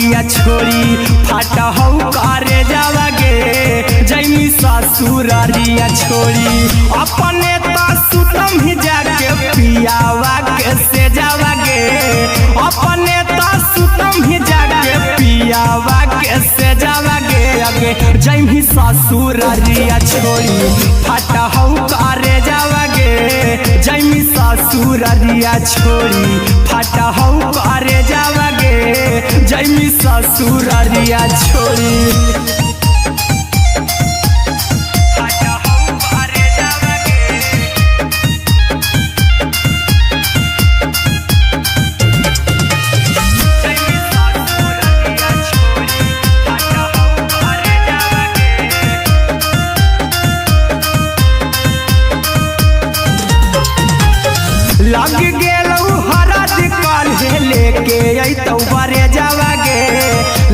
ससुरारिया छोड़ी फाटा हौ करे जावागे जैमी ससुरारिया छोड़ी अपने तो सुतम ही जाके पियावा के से जावागे अपने तो सुतम ही जाके पियावा के से जावागे आगे जैमी ससुरारिया छोड़ी फाटा हौ करे जावागे जैमी ससुरारिया छोड़ी फाटा हौ करे जावागे जैमी ससुरारिया छोड़ी लग गेलौ हरद काल्हे लेके अइतौ बरे जावागे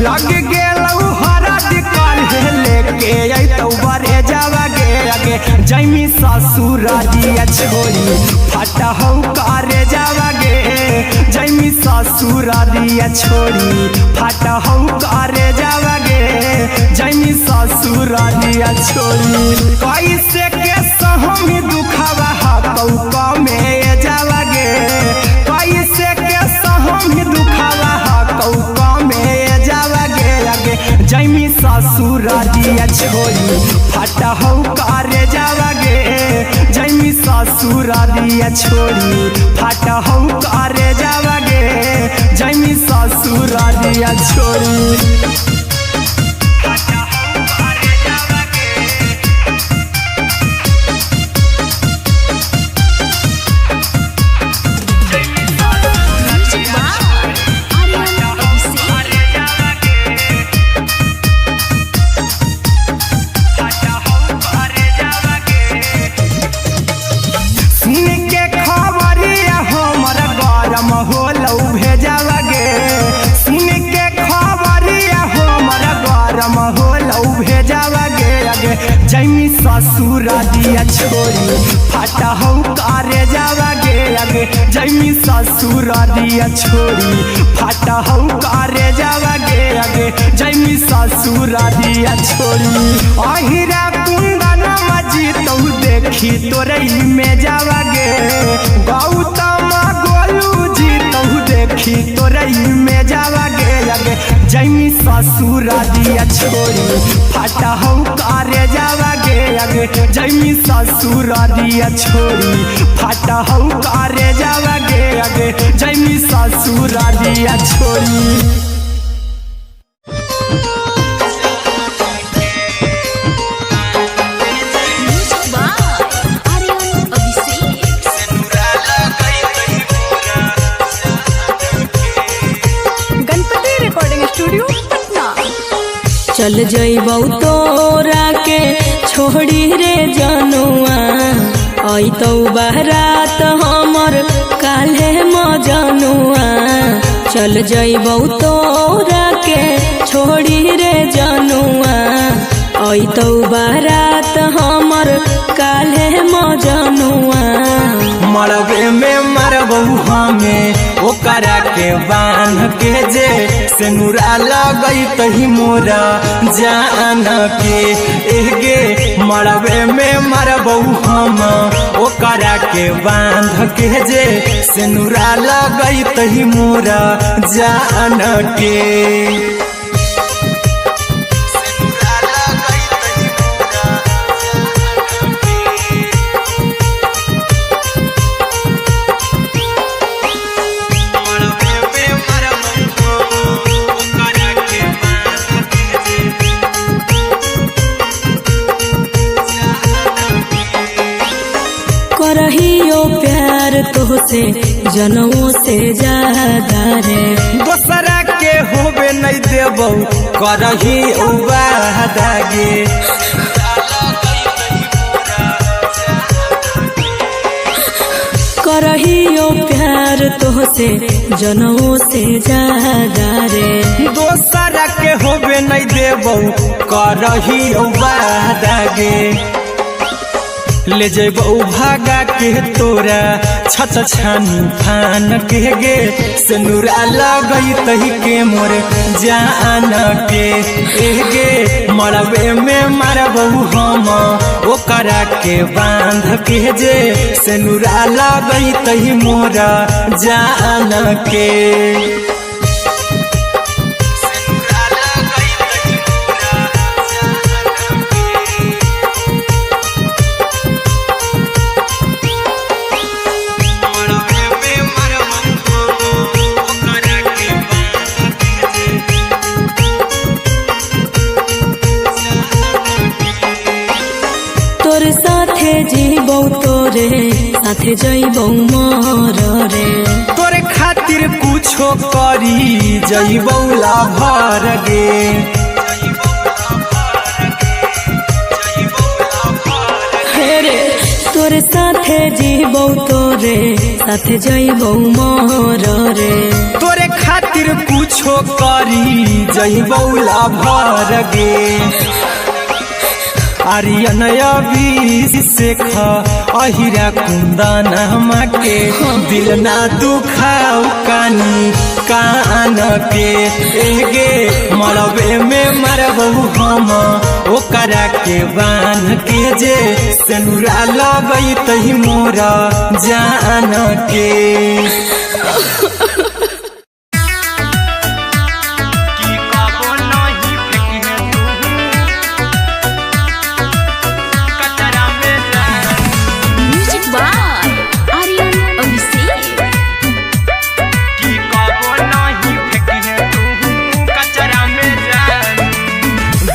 लग गेलौ हरद काल्हे लेके अइतौ बरे जावागे आगे जैमी ससुरारिया छोड़ी फाटा हौ करे जावागे जैमी ससुरारिया छोड़ी फाटा हौ करे जावागे जैमी ससुरारिया छोड़ी कैसे के सहम दुखावा हकौ में जावागे कैसे के सहम दुखावा हकौ में जावागे आगे जैमी ससुरारिया छोड़ी फाटा हौ करे जावागे जैमी ससुरारिया छोड़ी फाटा हौ करे जावागे जैमी ससुरारिया छोड़ी होलौ भेजावागे सुन के खबरिया हमर गरम होलौ भेजावागे आगे जैमी ससुरारिया छोड़ी फाटा हौ करे जावागे आगे जैमी ससुरारिया छोड़ी फाटा हौ करे जावागे आगे जैमी ससुरारिया छोड़ी अहिरा कुंदन मजीतौ देखी तोरई में जावागे गौतम देखी तोरई में जावागे आगे जैमी ससुरारिया छोड़ी फाटा हौ करे जावागे आगे जैमी ससुरारिया छोड़ी फाटा हौ करे जावागे आगे जैमी ससुरारिया छोड़ी चल जइबौ तोरा के छोड़ी रे जनुआ अइतौ बारात हमर काल्हे मजनुआ चल जइबौ तोरा के छोड़ी रे जनुआ अइतौ बारात हमर काल्हे मजनुआ मरबे में मरबौ हमें ओकरा के बांध के जे सेनुरा लगैतहि मोरा जान के एगे मरबे में मरबौ हम ओकरा के बांध के जे सेनुरा लगैतहि मोरा जान के करहियो प्यार तोहसे जनमों से ज्यादा रे दोसरा के होबे नहीं देबौ करही वादागे करहियो प्यार तोहसे जनमों से ज्यादा रे दोसरा के होबे नहीं देबौ करही वादागे ले जेबौ भागा के तोरा छत छानी फान के गे सिनुरा लगई तही के मोर जान के गे मरबे में मारबौ हम ओकरा के बांध के जे सिनुरा लगई तही मोर जान के तोरे साथे जीबौ तोरे साथे जइबौ मोर रे तोरे खातिर कुछो करी जइबौ लाभर गे रे तोरे साथे जीबौ तोरे साथे जइबौ मोर रे तोरे खातिर कुछो करी जइबौ लाभर गे आर्यन अभिषेक अहिरा कुंदन के दिल ना दुखाऊ कानी कान के एगे मरबे में मरबौ हम ओकरा के बांध के जे सिनुरा लगई तही मोरा जान के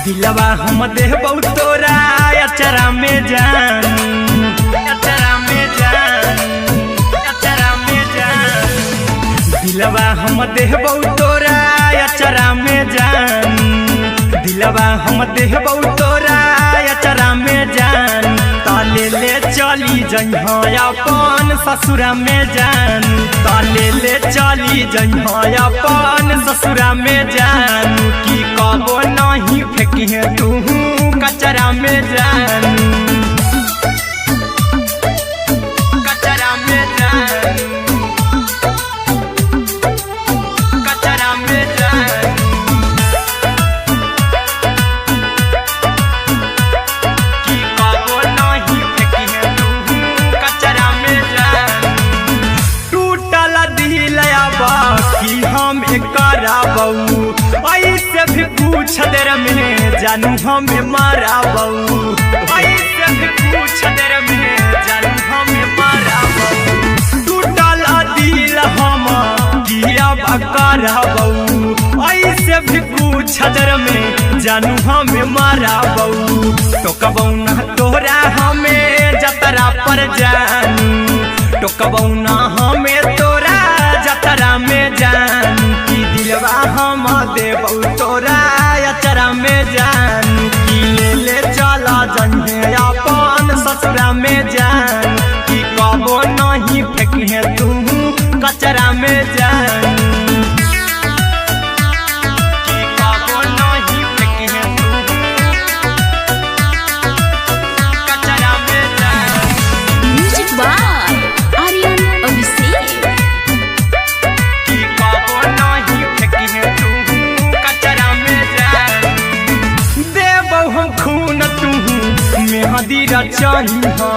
दिलवा हम देबौ तोरा अचरा में जान अचरा में जान अचरा में जान दिलवा हम देबौ तोरा अचरा में जान दिलवा हम देबौ तोरा अचरा में जान ताले ले चली जइहा अपन ससुरा में जान ताले ले चली जइहा अपन ससुरा में जान की कबो नहीं फेंकिहे तू कचरा में जान कचरा में जान कचरा में जान की कबो नहीं फेंकिहे तू कचरा में जान टूटल दिलया बाकी हम कराबौ ऐसे भी पूछ देर में जानू हमें माराबौ ऐसे भी पूछ देर में जानू हमें माराबौ टूटल दिल हम किया कराबौ ऐसे भी पूछ देर में जानू हमें माराबौ टोकबौ ना तोरा हमें जतरा पर जानू टोकबौ ना हमें तोरा जतरा में जानू की दिलवा हम देबौ तोरा अचरा में जान की ले चला जइहे अपन ससुरा में जान की कबो नहीं फेंकिहे तू कचरा में जान की कबो नहीं फेंकिहे तू कचरा में जान म्यूजिक बाय आर्यन अभिषेक की कबो नहीं फेंकिहे तू कचरा में जान देबौ हम खून तू मेहदी रचइहा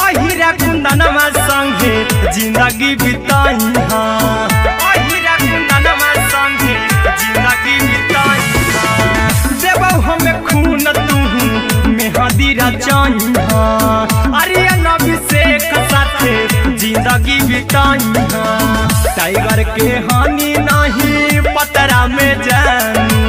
अहिरा कुंदनमा संगे जिंदगी बिताइहा अहिरा कुंदनमा संगे जिंदगी बिताइहा देबौ हम खून तू मेहदी रचइहा आर्यन अभिषेक साथे जिंदगी बिताइहा टाइगर के हानि नहीं पतरा में जानू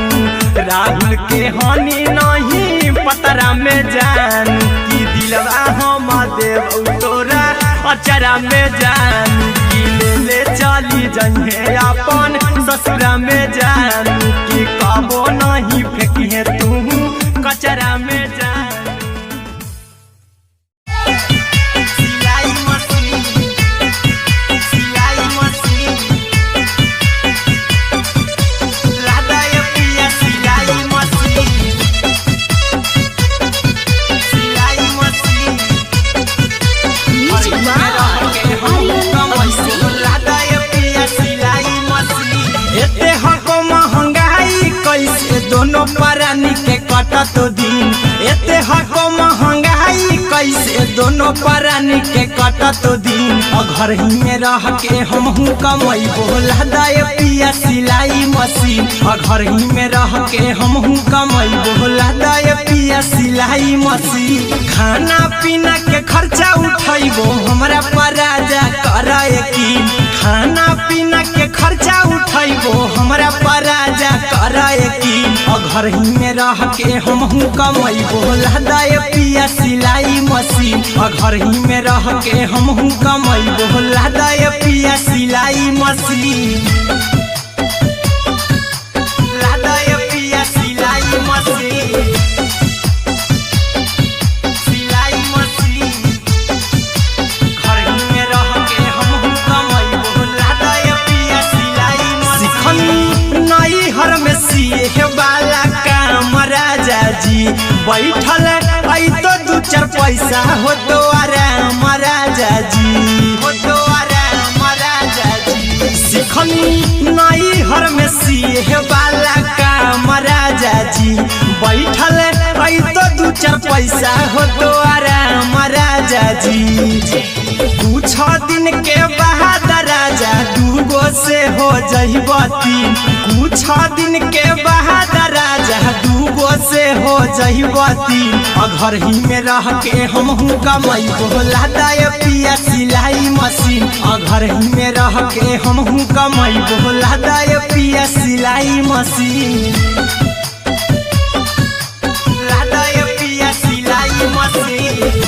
राहुल के हानि नहीं पतरा में जानू की दिलवा हम देबौ तोरा अचरा में जानू की ले चली जइहे अपन ससुरा में जानू की कबो नहीं फेंकिहे तू कचरा में जानू दोनों परानी के कटत दिन एते हको महंगाई कैसे दोनों परानी के कटत दिन घर ही में रह के हमहू कमाई बोला दाय पिया सिलाई मशीन घर ही में रह के हमहू कमाई बोला दाय पिया सिलाई मशीन खाना पीना के खर्चा उठाइबो हमरा पर राजा करा यकीन खाना पीना के खर्चा उठाइबो हमरा पर राजा करा यकीन घर ही में रह के हमहू कमाई बोला दाय पिया सिलाई मशीन घर ही में रह के हमहू कमाई बोला दाय पिया सिलाई मशीन लादाय पिया सिलाई मशीन सिलाई मशीन घर ही में रह के हमहू कमाई बोला दाय पिया सिलाई मशीन नई हर में सिए वाला काम राजा जी बैठल आई तो दू चार पैसा हो तो आराम राजा जी हो तो आराम राजा जी सिखनी नई हर में सिए वाला काम राजा जी बैठल आई तो दू चार पैसा हो तो आराम राजा जी कुछ दिन के बाद राजा दूगो से हो जहिबती कुछ दिन के बाद राजा दूगो से हो जहिबती घर ही में रह के हमहू कमाई बोला दाय पिया सिलाई मशीन घर ही में रह के हमहू कमाई बोला दाय पिया सिलाई मशीन लादाय पिया सिलाई मशीन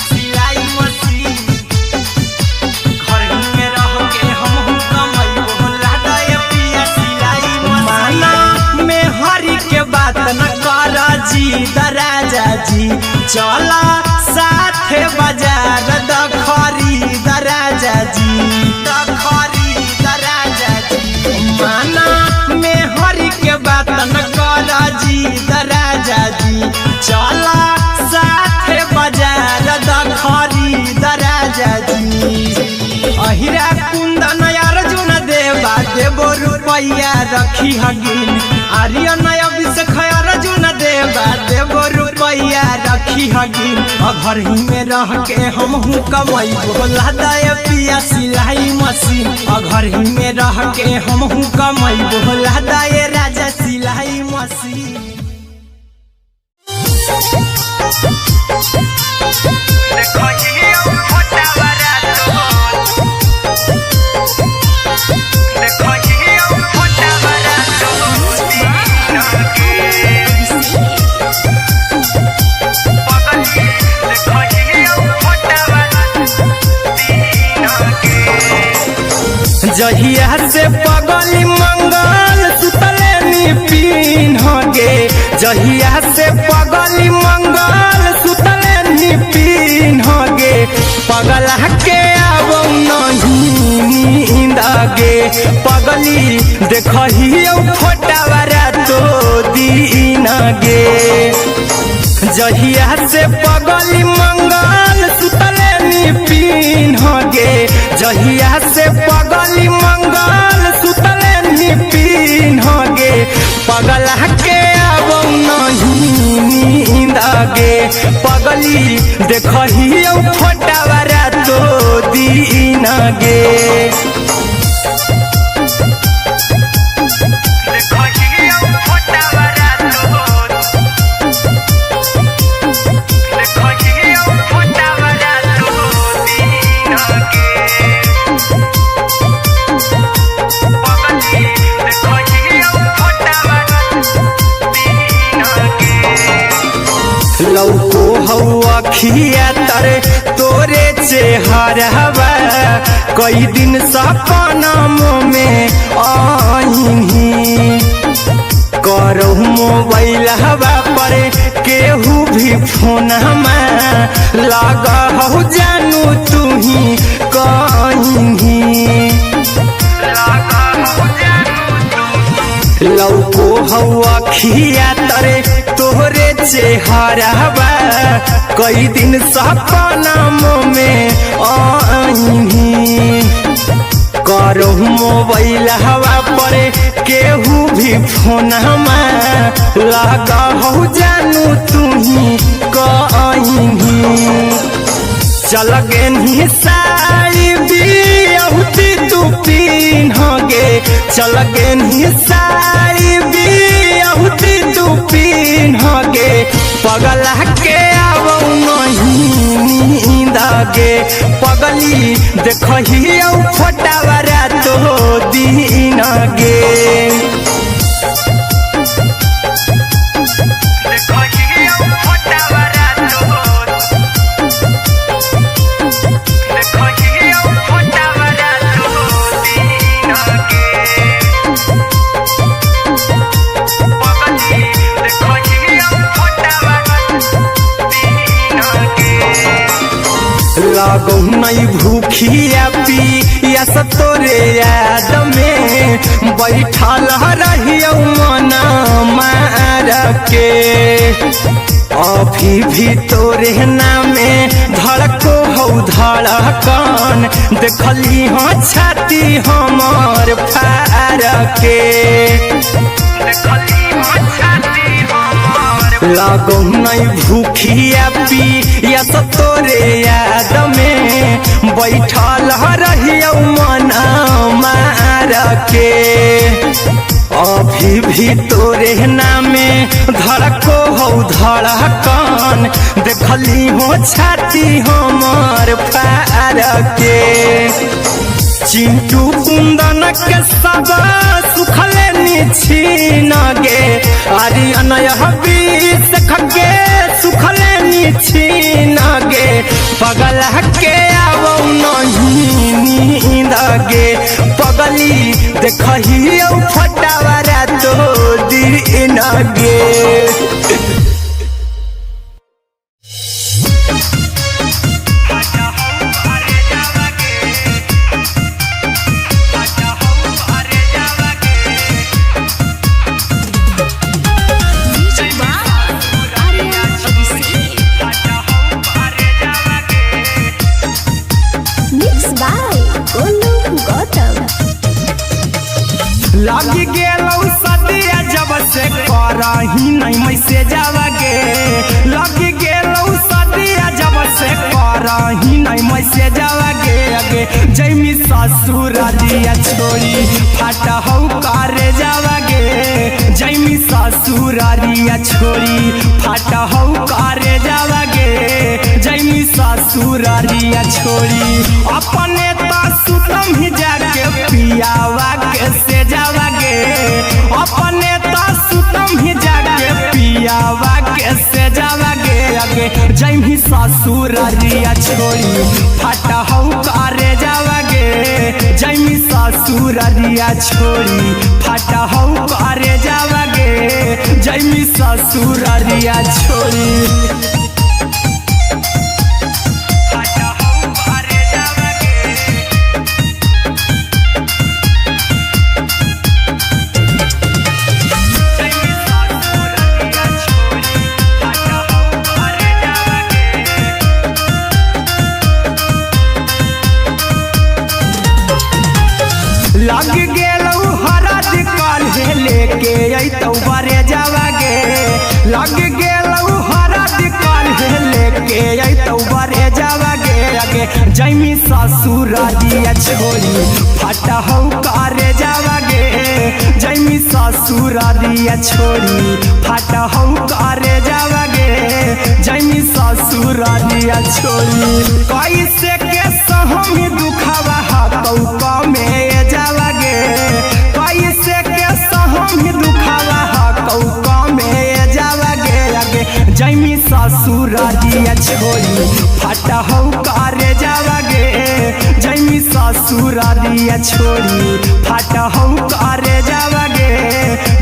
सिलाई मशीन घर ही में रह के हमहू कमाई बोला दाय पिया सिलाई मशीन में हरी के बात न कर जी दराजा जी चला साथे बाजार दखरी दराजा जी दखरी दराजा जी माना में हरी के बात न कर जी दराजा जी चला साथे बाजार दखरी दराजा जी अहिरा कुंदन अर्जुन देवा देवो रुपैया रखी हगिन आर्यन अभिषेक अर्जुन देवा देवो रुपैया रखी हगिन घर ही में रह के हमहू कमाई बोला दाय पिया सिलाई मशीन घर ही में रह के हमहू कमाई बोला दाय राजा सिलाई मशीन जहिया से पगली मंगल सुतले निपिन गे जहिया से पगली मंगल सुतले निपिन गे पगला के अब नहीं नींद गे पगली देखही फोटावारा तो दीन गे जहिया से पगली मंगल सुतले निपिन गे जहिया से पगली मंगल सुतले निपिन गे पगला के अब नहीं नींद गे पगली देखही फोटावारा तो दीन गे लौको हवा खिया तरे तोरे चेहरवा कई दिन सपना में आईनी करो मोबाइल हवा पर केहू भी फोन में लगा हो जानू तू ही कहीं लौको हवा खिया तरे तोहरे चेहरवा कई दिन सपना में आईनी करो मोबाइल हवा पर केहू भी फोन लगा हो जानू तुही कहीं चल गे साड़ी बियहुती तू पिन्हगे चल गे साड़ी बियहुती तू पिन्हगे पगला के आवो नहीं नींदगे पगली देखही फोटावरा तो दिन गे लागो नहीं भूखिया पिया तोरे याद में बैठल रहियो मन मार के अभी भी तोरे नामे धड़को हो धड़कन देखली हाँ छाती हमर फार के लागो नहीं भूखिया पिया तोरे याद में बैठल रहियो मन मार के अभी भी तोरे नामे धड़को हो धड़कन देखली हो छाती हमर फार के चिंटू कुंदन के सब सुखले निछीन गे आर्यन बीस खगे सुखले निछीन गे पगला के आवो नहीं नींद गे पगली देखही फटावरा तो दिन गे लगी गेलौ सदिया जब से करही नहीं मैसे जावगे लगी गेलौ सदिया जब से करही नहीं मैसे जावगे अगे जैमी ससुरारिया छोड़ी फाटा हो करे जावगे जैमी ससुरारिया छोड़ी फाटा हो करे जावगे जैमी ससुरारिया छोड़ी अपने सुतम ही जाके पियावा के से जावागे अपने सुतम ही जाके पियावा के से जावागे अगे जैमी ससुरारिया छोड़ी फाटा हो करे जावागे जैमी ससुरारिया छोड़ी फाटा हो करे जावागे जैमी ससुरारिया छोड़ी लग गेलौ हरद काल्हे लेके अइतौ बरे जावागे लग गेलौ हरद काल्हे लेके अइतौ बरे जावागे अगे जैमी ससुरारिया छोड़ी फाटा हो करे जावागे जैमी ससुरारिया छोड़ी फाटा हो करे जावागे जैमी ससुरारिया छोड़ी कैसे के सहमी दुखवा हकौ में जावागे कैसे के सहमी दुखवा हकौ में जावागे अगे जैमी ससुरारिया छोड़ी फाटा हो करे जावागे जैमी ससुरारिया छोड़ी फाटा हो करे जावागे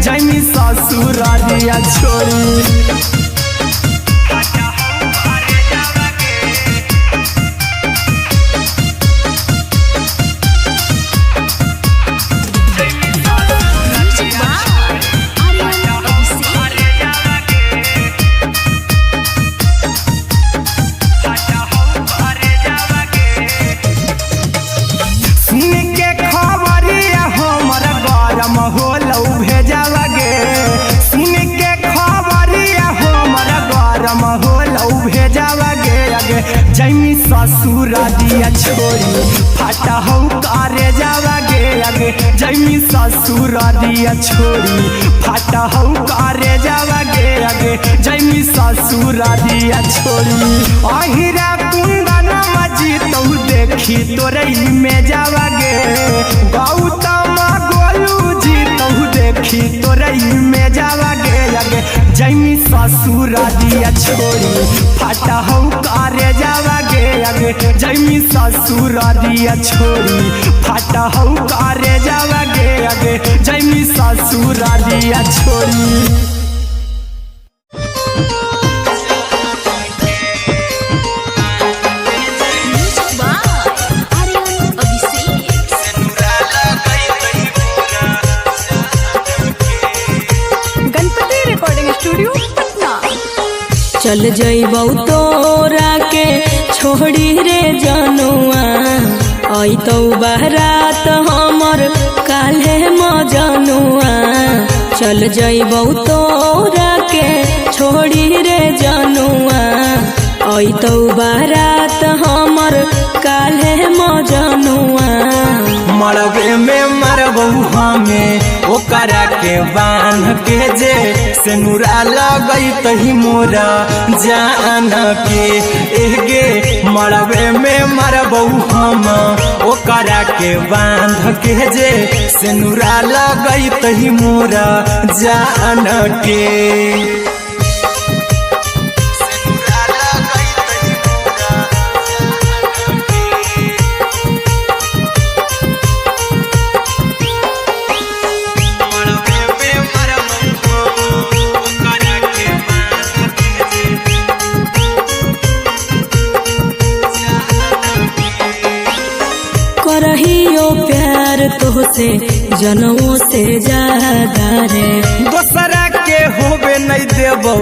जैमी ससुरारिया छोड़ी ससुर दिया छोड़ी फाटा हो करे जावा गे आगे जैमी ससुर दिया छोड़ी फाटा हो करे जावा गे आगे जैमी ससुर दिया छोड़ी अहिरा कुंदन मजी तो देखी तोरई में जावा गे गौतम गोलू जी तो देखी तोरई में जावा गे आगे जैमी ससुर दिया छोड़ी फाटा हो करे जावा गे आगे जैमी ससुर दिया छोड़ी फाटा हो करे जावा गे आगे जैमी ससुर दिया छोड़ी। चल जइबौ तोरा के छोड़ी रे जनुआ अइतौ बारात हमर काल्हे मजनुआ चल जइबौ तोरा के छोड़ी रे जनुआ अइतौ बारात हमर काल्हे मजनुआ मरबे में मरबू हमें ओकरा के बांध के जे सेनुरा लगई तही मोरा जान के एगे मरबे में मरबू हम ओकरा के बांध के जे सेनुरा लगई तही मोरा जान के करहियो प्यार तोहसे जनों से ज्यादा रे दोसरा के होबे नहीं देबौ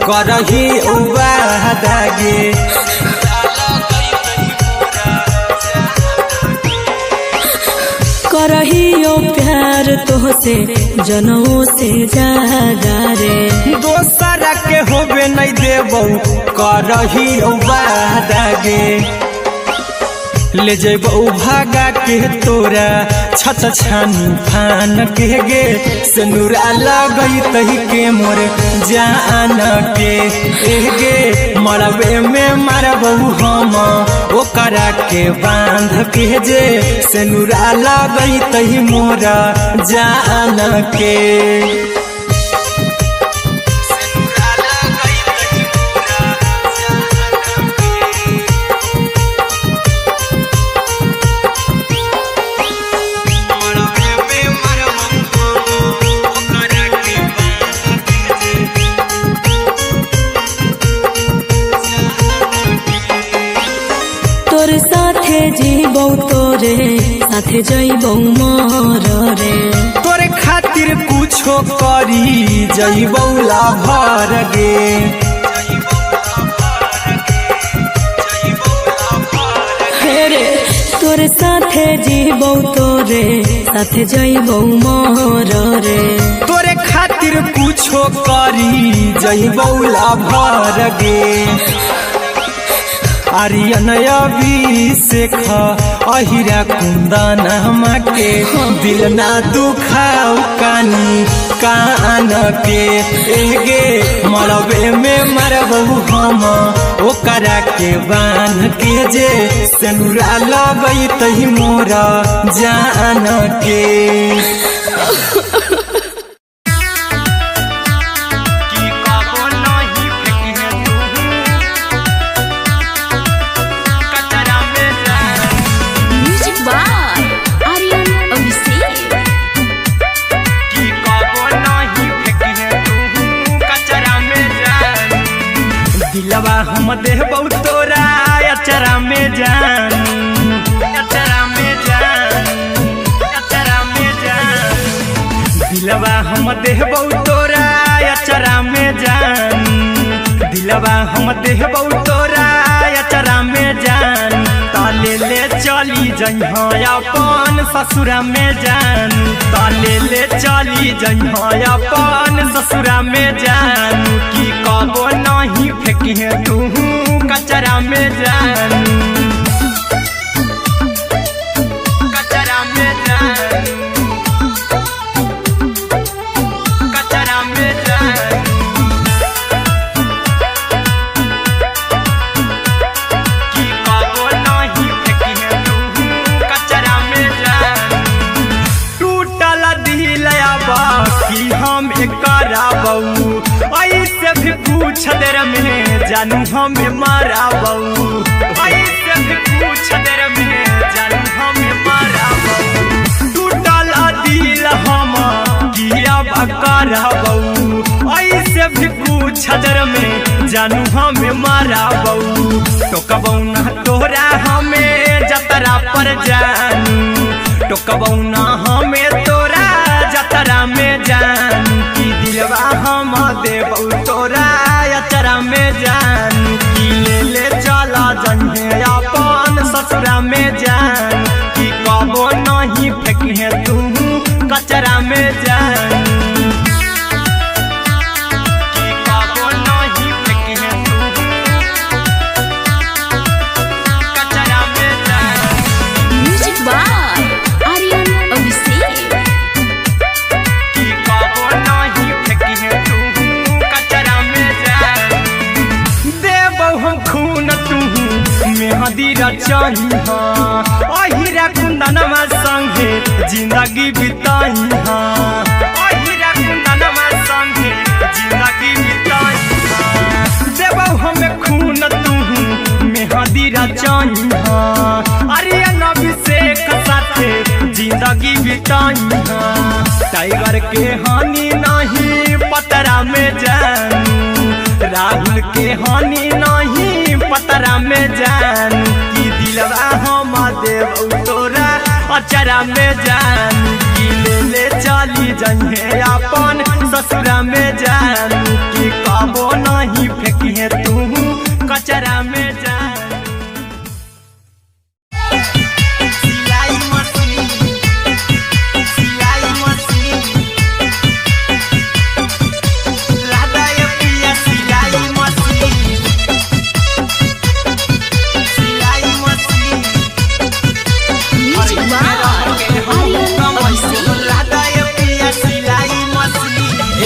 करही वादा गे करहियो प्यार तोहसे जनों से ज्यादा रे दोसरा के होबे नहीं देबौ करही वादा गे ले जेबौ भागा के तोरा छत छानी फान के गे सेनुरा लगई तही के मोर जान के एगे मरबे में मरबौ हम ओकरा के बांध के जे सेनुरा लगई तही मोरा जान के जीबौ तोरे साथे जइबौ मोर रे तोरे खातिर कुछो करी जइबौ लाभर गे हेरे तोरे साथे जीबौ तोरे साथे जइबौ मोर रे तोरे खातिर कुछो करी जइबौ लाभर गे आर्यन अभिषेक अहिरा कुंदन के दिल ना दुखाऊ कानी कान के एगे मरबे में मरबू हम ओकरा के बांध के जे सेनुरा लगई तही मोरा जान के दिलवा हम देबौ तोरा अचरा में जान अचरा में जान अचरा में जान दिलवा हम देबौ तोरा अचरा में जान दिलवा हम देबौ तोरा अचरा में जान ताले ले ले चली जइहा अपन ससुरा में जानू ले ले चली जइहा अपन ससुरा में जानू कि कबो नहीं फेंकिहे तू कचरा में जानू कचरा में जानू कचरा में जानू कि कबो नहीं फेंकिहे तू कचरा में जानू टूटल दिल आबा कि हम कराबू ऐसे भी पूछ देर में जानू हमें माराबू ऐसे भी पूछ देर में जानू हमें माराबू टूटल दिल हम किया कराबू ऐसे भी पूछ देर में जानू हमें माराबू टोकबू ना तोरा हमें जतरा पर जानू टोकबू ना हमें तोरा जतरा में जानू कि दिलवा हम देबू तोरा अचरा में जानू कि ले ले चला जइहे अपन ससुरा में जानू कि कबो नहीं फेंकिहे तू कचरा में जानू कि कबो नहीं फेंकिहे तू कचरा में जानू म्यूजिक बाय आर्यन अभिषेक कि कबो नहीं फेंकिहे तू कचरा में जानू देबौ हम खून तू मेहदी रचइहा अहिरा कुंदनमा संगे जिंदगी बिताइहा अहिरा कुंदनमा संगे जिंदगी बिताइहा देबौ हम खून तू मेहदी रचइहा आर्यन अभिषेक साथे जिंदगी बिताइहा टाइगर के हानि नहीं पतरा में जानू राहुल के हानि नहीं पतरा में जानू कि दिलवा हम देबू तोरा अचरा में जानू कि ले ले चली जइहे अपन ससुरा में जानू कि कबो नहीं फेंकिहे तू कचरा में जानू सिलाई मशीन लादा ये पिया सिलाई machine music by Aryan Abhishek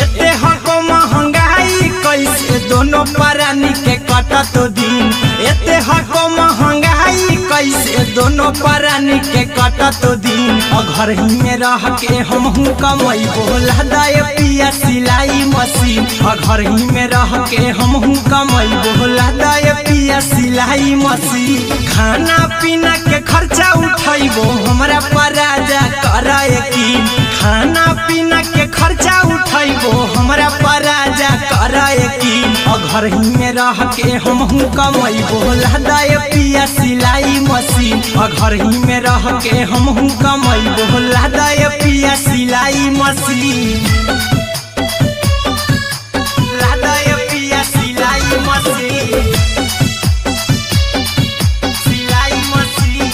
एते हको महंगाई कैसे दोनों परानी के कटत दिन एते हको महंगाई कैसे दोनों परानी के कटत दिन घर ही में रह के हमहू कमैबो लादा ये पिया सिलाई मशीन घर ही में रह के हमहू कमैबो लादा ये पिया सिलाई मशीन खाना पीना के खर्चा उठैबो हमरा पराजा करा यकीन खाना पीना के खर्चा उठैबो हमरा पराजा करा यकीन घर ही में रह के हमहू कमैबो लादा ये पिया सिलाई मशीन घर ही में रह के हमहू कमैबो लादा ये पिया सिलाई मशीन लादा ये पिया सिलाई मशीन सिलाई मशीन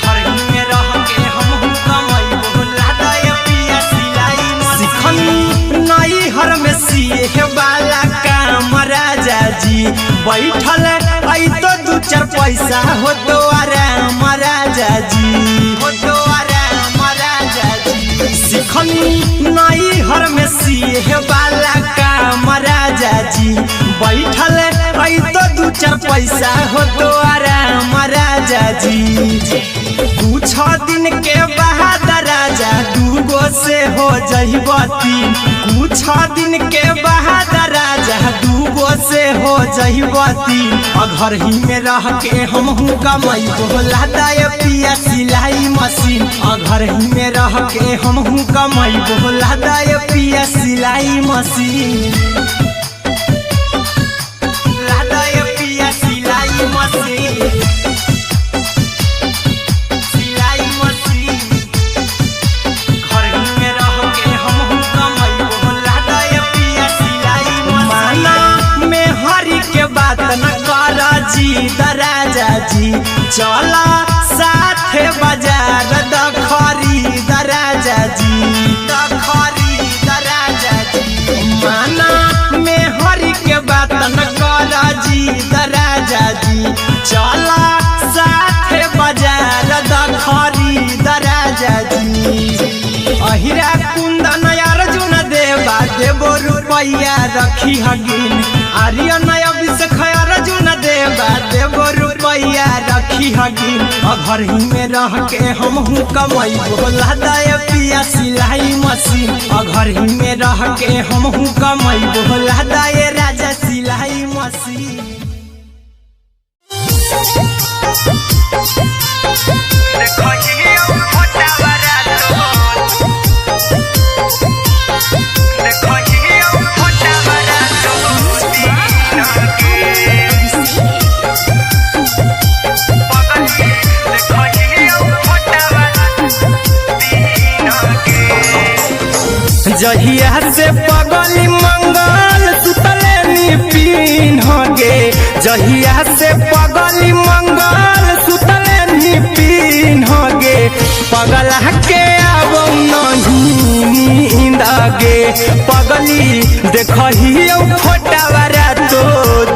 घर ही में रह के हमहू कमैबो लादा ये पिया सिलाई मशीन नई हर में सिए वाला काम राजा जी बैठल आई तो दू चार पैसा हो तो आराम राजा जी हो तो आराम राजा जी सिखनी नई हर में सिए वाला काम राजा जी बैठल आई तो दू चार पैसा हो तो आराम राजा जी कुछ दिन के बाद राजा दूगो से हो जहिबती कुछ दिन के बाद राजा दूगो से हो जहिबती घर ही में रह के हमहू कमैबो लादा ये पिया सिलाई मशीन घर ही में रह के हमहू कमैबो लादा ये पिया सिलाई मशीन लादा ये पिया सिलाई मशीन सिलाई मशीन घर ही में रह के हमहू कमैबो लादा ये पिया सिलाई मशीन माना में हरी के बात न कर जी राजा जी चला साथे बाजार द खरीद राजा जी, द खरीद राजा जी। माना में हरि के बात न कर जी द राजा जी, चला साथे बाजार द खरीद राजा जी। अहिरा कुंदन अर्जुन देवा देवो रुपैया रखी हगिन, आर्यन अभिषेक अर्जुन देवा देवो रुपैया रखी हगिन। घर ही में रह के हमहू कमाई बोला दे पिया सिलाई मशीन, घर ही में रह के हमहू कमाई बोला दे राजा सिलाई मशीन। जहिया से पगली मंगल सुतले निपिन गे, जहिया से पगली मंगल सुतले निपिन गे। पगला के अब नहीं नींद गे, पगली देखही फोटावारा तो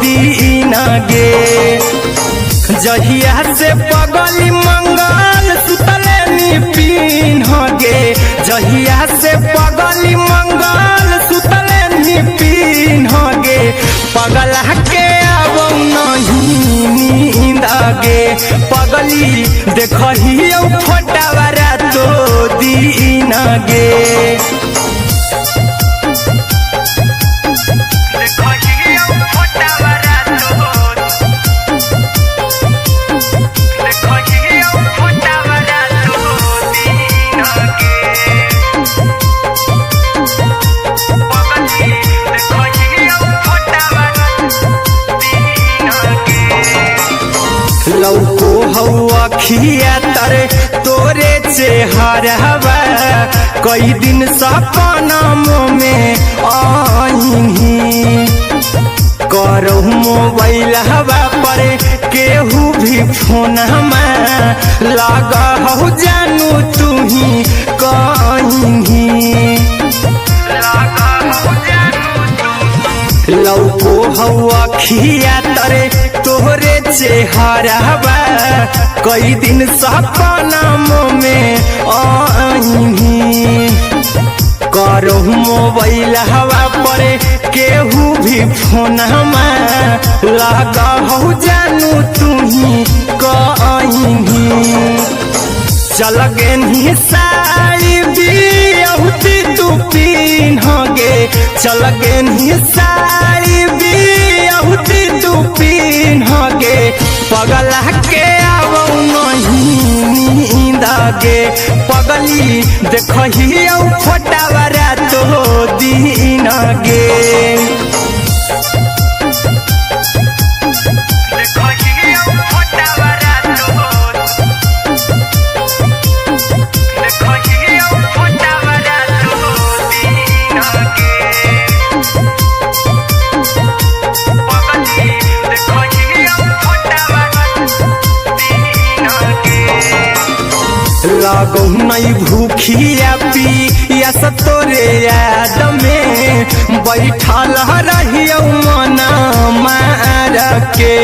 दीन गे। जहिया से पगली मंगल सुतले निपिन गे, जहिया से पगली मंगल सुतले निपिन गे। पगला के अब नहीं नींद गे, पगली देखही फोटावारा तो दीन गे। लौको हवा खिया तरे तोरे चेहरवा, कई दिन सपना में आईनी। करो मोबाइल हवा पर केहू भी फोन में लगा हो जानू तू ही कहीं। लौको हवा खिया तरे तोहरे चेहरवा, कई दिन सपना में आईनी। करो मोबाइल हवा पर केहू भी फोन में लगा हो जानू तू ही कहीं। चल गे साड़ी बिहुती तू पीन गे, चल गे साड़ी बिहुती तू पीन गे। पगला के अब नहीं नींद गे, पगली देखही फोटावारा तो दीन गे। लागो नहीं भूखिया पिया तोरे याद में, बैठल रहियो मना मार के।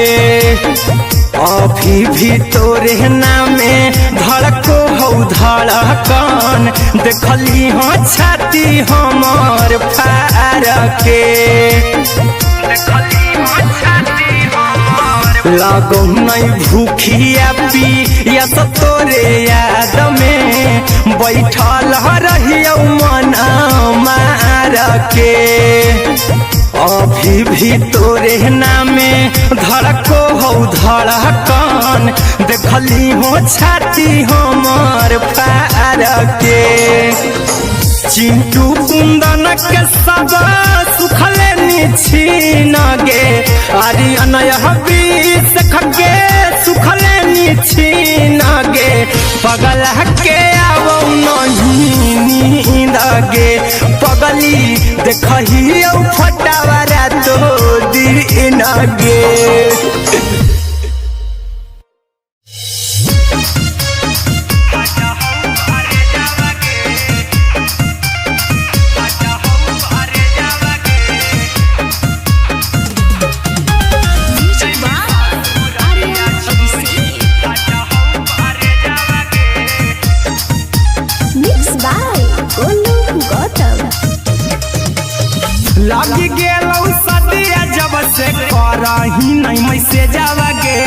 अभी भी तोरे नामे धड़को हो धड़कन, देखली हो छाती हमर फार के। लागो नहीं भूखिया पिया तोरे याद में, बैठल रहियो मना मार के। अभी भी तोरे नामे धड़को हो धड़कन, देखली हो छाती हमर फार के। चिंटू कुंदन के सब सुखले निछीन गे, आर्यन अभिषेक के सुखले निछीन गे। पगला के अब नहीं नींद गे, पगली देखही फटावारा तो दीन गे। लगी गेलौ सदिया जब से करही नहीं मैसेजवा गे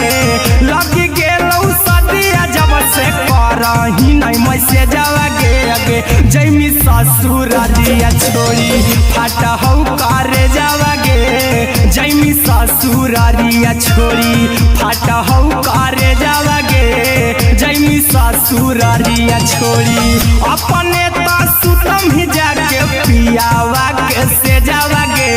लगी गेलौ सदिया जब से करही नहीं मैसेजवा गे अगे जैमी ससुरारिया छोड़ी फाटहौ करे जावा गे जैमी ससुरारिया छोड़ी फाटहौ करे जावा गे जैमी ससुरारिया छोड़ी अपने तो सुतम ही जाके पियावा के से जावा गे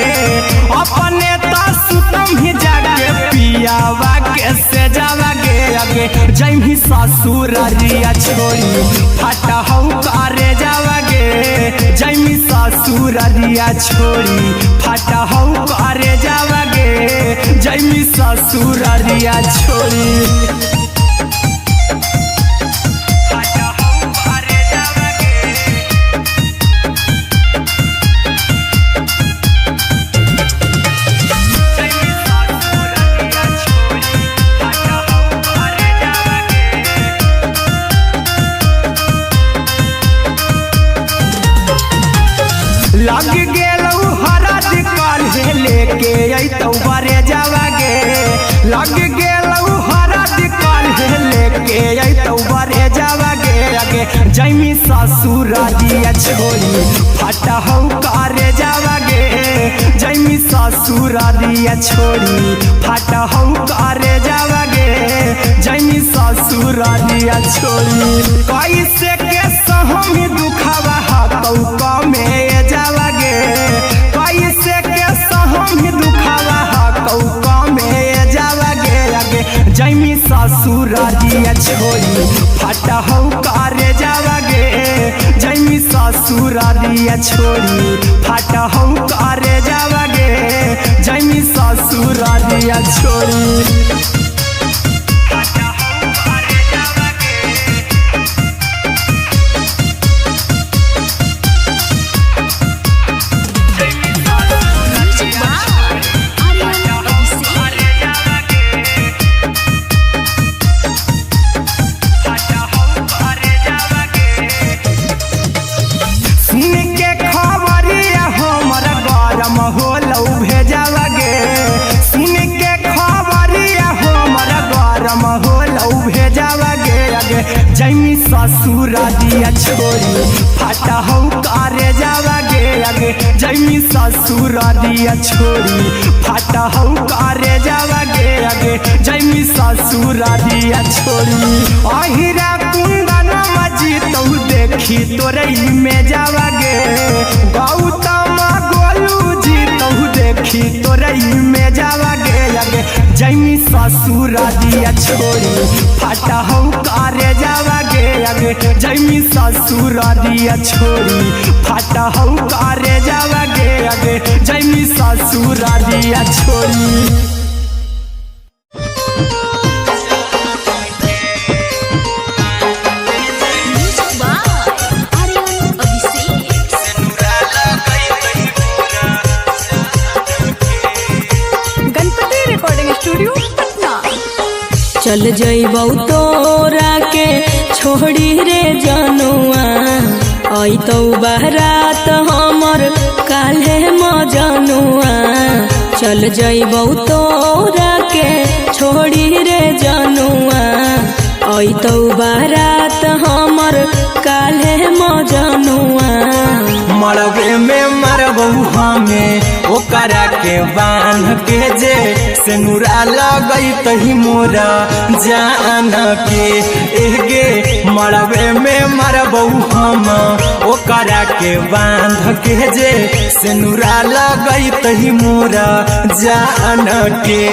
अपने तो सुतम ही जाके पियावा के से जावा गे अगे जैमी ससुरारिया छोड़ी फाटहौ करे जावा गे जैमी ससुरारिया छोड़ी फाटहौ करे जावा गे जैमी ससुरारिया छोड़ी लग गेलौ हरद काल्हे लेके अइतौ बरे जावा गे लग गेलौ हरद काल्हे लेके अइतौ बरे जावा गे अगे जैमी ससुरारिया छोड़ी फाटहौ करे जावा गे जैमी ससुरारिया छोड़ी फाटहौ करे जावा गे जैमी ससुरारिया छोड़ी कैसे के सहम दुखवा हतौ कमे जावा गे कैसे के सहम दुखवा हतौ कमे जावा गे अगे जैमी ससुरारिया छोड़ी फाटहौ करे जावा गे जैमी ससुरारिया छोड़ी फाटहौ करे जावा गे जैमी ससुरारिया छोड़ी जैमी ससुरारिया छोड़ी फाटहौ करे जावा गे अगे जैमी ससुरारिया छोड़ी फाटहौ करे जावा गे अगे जैमी ससुरारिया छोड़ी अहिरा कुंदन मजी तौ देखी तोरई में जावा गे गौतम गोलू जी तौ देखी तोरई में जावा गे अगे जैमी ससुरारिया छोड़ी फाटहौ करे जावा गे अगे जैमी ससुरारिया छोड़ी फाटहौ करे जावा गे अगे जैमी ससुरारिया छोड़ी चल जइबौ तोरा के छोड़ी रे जनुआ अइतौ बारात हमर काल्हे मजनुआ चल जइबौ तोरा के छोड़ी रे जनुआ अइतौ बारात हमर काल्हे मजनुआ मरबे में मरबौ हमें ओकरा के बांध के जे सेनुरा लगई तही मोरा जान के एगे मरबे में मरबौ हम ओकरा के बांध के जे सेनुरा लगई तही मोरा जान के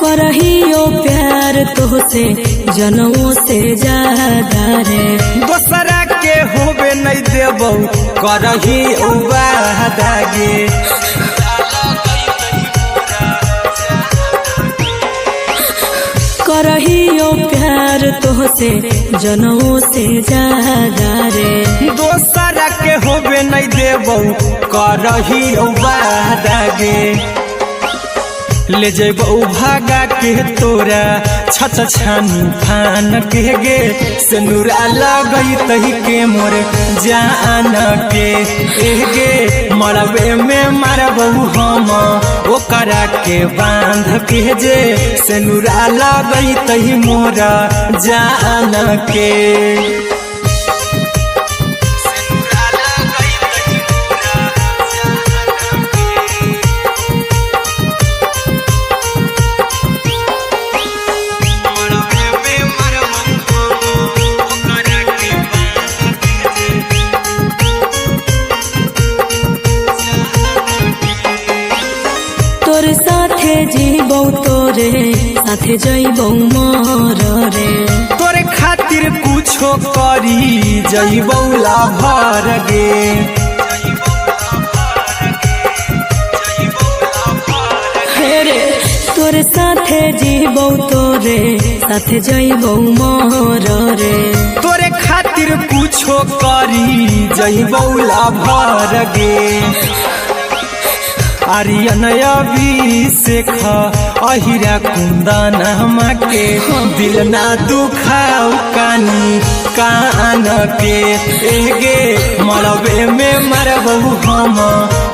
करहियो प्यार तोहसे जनों से ज्यादा रे दोसरा के होबे नहीं देबौ करही वादा गे करहियो प्यार तो तोहसे जनों से ज्यादा रे। दोसरा के होबे नहीं देबौ करही वादागे ले जेबौ भागा के तोरा छत छानी फान के गे सिनुरा लगई तही के मोर जान के एगे मरबे में मारबौ हम ओकरा के बांध के जे सिनुरा लगई तही मोर जान के। तोर साथे जीबौ तोरे साथे जइबौ मर रे। तोरे खातिर कुछो करी जइबौ लाभर गे रे। तोर साथे जीबौ तोरे साथे जइबौ मर रे। तोरे खातिर कुछो करी जइबौ लाभर गे आर्यन अभिषेक अहिरा कुंदन के दिल ना दुखाऊ कानी कान के एगे मरबे में मरबौ हम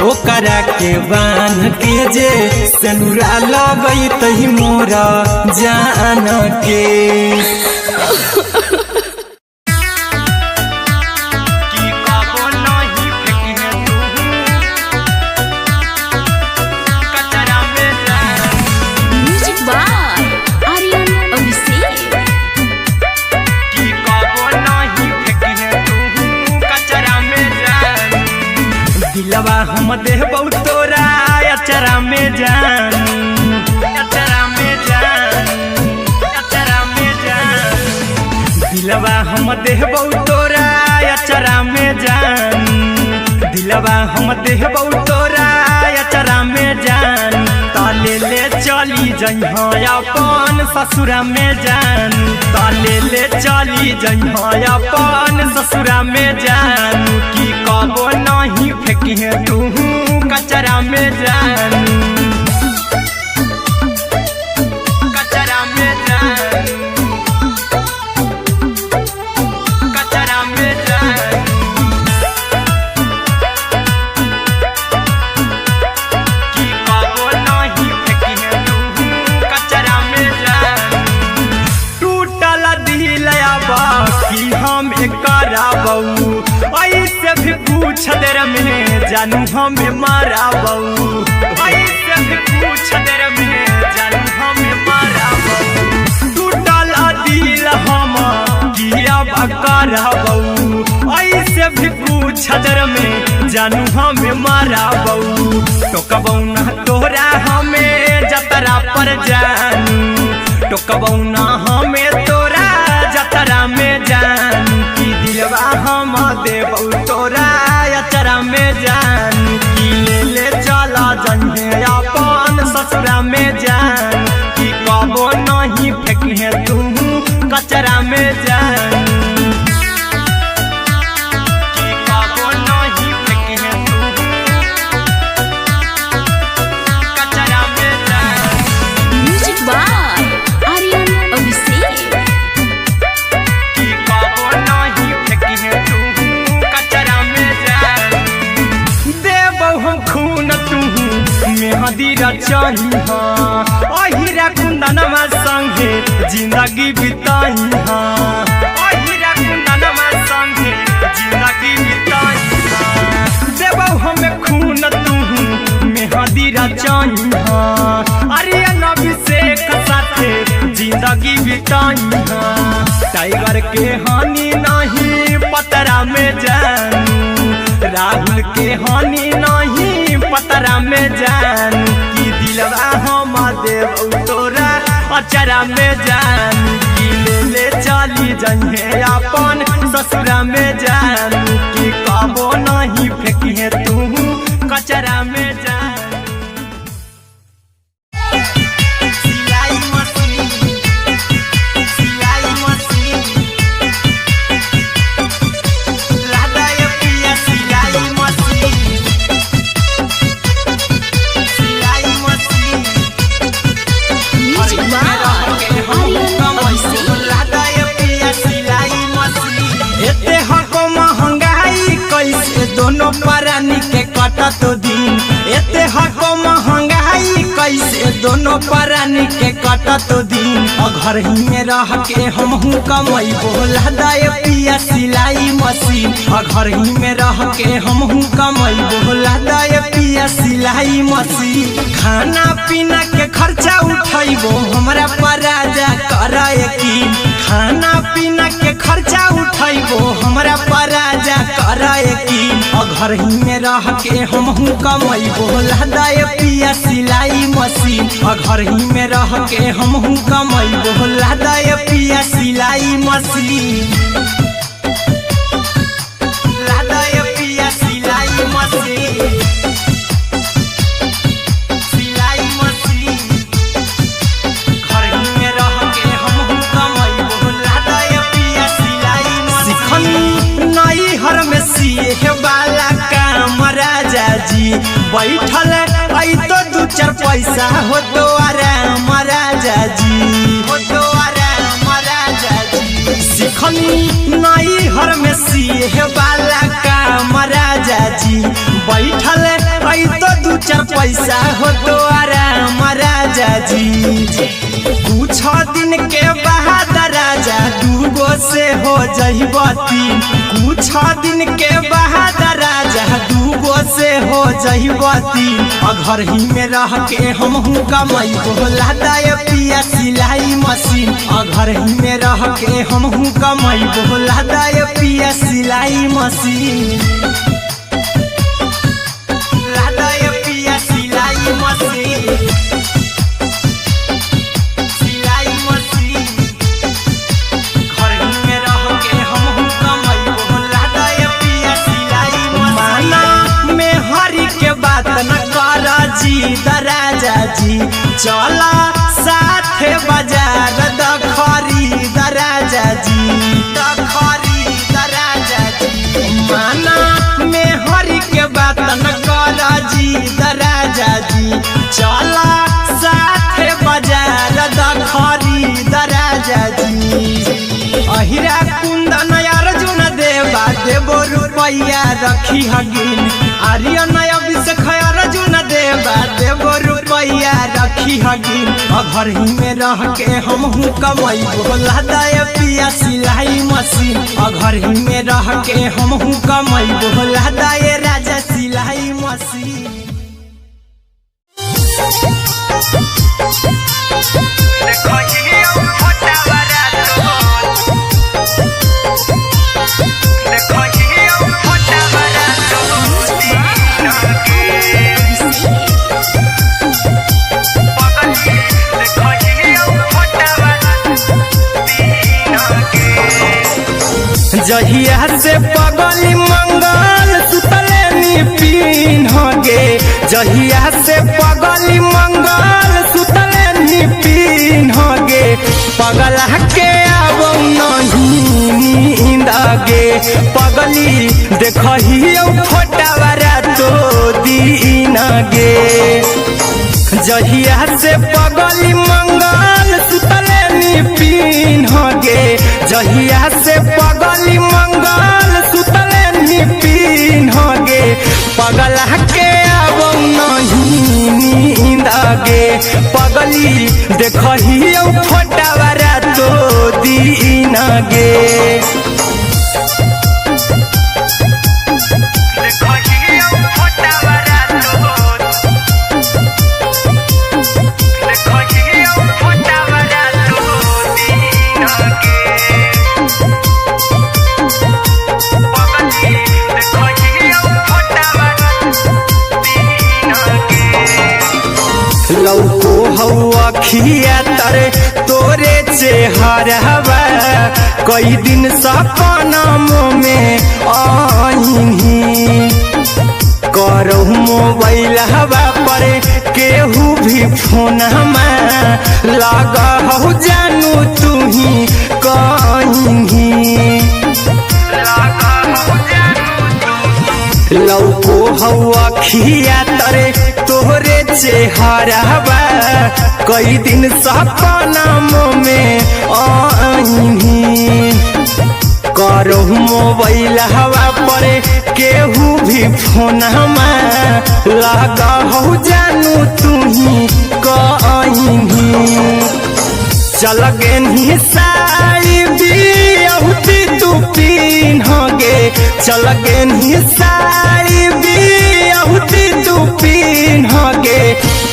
ओकरा के बांध के जे सिनुरा लगई तही मोरा जान के। दिलवा हम देबौ तोरा अचरा में जान अचरा में जान अचरा में जान। दिलवा हम देबौ तोरा अचरा में जान दिलवा हम देबौ तोरा अचरा में जान। ताले ले चली जइहा अपन ससुरा में जान ताले ले चली जइहा अपन ससुरा में जान। की कबो नहीं फेंकिहे तू कचरा में जान कचरा में जान कचरा में जान। की कबो नहीं फेंकिहे तू कचरा में जान। टूटल दिल बाकी हम कराबौ ऐसे भी पूछ देर में जानू हमें माराबौ ऐसे भी पूछ देर में जानू हमें माराबौ। टूटल दिल हम किया कराबौ ऐसे भी पूछ देर में जानू हमें माराबौ। टोकबौ ना तोरा हमें जतरा पर जानू टोकबौ ना हमें तोरा जतरा में जानू। की दिलवा हम देबौ तोरा अचरा में जान की ले चला जइहे अपन ससुरा में जान। की कबो नहीं फेंकिहे तू कचरा में जान की कबो नहीं फेंकिहे तू कचरा में जान। Music by Aryan Abhishek. की कबो नहीं फेंकिहे तू कचरा में जान। देबौ हम खून तू मेहदी रचइहा अहिरा कुंदनमा संगे जिंदगी बिताइहा अहिरा कुंदनमा संगे जिंदगी बिताइहा। देबौ हमें खून तू मेहदी रचइहा आर्यन अभिषेक साथे जिंदगी बिताइहा। टाइगर के हानि नहीं पतरा में जानू राहुल के हानि नहीं पतरा में जानू। की दिलवा हम देबौ तोरा अचरा में जानू की ले चली जइहे अपन ससुरा में जानू। की कबो नहीं फेंकिहे तू कचरा में जानू। सिलाई मशीन कटतो दिन एते हको महंगाई कैसे दोनों प्राणी के कटतो दिन घर ही में रह के हमहू कमाई बोला दाय पिया सिलाई मशीन घर ही में रह के हमहू कमाई बोला दाय पिया सिलाई मशीन खाना पीना के खर्चा उठाइबो हमरा पर राजा करा यकीन खाना पीना के खर्चा उठाइबो हमरा पर राजा करा यकीन घर ही में रह के हमहू कमाई बोला दाय पिया सिलाई मशीन घर ही में रह के हमहू कमाई बोला दाय पिया सिलाई मशीन लादाय पिया सिलाई मशीन सिलाई मशीन घर ही में रह के हमहू कमाई बोला दाय पिया सिलाई मशीन सिखनी नई हर में सिए वाला काम राजा जी बैठल आई तो दू चार पैसा हो तो आराम राजा जी हो तो आराम राजा जी सिखनी नई हर में सिए वाला काम राजा जी बैठल आई तो दू चार पैसा हो तो आराम राजा जी कुछ दिन के बाद राजा दूगो से हो जइबो तीन कुछ दिन के बाद राजा दूगो से हो जइबो तीन घर ही में रह के हमहू कमाई बोला दाय पिया सिलाई मशीन घर ही में रह के हमहू कमाई बोला दाय पिया सिलाई मशीन लादाय पिया सिलाई मशीन सिलाई मशीन घर ही में रह के हमहू कमाई बोला दाय पिया सिलाई मशीन में हरी के बात न कर जी दराजा जी चला साथे बाजार द खरीद राजा जी द खरीद राजा जी माना में हरी के बात न कर जी दराजा जी चला साथे बाजार द खरीद राजा जी अहिरा कुंदन अर्जुन देवा देबो रुपया रखी हगिन आर्यन अभिषेक अर्जुन देवा देबो रुपया रखी हगिन घर ही में रह के हमहू कमाई बोला दाय पिया सिलाई मशीन घर ही में रह के हमहू कमाई बोला दाय राजा सिलाई मशीन जहिया से पगली मंगल सुतले निपिन गे जहिया से पगली मंगल सुतले निपिन गे पगला के अब नहीं नींद गे पगली देखही फोटावारा तो दीन गे जहिया से पगली मंगल सुतले निपिन गे जहिया से पगली मंगल सुतले निपिन गे पगला के अब नहीं नींद गे पगली देखही फोटावारा तो दीन गे लौको हवा खिया तरे तोरे चेहरवा कई दिन सपना में आईनी करो मोबाइल हवा पर केहू भी फोन में लगा हो जानू तू ही कहीं लौको हवा खिया तरे तोहरे चेहरवा कई दिन सपना में आईनी करो मोबाइल हवा पर केहू भी फोन लगा हो जानू तुही कहीं चल गे साड़ी बियहुती तू पिन्हगे चल गे साड़ी बियहुती तू पिन्हगे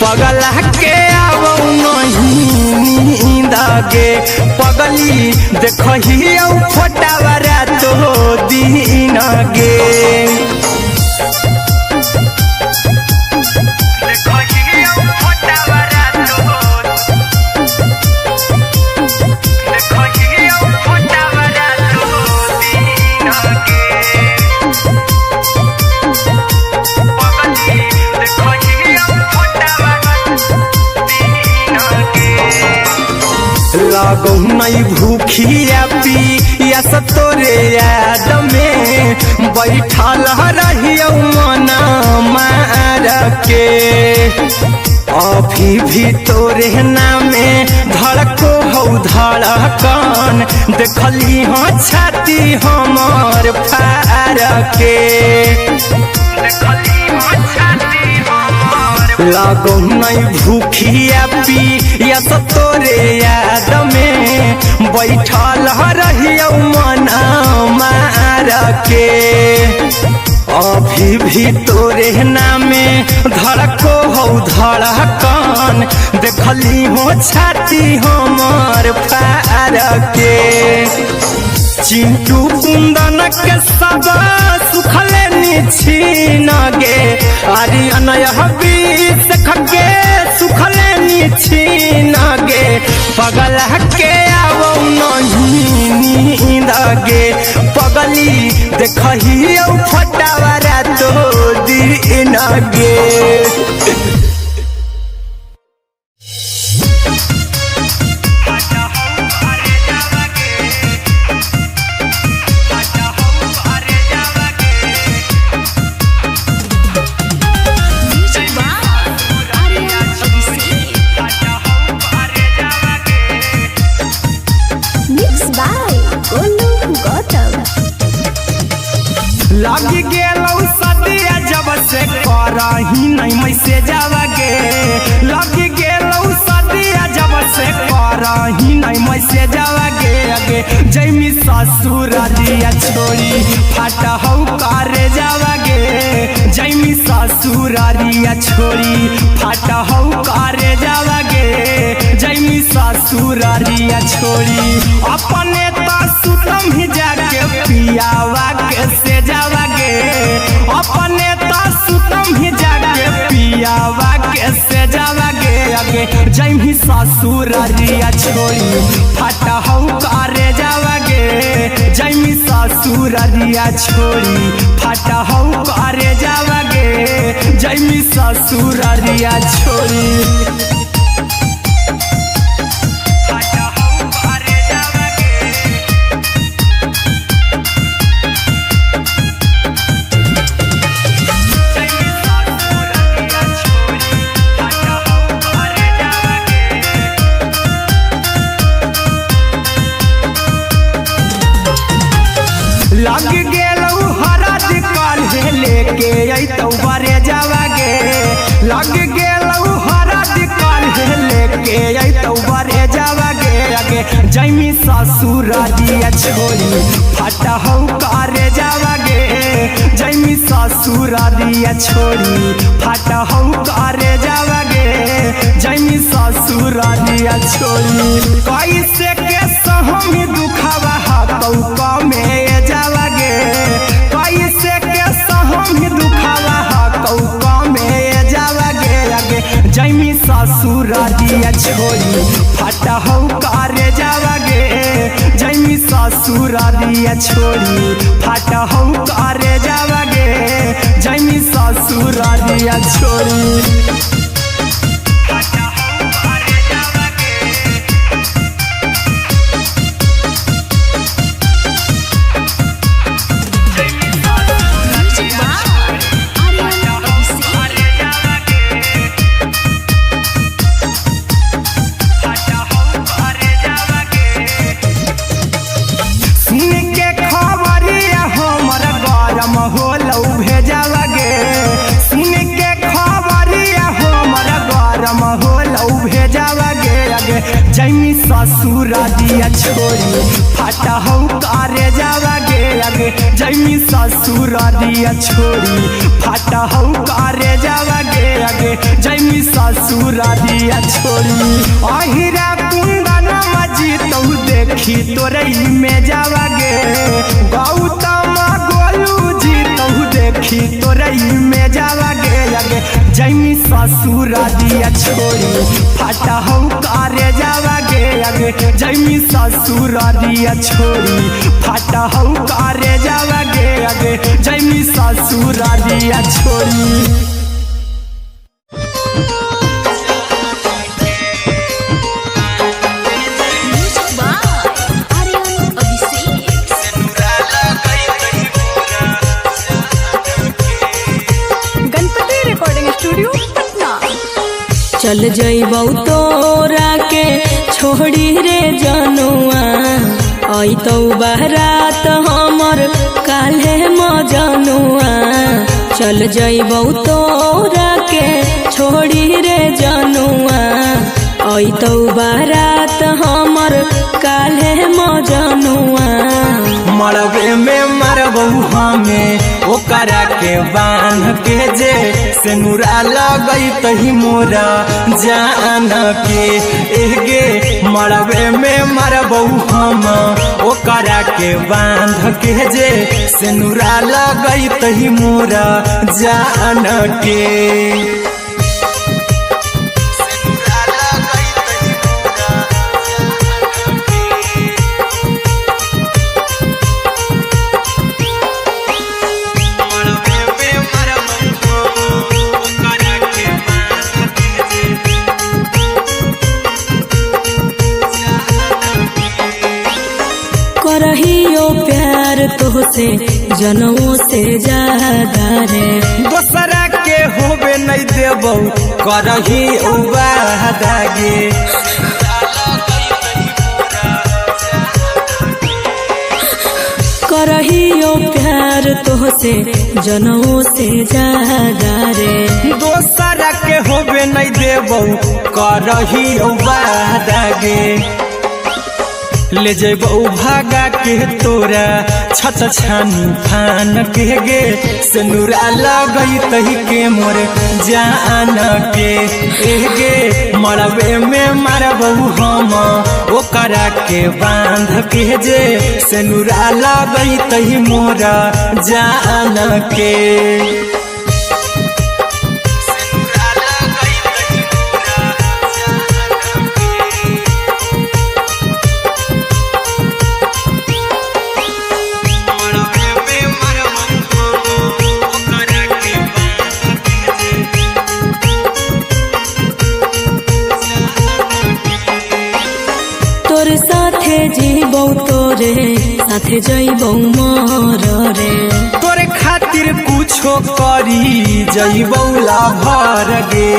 पगला के आवो नहीं नींदगे पगली देखही फोटावरा तो दिन गे लगो नहीं भूखिया पिया तोरे याद में बैठल रहियो मन मार के अभी भी तोरे नामे धड़को हो धड़कन देखली हाँ छाती हमर फार के लगो नहीं भूखिया पिया तोरे याद में बैठल रहियो मन मार के अभी भी तोरे नामे धड़को हो धड़कन देखली हो छाती हमर फार के चिंटू कुंदन के सब सुखले छीन गे आर्यन बीस खगे सुखले छीन गे पगला के आवो नहीं नींद गे पगली देखही फटावरा तो दिन गे लगी गेलौ सदिया जब से करही नहीं मैसे जावगे लगी गेलौ सदिया जब से करही नहीं मैसे जावगे अगे जैमी ससुर दिया छोड़ी फाटा हौ करे जावगे जैमी ससुर दिया छोड़ी फाटा हौ करे जावगे जैमी ससुर दिया छोड़ी अपने तो सुतम ही जाके पियावा के से जावगे अपने तो सुतम ही जाके पियावा के से जावगे अगे जैमी ससुर दिया छोड़ी फाटा हौ करे जावगे जैमी ससुर दिया छोड़ी फाटा हौ करे जावगे जैमी ससुर दिया छोड़ी लग गेलौ हरद काल्हे लेके अइतौ बरे जावगे लग गेलौ हरद काल्हे लेके अइतौ बरे जावगे अगे जैमी ससुर दिया छोड़ी फाटा हौ करे जावगे जैमी ससुर दिया छोड़ी फाटा हौ करे जावगे जैमी ससुर दिया छोड़ी कैसे के सहम दुखवा हतौ कमे जावगे कैसे के सहम दुखवा हतौ कमे जावगे अगे जैमी ससुर दिया छोड़ी फाटा हौ करे जावगे जैमी ससुर दिया छोड़ी फाटा हौ करे जावगे जैमी ससुर दिया छोड़ी सुन के जैमी ससुर दिया छोड़ी फाटा हो करे जावा गे आगे जैमी ससुर दिया छोड़ी फाटा हो करे जावा गे आगे जैमी ससुर दिया छोड़ी अहिरा कुंदन मजी तो देखी तोरई में जावा गे गौतम गोलू जी तो देखी तोरई में जावा गे आगे जैमी ससुर दिया छोड़ी फाटा हो करे जावा गे आगे जैमी ससुर दिया छोड़ी फाटा हो करे जावा गे आगे जैमी ससुर दिया छोड़ी। चल जइबौ तोरा के छोड़ी रे जनुआ अइतौ बारात हमर काल्हे मजनुआ चल जइबौ तोरा के छोड़ी रे जनुआ अइतौ बारात हमर काल्हे मजनुआ मरबे में मरबू हमें ओकरा के बांध के जे सेनुरा लगई तही मोरा जान के एगे मरबे में मरबू हम ओकरा के बांध के जे सेनुरा लगई तही मोरा जान के करहियो प्यार तोहसे जनों से ज्यादा रे दोसरा के होबे नहीं देबौ करही उबादा गे करहियो प्यार तोहसे जनों से ज्यादा रे दोसरा के होबे नहीं देबौ करही उबादा गे ले जेबौ भागा के तोरा छत छानी फान के गे सेनुरा लगई तही के मोर जान के एगे मरबे में मरबौ हम ओकरा के बांध के जे सेनुरा लगई तही मोरा जान के जीबौ तोरे साथे जइबौ मोर रे तोरे खातिर कुछो करी जइबौ लाभर गे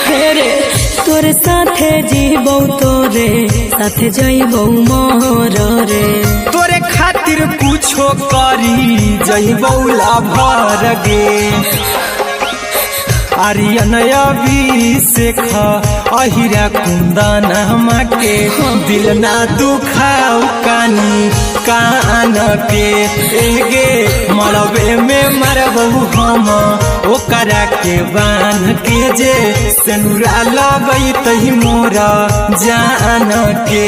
हेरे तोरे साथे जीबौ तोरे साथे जइबौ मोर रे तोरे खातिर कुछो करी जइबौ लाभर गे आर्यन अभिषेक अहिरा कुंदन के दिल ना दुखाऊ कानी कान के एगे मरबे में मरबू हम ओकरा के बांध के जे सेनुरा लगई तही मोरा जान के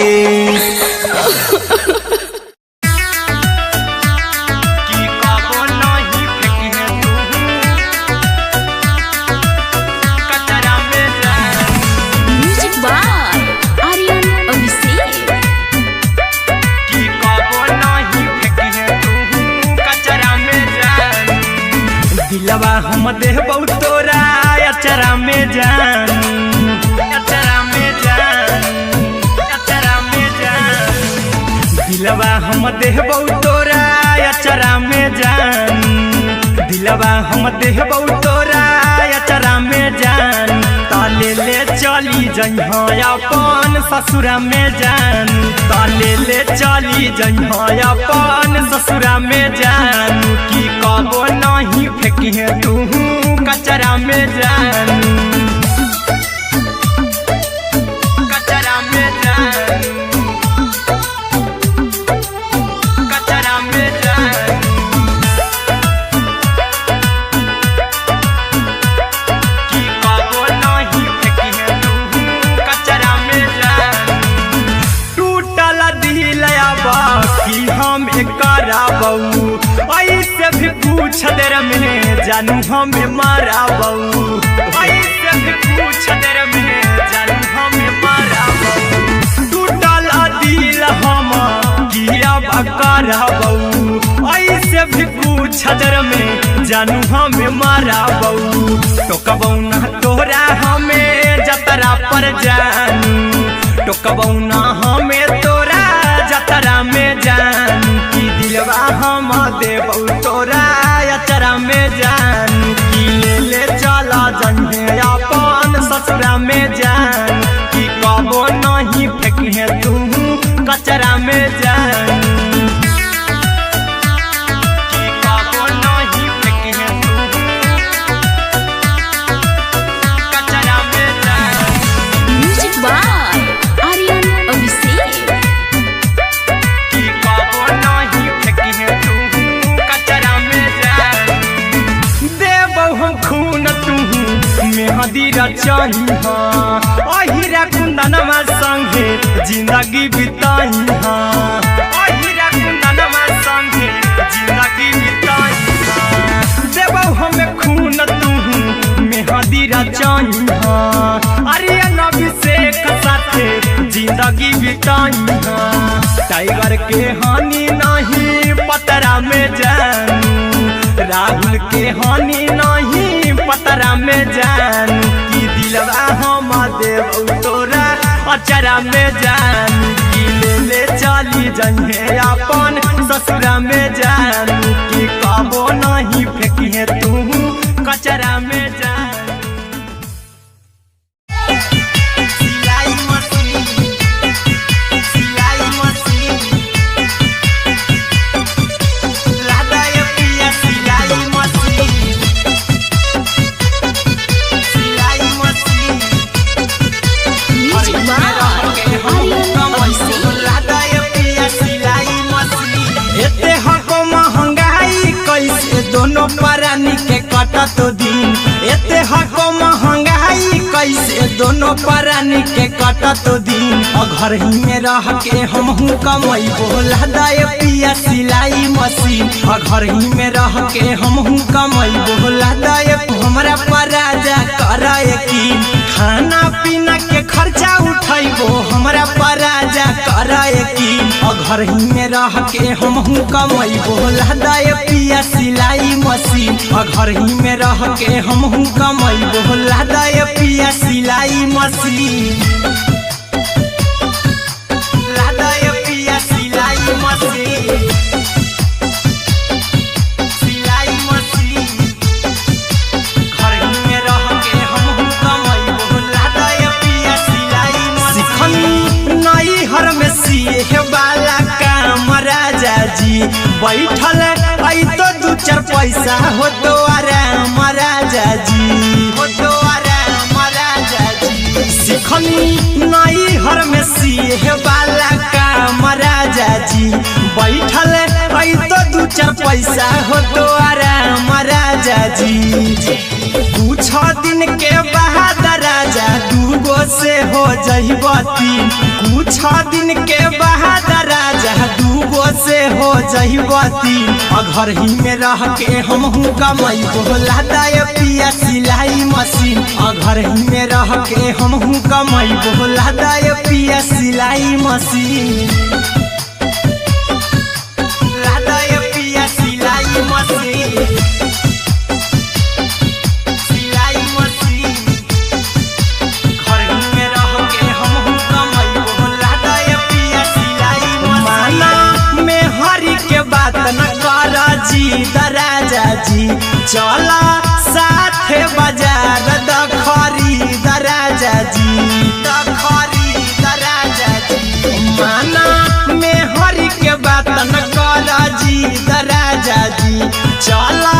दिलवा हम देबौ तोरा अचरा में जान अचरा में जान अचरा में जान दिलवा हम देबौ तोरा अचरा में जान दिलवा हम देबौ तोरा अचरा में जान ताले ले चली जइहा अपन ससुरा में जान ताले ले चली जइहा अपन ससुरा में जान की कबो नहीं फेंकी तू कचरा कचरा में जानू, कचरा में जानू, कचरा में जानू। कि कबो नहीं फेंकी है तू कचरा में जानू। टूटल दिल कि हम कराबू, ऐसे भी पूछ देर में जानू हमें माराबू, ऐसे भी पूछ देर में जानू हमें माराबू। टूटल दिल हम कि अब कराबू, ऐसे भी पूछ देर में जानू हमें माराबू। टोकबू ना तोरा हमें जतरा पर जानू, टोकबू ना हमें तोरा जतरा में जानू। कि दिलवा हम देबू तोरा अचरा में जानू। कि ले चला जन्हे अपन ससुरा में जानू। कि कबो नहीं फेंकी तू कचरा में जानू, कि कबो नहीं फेंकी तू कचरा में जानू। Music by Aryan Abhishek. कि कबो नहीं फेंकी तू कचरा में जानू। देबौ हम खून तू मेहदी रचाई हाँ, अहिरा कुंदनमा संगे जिंदगी बिताई हाँ, अहिरा कुंदनमा संगे जिंदगी बिताई हाँ। देबौ हमें खून तू मेहदी रचाई हाँ, आर्यन अभिषेक साथे जिंदगी बिताई हाँ। टाइगर के हानि नहीं पतरा में जानू, राहुल के हानि नहीं पतरा में जानू। कि दिलवा हम देबू तोरा अचरा में जानू। कि ले चली जन्हे अपन ससुरा में जानू। कि कबो नहीं फेंकी तू कचरा में जानू। सिलाई मशीन, सिलाई मशीन, लादा ये पिया सिलाई मशीन, सिलाई machine. Music by Aryan Abhishek. लादा ये पिया सिलाई मशीन। एते हको महंगाई कैसे दोनों परानी के कटत दिन, एते हको महंगाई कैसे दोनों परानी के कटत दिन। और घर ही में रह के हमहू कमैबो लादा ये पिया सिलाई मशीन। और घर ही में रह के हमहू कमैबो लादा ये हमरा पराजा कराए की। खाना पीना के खर्चा उठैबो हमरा पराजा कराए की। और घर ही में रह के हमहू कमैबो लादा ये पिया सिलाई मशीन। और घर ही में रह के हमहू कमैबो लादा ये पिया सिलाई मशीन, लादा ये पिया सिलाई मशीन, सिलाई मशीन। घर ही में रह के हमहू कमैबो लादा ये पिया सिलाई मशीन। सिखनी नई हर में सिए वाला काम राजा जी बैठल आई तो दू चार पैसा हो तो आराम राजा जी, हो तो आराम राजा जी। सिखनी नई हर में सिए वाला काम राजा जी बैठल आई तो दू चार पैसा हो तो आराम राजा जी। कुछ दिन के बाद राजा दूगो से हो जहिबती, कुछ दिन के बाद राजा दूगो से हो जहिबती। और घर ही में रह के हमहू कमैबो लादा ये पिया सिलाई मशीन। और घर ही में रह के हमहू कमैबो लादा ये पिया सिलाई मशीन, लादा ये पिया सिलाई मशीन, सिलाई मशीन। घर ही में रह के हमहू कमैबो लादा ये पिया सिलाई मशीन। माना में हरी के बात न कर जी दराजा जी, चला साथे बाजार दखरी दराजा जी, दखरी दराजा जी। माना में हरी के बात न कर जी दराजा जी, चला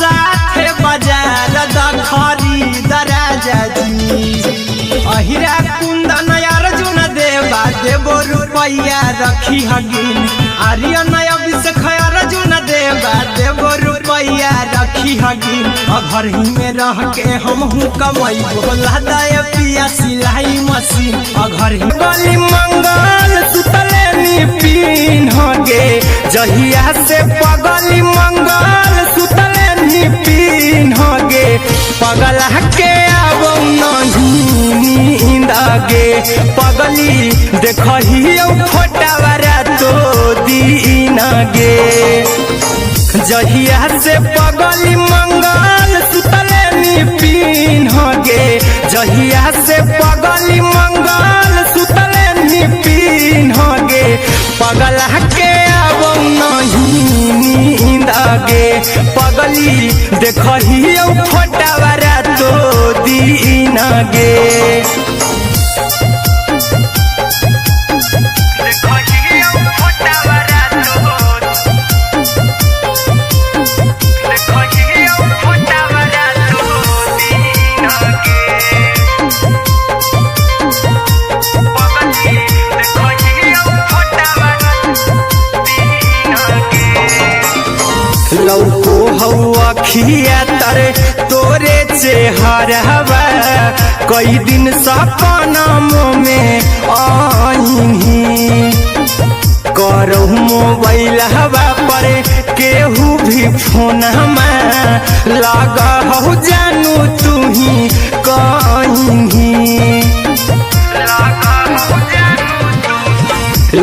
साथे बाजार दखरी अहिरा कुंदन अर्जुन देवा देवो रुपैया रखी हगिन आर्यन अभिषेक अर्जुन देवा देवो रुपैया रखी हगिन घर ही में रह के हमहू कमाई बोला दे पिया सिलाई मशीन घर ही गली मंगल सुतले निपिन हगे जहिया से पगली मंगल सुतले निपिन हगे पगला के आवो नहीं नींद गे पगली देखही फोटावारा तो दीन गे जहिया से पगली मंगल सुतले निपिन हगे जहिया से पगली मंगल सुतले निपिन हगे पगला के आवो नहीं नींद गे पगली देखही फोटावारा तो दीन गे लौको हवा खिया तरे तोरे चेहरवा कई दिन सपना में आईनी करो मोबाइल हवा पर केहू भी फोन लगा हो जानू तू ही कहीं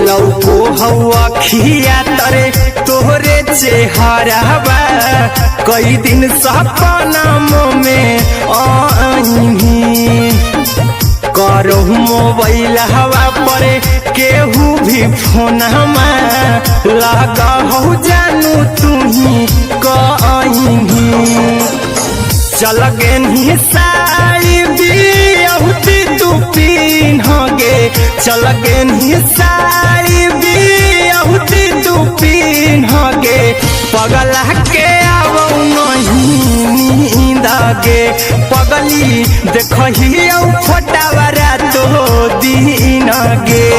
लौको हवा खिया तरे तोहरे चेहरवा कई दिन सपना में आईनी करो मोबाइल हवा पर केहू भी फोन लगा हो जानू तू ही कहीं चल गे साई बिहुती तू पीन गे चल गे साई बिहुती तू पीन गे पगला के आवो नहीं नींद गे पगली देखही फोटावारा तो दीन गे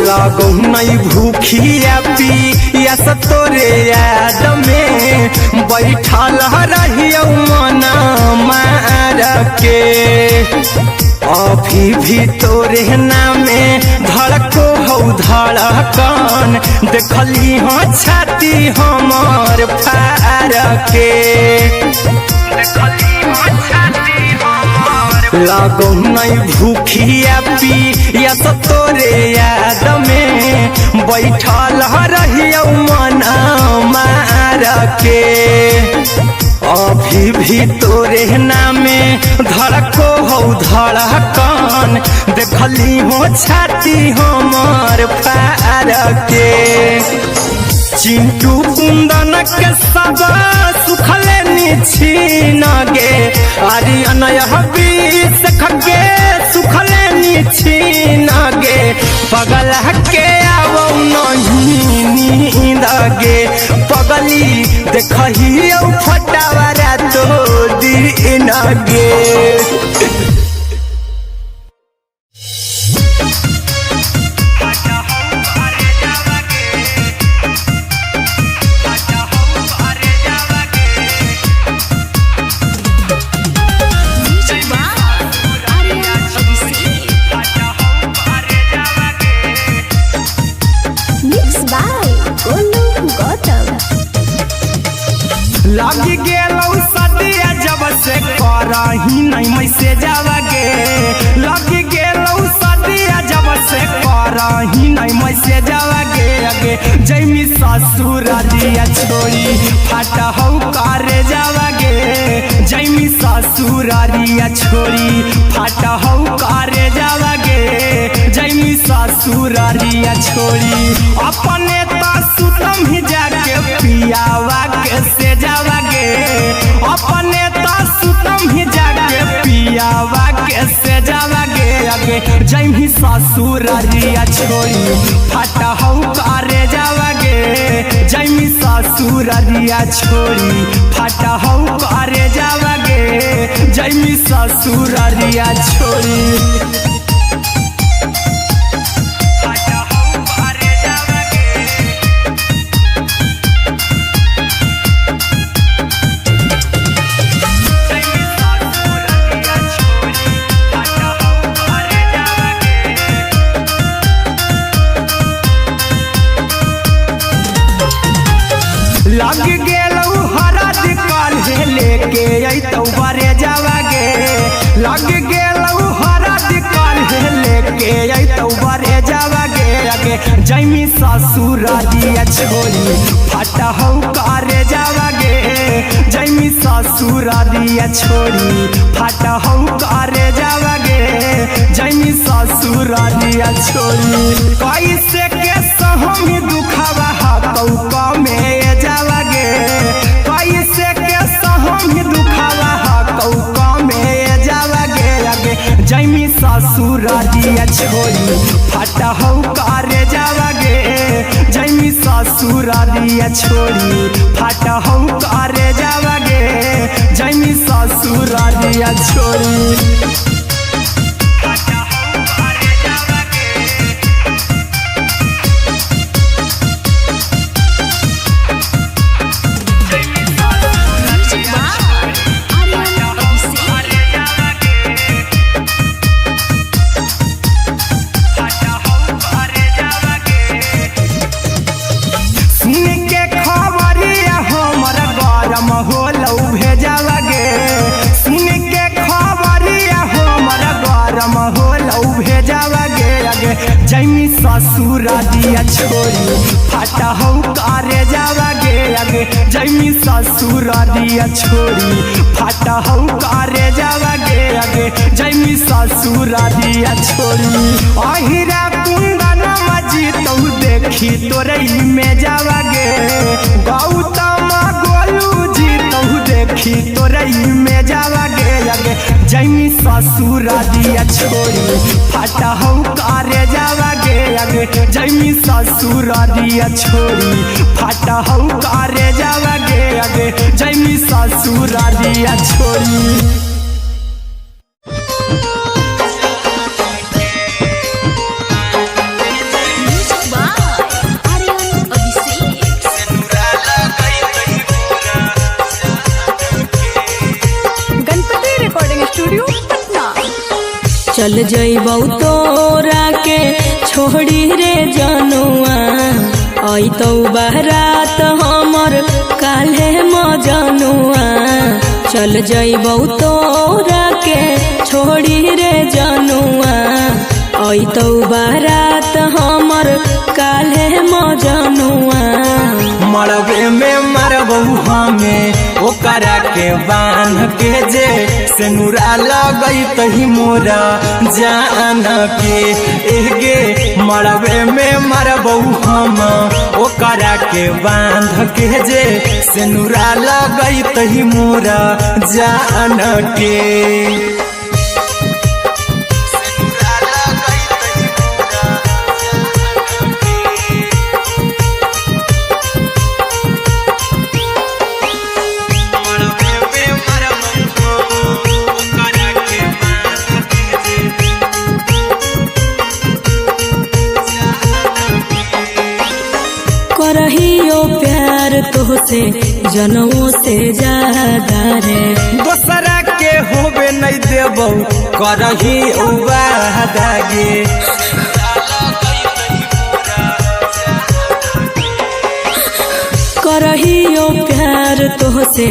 लागो नहीं भूखिया पिया तोरे याद में बैठल रहियो मना मार के अभी भी तोरे नामे धड़को हो धड़कन देखली हो छाती हमार फार के लागो नहीं भूखिया पिया तोरे याद में बैठल रहियो मना मार के अभी भी तोरे नामे धड़को हो धड़कन देखली हो छाती हमार फार के चिंटू कुंदन के सब सुखले निछीन गे आर्यन अभिषेक के सुखले निछीन गे पगला के आवो नहीं नींद गे पगली देखही फोटावारा तो दीन गे लगी गेलौ सदिया जब से करही नहीं मैसेजवा गे लगी गेलौ सदिया जब से करही नहीं मैसेजवा गे अगे जैमी ससुरारिया छोड़ी फाटा हौ करे जावा गे जैमी ससुरारिया छोड़ी फाटा हौ करे जावा गे जैमी ससुरारिया छोड़ी अपने सुतम ही जाके पियावा के से जावागे अपने तो सुतम ही जाके पियावा के से जावागे आगे जैमी ससुरारिया छोड़ी फाटा हौ करे जावागे जैमी ससुरारिया छोड़ी फाटा हौ करे जावागे जैमी ससुरारिया छोड़ी लग गेलौ हरद काल्हे लेके अइतौ बरे जावागे लग गेलौ हरद काल्हे लेके अइतौ बरे जावागे आगे जैमी ससुरारिया छोड़ी फाटा हौ करे जावागे जैमी ससुरारिया छोड़ी फाटा हौ करे जावागे जैमी ससुरारिया छोड़ी कैसे के सहमी दुखावा हाथौ कमे जावागे कैसे के सहमी दुखावा हाथौ कमे जावागे आगे जैमी ससुरारिया छोड़ी फाटा हौ करे जावागे जैमी ससुरारिया छोड़ी फाटा हौ करे जावागे जैमी ससुरारिया छोड़ी होलौ भेजावागे सुन के खबरिया हमर गरम होलौ भेजावागे आगे जैमी ससुरारिया छोड़ी फाटा हौ करे जावागे आगे जैमी ससुरारिया छोड़ी फाटा हौ करे जावागे आगे जैमी ससुरारिया छोड़ी अहिरा कुंदन मजी तौ देखी तोरई में जावागे गौतम देखी तोरई में जावागे आगे जैमी ससुरारिया छोड़ी फाटा हौ करे जावागे आगे जैमी ससुरारिया छोड़ी फाटा हौ करे जावागे आगे जैमी ससुरारिया छोड़ी चल जइबौ तोरा के छोड़ी रे जनुआ अइतौ बारात हमर काल्हे मजनुआ चल जइबौ तोरा के छोड़ी रे जनुआ अइतौ बारात हमर काल्हे मजनुआ मरबे में मरबौ हमें ओकरा के बांध के जे सेनुरा लगैतहि मोरा जान के एगे मरबे में मरबौ हम ओकरा के बांध के जे सेनुरा लगैतहि मोरा जान के करहियो प्यार तोहसे जनमों से ज्यादा रे दोसरा के होबे नहीं देबौ करही उबादागे करहियो प्यार तोहसे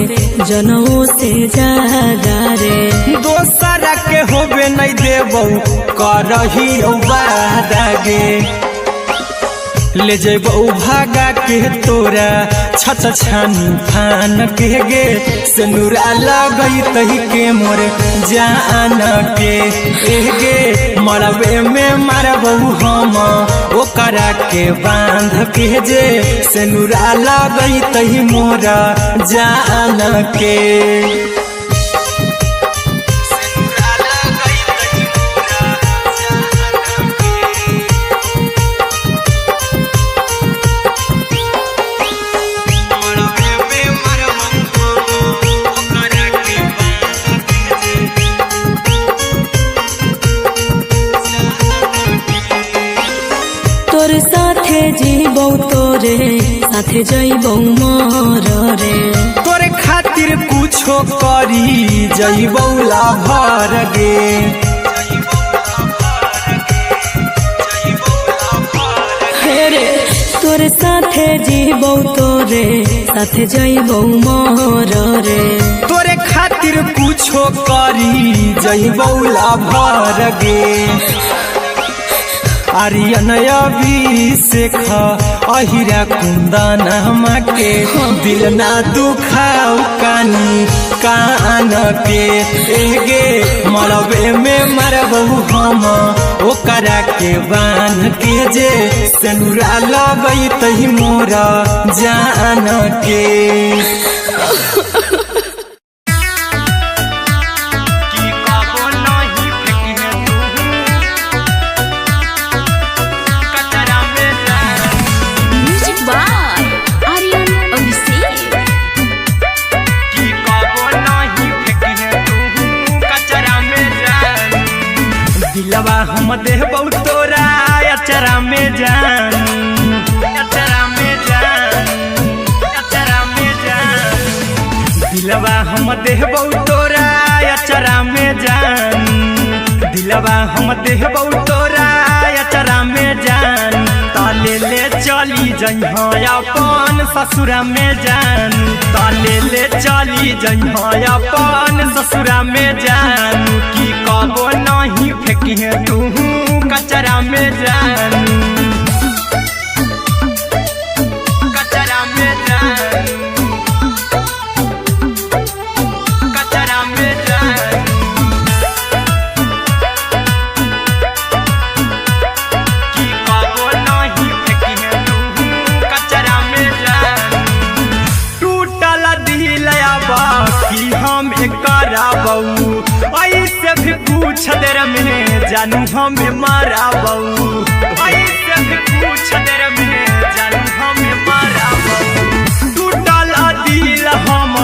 जनमों से ज्यादा रे दोसरा के होबे नहीं देबौ करही उबादागे ले जेबौ भागा के तोरा छत छानी फान के गे सिनुरा लगई तही के मोरे जान के गे मरबे में मारबौ हम ओकरा के बांध के जे सिनुरा लगई तही मोरा जान के तोर साथे जीबौ तोरे साथे जइबौ मोर रे तोरे खातिर कुछो करी जइबौ लाभर गे रे तोर साथे जीबौ तोरे साथे जइबौ मोर रे तोरे खातिर कुछो करी जइबौ लाभर गे आर्यन अभिषेक अहिरा कुंदन के दिल ना दुखाऊ कानी कान के गे मरबे में मरबौ हम ओकरा के बान के जे सिनुरा लगई तही मोरा जान के दिलवा हम देबौ तोरा अचरा में जान अचरा में जान अचरा में जान दिलवा हम देबौ तोरा अचरा में जान दिलवा हम देबौ तोरा अचरा में जान ताले ले चली जइहा अपन ससुरा में जान ताले ले चली जइहा अपन ससुरा में जान की कबो नहीं फेंकी तू कचरा में जान कचरा में जान कचरा में जान की कबो नहीं फेंकी तू कचरा में जान टूटल दिल बाकी हम कराबौ ऐसे भी पूछ देर में जानू हमें माराबौ ऐसे भी पूछ देर में जानू हमें माराबौ टूटल दिल हम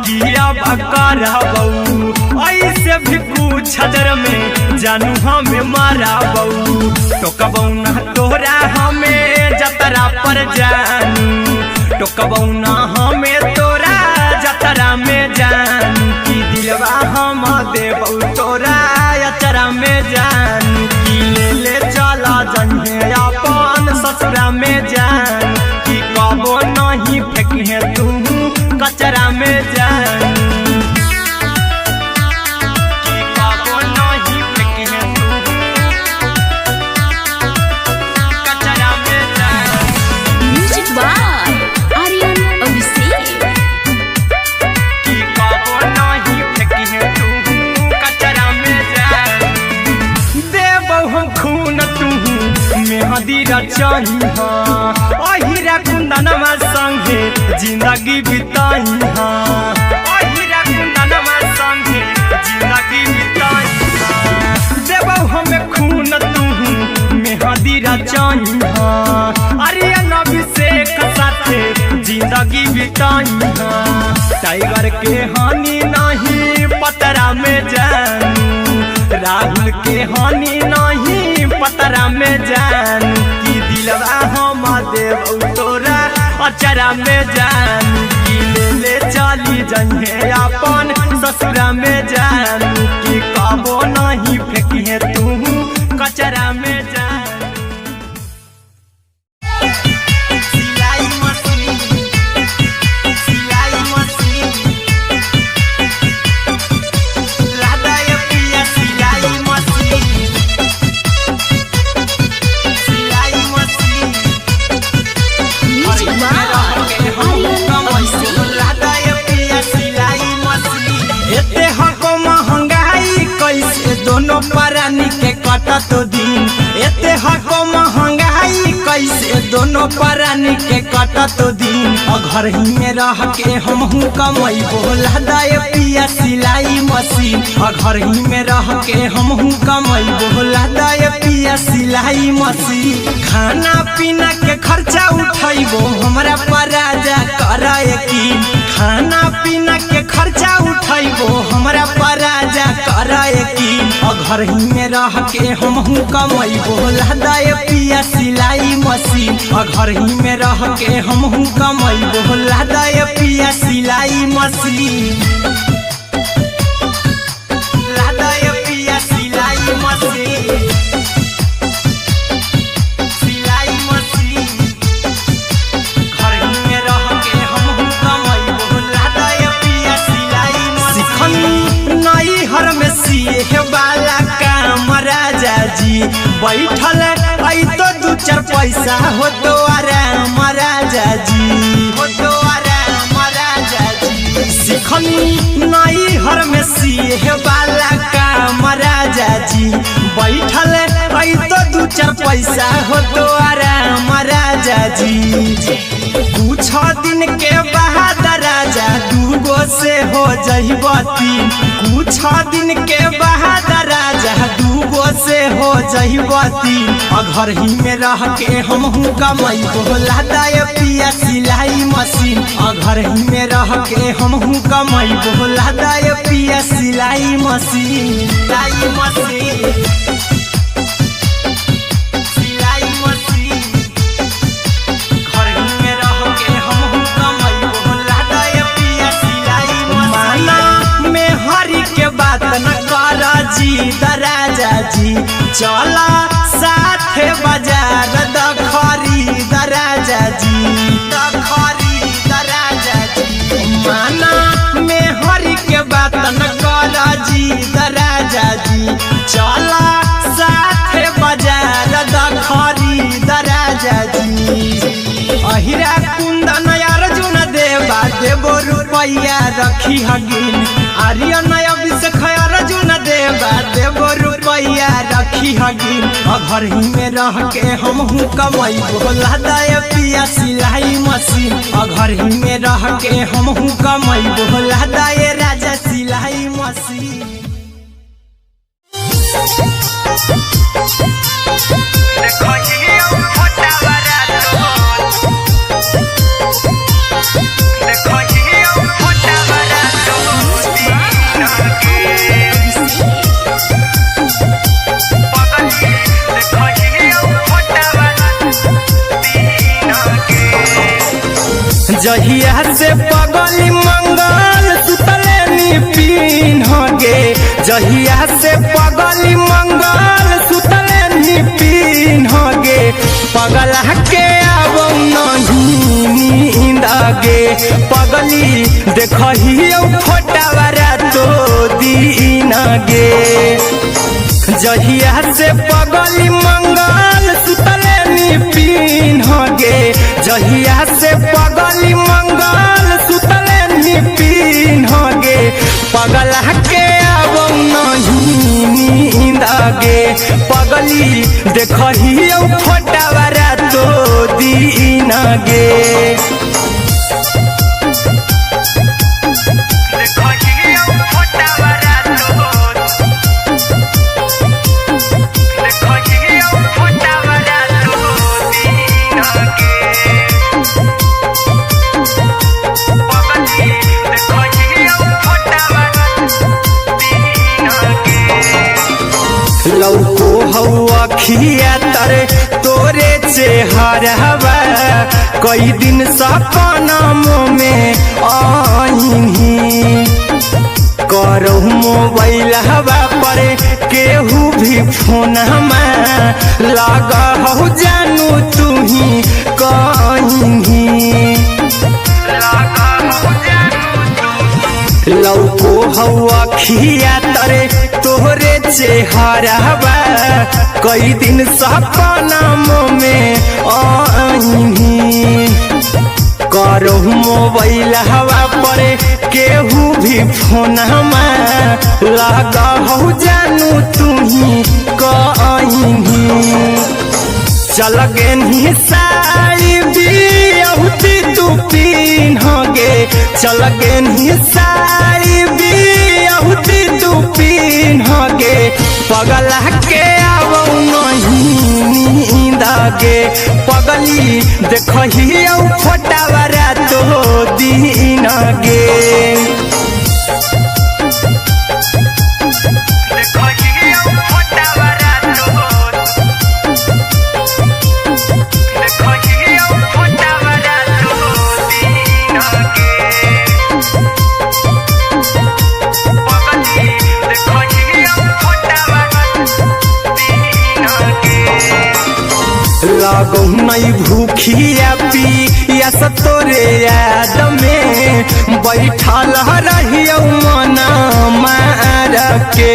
किया कराबौ ऐसे भी पूछ देर में जानू हमें माराबौ टोकबौ ना तोरा हमें जतरा पर जानू टोकबौ ना हमें तोरा जतरा में जानू की दिलवा हम देबौ तोरा अचरा में जान की ले चला जइहे अपन ससुरा में जान की कबो नहीं फेंकी तू कचरा में जान की कबो नहीं फेंकी तू कचरा में जान म्यूजिक बाय आर्यन अभिषेक की कबो नहीं फेंकी तू कचरा में जान देबौ हम खून तू मेहदी रचही अहिरा कुंदनमा संगे जिंदगी बिताई अहिरा कुंदनमा संगे जिंदगी बिताई देबौ हमें खून तू मेहदी रचही आर्यन अभिषेक साथे जिंदगी बिताई टाइगर के हानि नहीं पतरा में जानू राहुल के हानि नहीं पतरा में जानू की दिलवा हम देबौ तोरा अचरा में जानू की ले चली जइहे अपन ससुरा में जानू की कबो नहीं फेंकी तू कचरा में जानू कटत दिन एते हको महंगाई कैसे दोनों प्राणी के कटत दिन घर ही में रह के हमहू कमाई बोला दाए पिया सिलाई मशीन घर ही में रह के हमहू कमाई बोला दाए पिया सिलाई मशीन खाना पीना के खर्चा उठाइबो हमरा पर राजा करा यकीन खाना पीना के खर्चा उठाइबो हमरा पर राजा करा यकीन घर ही में रह के हमहू कमाई बोला दाए पिया सिलाई मशीन घर ही में रह के हमहू कमाई बोला दाए पिया सिलाई मशीन लादाए पिया सिलाई मशीन सिलाई मशीन घर ही में रह के हमहू कमाई बोला दाए पिया सिलाई मशीन नई हर में सीहे वाला काम राजा जी बैठल आई तो दू चार पैसा हो तो आराम राजा जी हो तो आराम राजा जी सिखनी नई हर में सीहे वाला काम राजा जी बैठल आई तो दू चार पैसा हो तो आराम राजा जी कुछ दिन के बाद राजा दूगो से हो जइबो तीन कुछ दिन के बाद राजा दूगो से हो जइबो तीन घर ही में रह के हमहू कमाई बोला दाए पिया सिलाई मशीन घर ही में रह के हमहू कमाई बोला दाए पिया सिलाई मशीन सिलाई मशीन सिलाई मशीन घर ही में रह के हमहू कमाई बोला दाए पिया सिलाई मशीन माना में हरी के बात न कर जी दराजा जी चला साथे बाजार दखरी दराजा जी दखरी दराजा जी माना में हरी के बात न कर जी दराजा जी चला साथे बाजार दखरी दराजा जी अहिरा कुंदन अर्जुन देवा देबो रुपया रखी हगिन आर्यन अभिषेक अर्जुन देवा देबो रुपया रखी हगिन घर ही में रह के हमहू कमाई बोला दाए पिया सिलाई मशीन घर ही में रह के हमहू कमाई बोला दाए राजा सिलाई मशीन जहिया से पगली मंगल सुतले निपिन गे जहिया से पगली मंगल सुतले निपिन गे पगला के अब नहीं नींद गे पगली देखहियो फोटावारा तो दीन गे जहिया से पगली मंगल सुतले निपिन गे जहिया से पगली मंगल सुतले निपिन गे पगला के अब नहीं नींद गे पगली देखहियो फोटावारा तो दीन गे लौको हवा खिया तरे तोरे चेहरवा कई दिन सपनों में आईनी करो मोबाइल हवा पर केहू भी फोन लगा हो जानू तू ही कहीं लौको हवा खिया तरे तोहरे चेहरवा कई दिन सपनों में आईनी करो मोबाइल हवा पर केहू भी फोन लगा हो जानू तुम्ही कहीं चल गेनी साड़ी बियहुती तू पिन्हगे चल गेनी साड़ी बियहुती तू पिन्हगे पगला के आवो नहीं नींदगे पगली देखही फोटावा रातो दिन गे लागो नहीं भूखिया पिया तोरे याद में बैठल रहियो मना मार के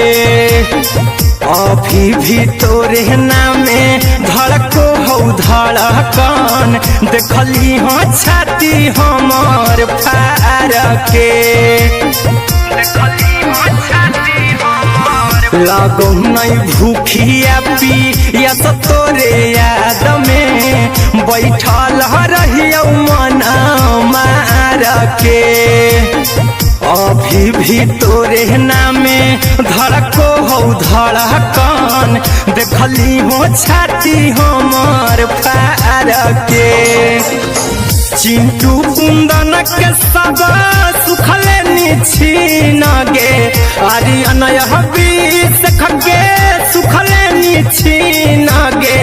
अभी भी तोरे नामे धड़को हो धड़कन देखली हाँ छाती हमर फार के लागो नहीं भूखिया पिया तोरे याद में बैठल रहियो मना मार के अभी भी तोरे नामे धड़को हो धड़कन देखली हो छाती हमर फार के चिंटू कुंदन के सब सुखले निछीन गे आर्यन बीस खगे सुखले निछीन गे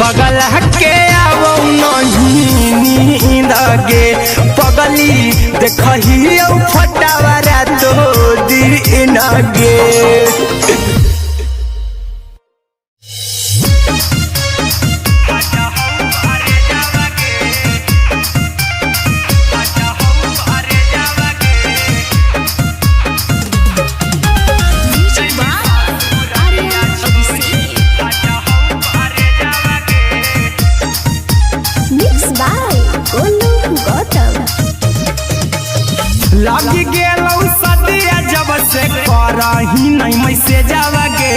पगल के आवो नहीं नींद गे पगली देखही फटावा रातो दिन गे लगी गेलौ सदिया जब से करही नहीं मैसेज गे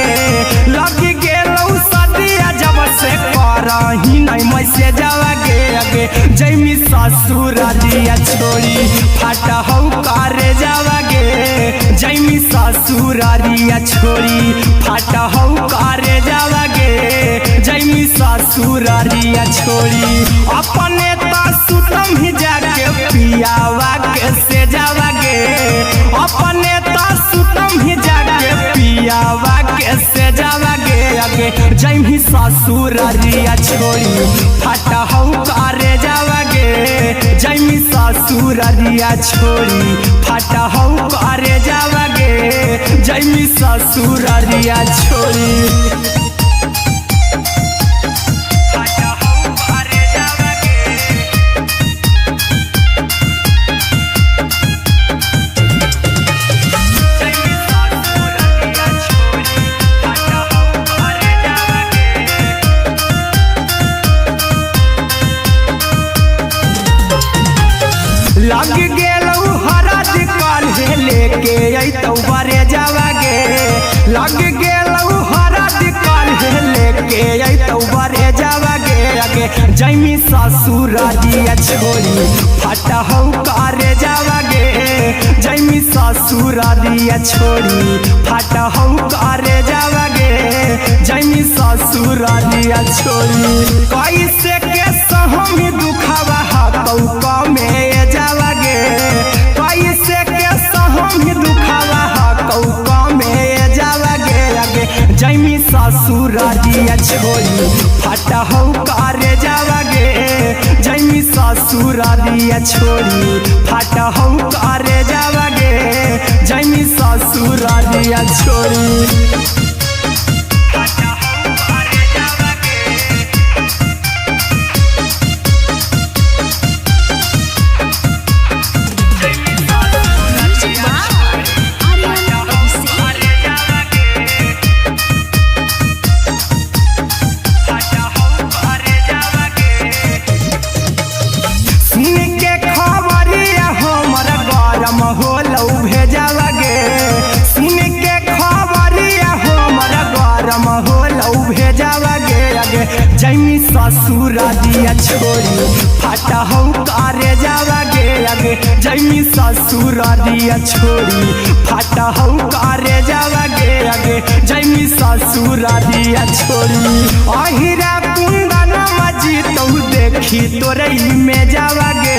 लगी गेलौ सदिया जब से करही नहीं मैसेज गे अगे जैमी ससुरालिया छोड़ी फाटा हौ करे जावा गे जैमी ससुरालिया छोड़ी फाटा हौ करे जावा गे जैमी ससुरालिया छोड़ी अपने सुतम ही जाके पियावा के से जावा गे अपने सुतम ही जाके पियावा के से जावा गे अगे जैमी ससुरालिया छोड़ी फाटा हौ करे जावा गे जैमी ससुरालिया छोड़ी फाटा हौ करे जावा गे जैमी ससुरालिया छोड़ी लग गेलौ हरद काल्हे लेके अइतौ बरे जावा गे लग गेलौ हरद काल्हे लेके अइतौ बरे जावा गे अगे जैमी ससुरालिया छोड़ी फाटा हौ करे जावा गे जैमी ससुरालिया छोड़ी फाटा हौ करे जावा गे जैमी ससुरालिया छोड़ी कैसे के सहम दुखावा हकौ कमे जावा गे कैसे के सहम दुखावा हकौ कमे जावा गे अगे जैमी ससुरालिया छोड़ी फाटा हौ करे जावा गे जैमी ससुरालिया छोड़ी फाटा हौ करे जावा गे जैमी ससुरालिया छोड़ी सुन के खबर ससुर दिया छोड़ी फाटा हो कारे जावा गे आगे जैमी ससुर दिया छोड़ी फाटा हो कारे जावा गे आगे जैमी ससुर दिया छोड़ी अहिरा कुंदन मजी तो देखी तोरई में जावा गे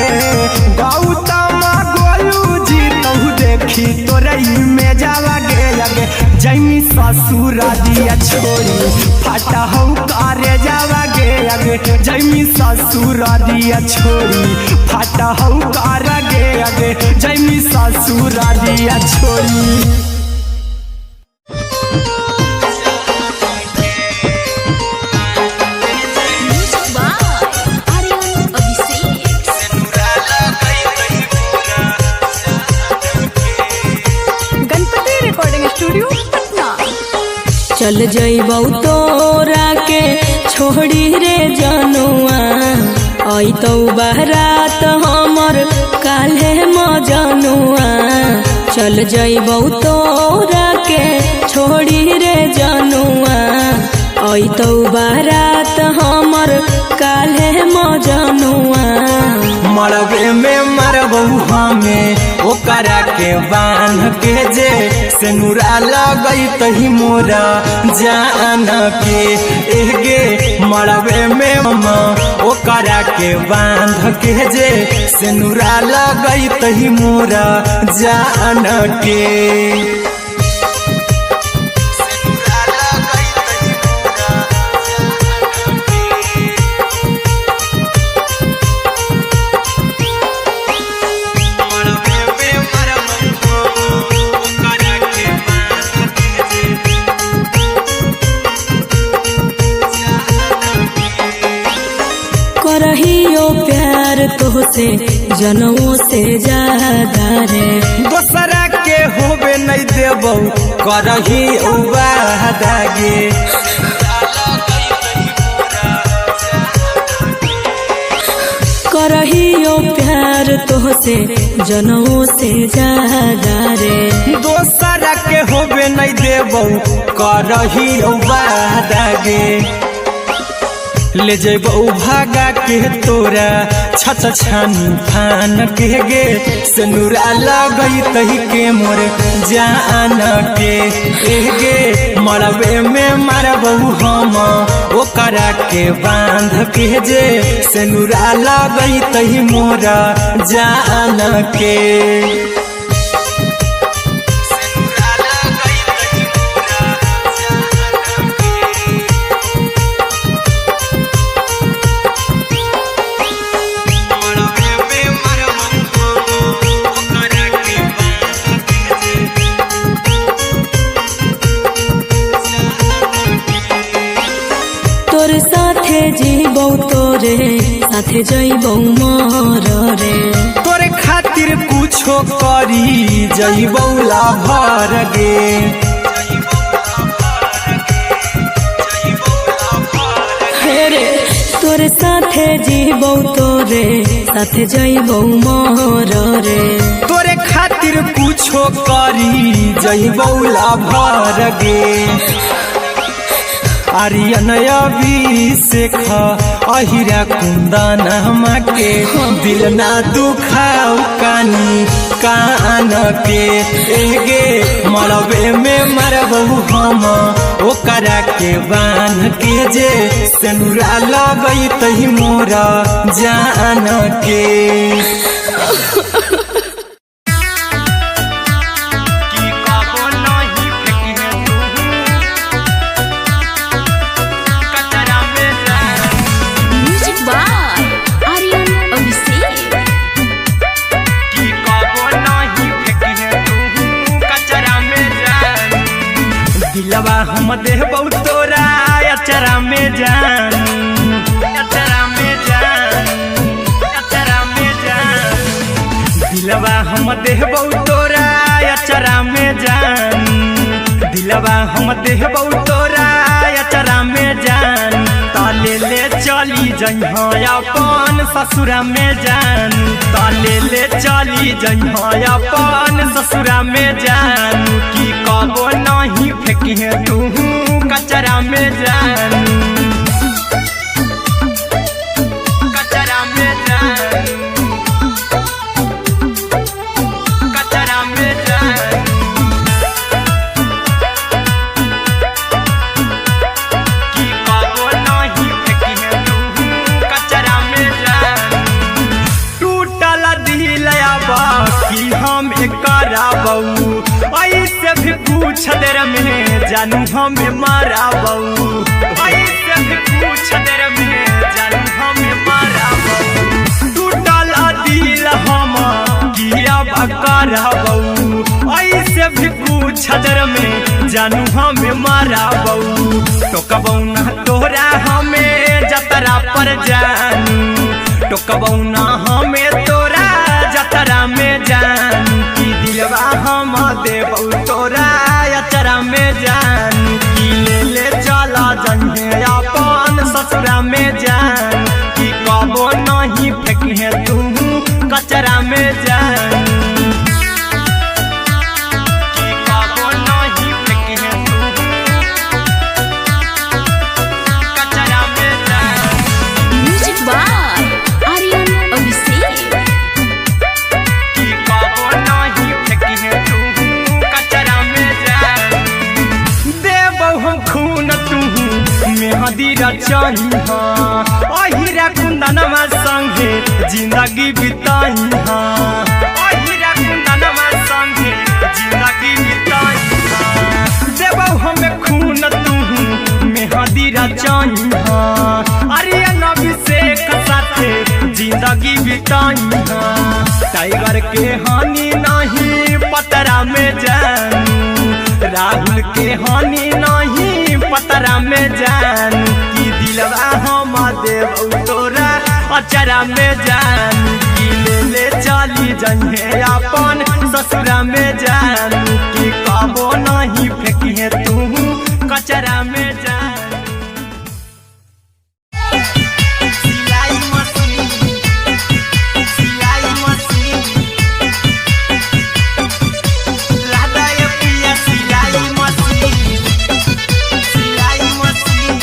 गौतम गोलू जी तो देखी तोरई में जावा गे आगे जैमी ससुर दिया छोड़ी फाटा हो कारे जावा गे आगे जैमी ससुर दिया छोड़ी फाटा हो कारा गे आगे जैमी ससुर दिया छोड़ी। चल जइबौ तोरा के छोड़ी रे जनुआ आई तो बारात हमर काल्हे मजनुआ चल जइबौ तोरा के छोड़ी रे जनुआ आई तो बारात हमर काल्हे मजनुआ मरबे में मरबू हमें ओकरा के बांध के जे सेनुरा लगई तही मोरा जान के एगे मरबे में ओकरा के बांध के जे सेनुरा लगई तही मोरा जान के करहियो प्यार तोहसे जनमों से ज्यादा रे दोसरा के होबे नहीं देबौ करही वादा गे करहियो प्यार तोहसे जनमों से ज्यादा रे दोसरा के होबे नहीं देबौ करही वादा गे ले जेबौ भागा के तोरा छत छानी फान के गे सेनुरा लगई तही के मोर जान के एगे मरबे में मरबौ हम ओकरा के बांध के जे सेनुरा लगई तही मोरा जान के जीबौ तोरे साथे जइबौ मर रे तोरे खातिर कुछो करी जइबौ लाभर गे हेरे तोरे साथे जीबौ तोरे साथे जइबौ मर रे तोरे खातिर कुछो करी जइबौ लाभर गे आर्यन अभिषेक अहिरा कुंदन के दिल ना दुखाओ कानी कान के एगे मरबे में मरबौ हम ओकरा के बांध के जे सेनुरा लगई तही मोरा जान के दिलवा हम देबौ तोरा अचरा में जान अचरा में जान अचरा में जान दिलवा हम देबौ तोरा अचरा में जान दिलवा हम देबौ तोरा अचरा में जान ताले ले चली जइहा अपन ससुरा में जान ताले ले चली जइहा अपन ससुरा में जान की कबो नहीं फेंकी है तू कचरा में जान बऊ ऐसे भी पूछ देर में जानू हमें मारा बऊ ऐसे भी पूछ देर में जानू हमें मारा बऊ टूटल दिल हम किया बकर बऊ ऐसे भी पूछ देर में जानू हमें मारा बऊ टोकबऊ ना तोरा हमें जतरा पर जानू टोकबऊ ना हमें तोरा जतरा में जानू की दिलवा हम देबऊ तोरा अचरा में जानू की ले चला जन्हे अपन ससुरा में जान की कबो नहीं फेंके तू कचरा में जानू की कबो नहीं फेंके तू कचरा में जानू म्यूजिक बाय आर्यन अभिषेक। की कबो नहीं फेंके तू कचरा में जानू देबऊ हम खून तू मेहदी रचाई हाँ अहिरा कुंदनमा संगे जिंदगी बिताई हाँ अहिरा कुंदनमा संगे जिंदगी बिताई हाँ देबऊ हमें खून तू मेहदी रचाई हाँ आर्यन अभिषेक साथे जिंदगी बिताई हाँ टाइगर के हानि नहीं पतरा में जानू राहुल के हानि नहीं पतरा में जानू की दिलवा हम देबऊ तोरा अचरा में जानू की ले चली जन्हे अपन ससुरा में जानू की कबो नहीं फेंकिए तू कचरा में जानू सिलाई मशीन सिलाई मशीन लादाय पिया सिलाई मशीन सिलाई machine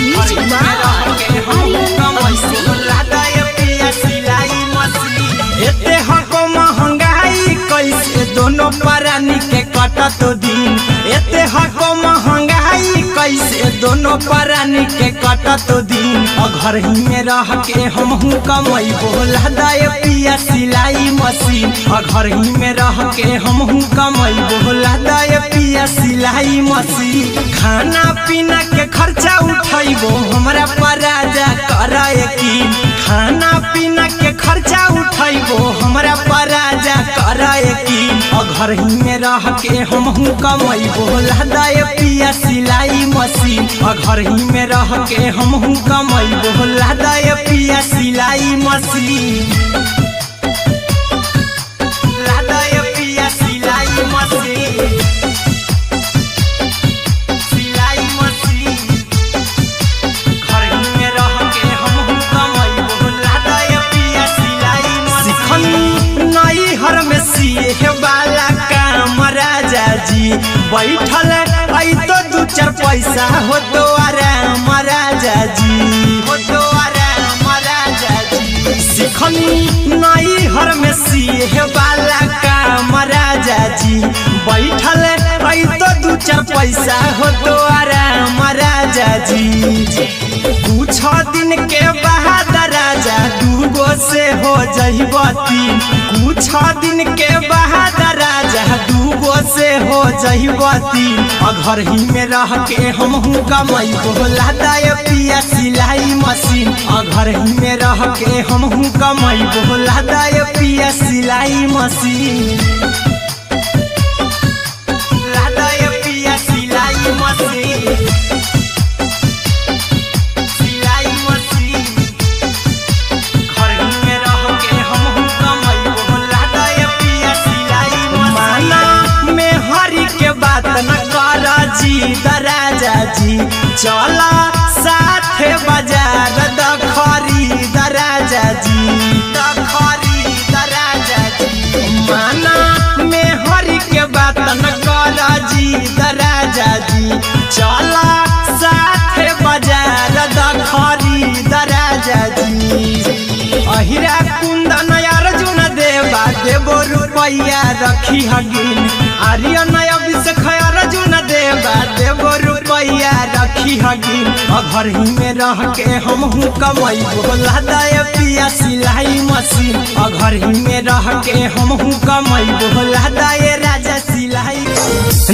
music by Aryan Abhishek. लादाय पिया सिलाई मशीन एते हको महंगाई कैसे दोनों परानी के कटत दिन एते हको महंगाई कैसे दोनों परानी के कटत दिन घर ही में रह के हमहू कमैबो लादाय पिया सिलाई मशीन घर ही में रह के हमहू कमैबो लादाय पिया सिलाई मशीन खाना पीना के खर्चा उठैबो हमरा पराजा करा यकीन खाना पीना के खर्चा उठैबो हमरा पराजा करा यकीन घर ही में रह के हमहू कमैबो लादाय पिया सिलाई मशीन घर ही में रह के हमहू कमैबो लादाय पिया सिलाई मशीन लादाय पिया सिलाई मशीन सिलाई मशीन घर ही में रह के हमहू कमैबो लादाय पिया सिलाई मशीन नई हर में सिए वाला काम राजा जी बैठल आई तो दू चार पैसा हो तो आराम राजा जी हो तो आराम राजा जी सिखनी नई हर में सिए वाला काम राजा जी बैठल आई तो दू चार पैसा हो तो आराम राजा जी कुछ दिन के बाद राजा दूगो से हो जइबो तीन कुछ दिन के बाद राजा दूगो से हो जइबो तीन घर ही में रह के हमहू कमैबो लादाय पिया सिलाई मशीन घर ही में रह के हमहू कमैबो लादाय पिया सिलाई मशीन लादाय पिया सिलाई मशीन सिलाई मशीन घर ही में रह के हमहू कमैबो लादाय पिया सिलाई मशीन में हरी के बात न कर जी दराजा जी चला साथे बाजार दखरी दराजा जी दखरी दराजा जी माना में हरी के बात न कर जी दराजा जी चला साथे बाजार दखरी दराजा जी अहिरा कुंदन अर्जुन देवा देबो रुपैया रखी हगिन आर्यन अभिषेक अर्जुन देवा देबो रुपैया रुपया रखी हगी घर ही में रह के हम कमाई बोला दाय पिया सिलाई मशीन घर ही में रह के हम कमाई बोला दाय राजा सिलाई।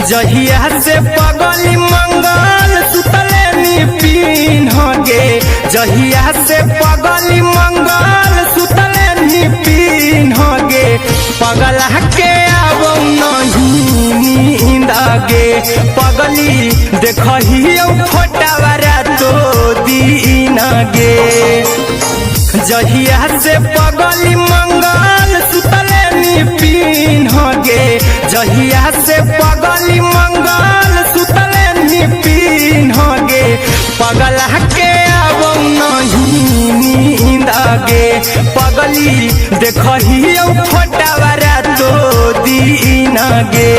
जहिया से पगली मंगल सुतले निपिन गे जहिया से पगली मंगल सुतले निपिन गे पगला के आवो नहीं नींद गे पगली देखही फोटावारा तो दीन गे। जहिया से पगली मंगल सुतले निपिन गे जहिया से पगली मंगल सुतले निपिन गे पगला के आवो नहीं नींद गे पगली देखही फोटावारा तो दीन गे।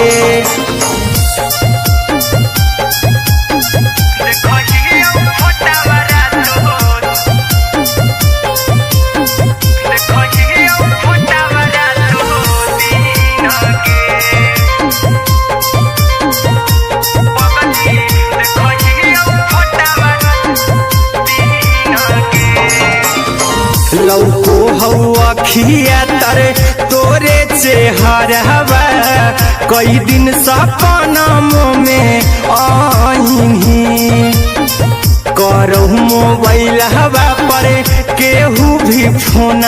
लौको हवा खिया तरे तोरे चेहरवा कई दिन सपनों में आईनी करो मोबाइल हवा पर केहू भी फोन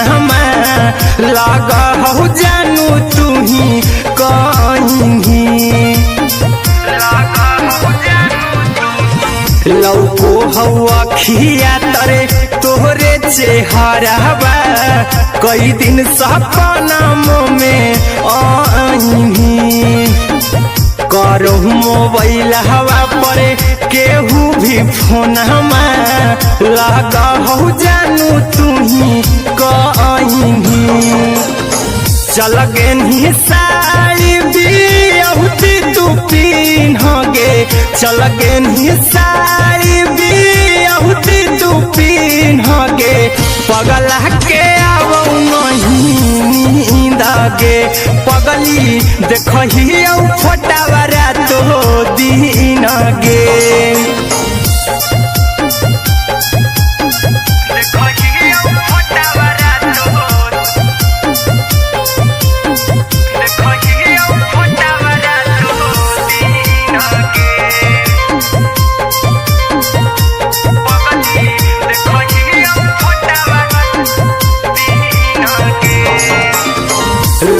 लगा हो जानू तू ही कहीं लौको हवा खिया तरे तोहरे चेहरवा कई दिन सपनों में आईनी करो मोबाइल हवा पर केहू भी फोन लगा हो जानू तू ही कहीं चल गे साड़ी बिहुती तू पीन गे चल गे साड़ी बिहुती तू पीन गे पगला के आवो नहीं नींद गे पगली देखही फोटावारा तो दीन गे।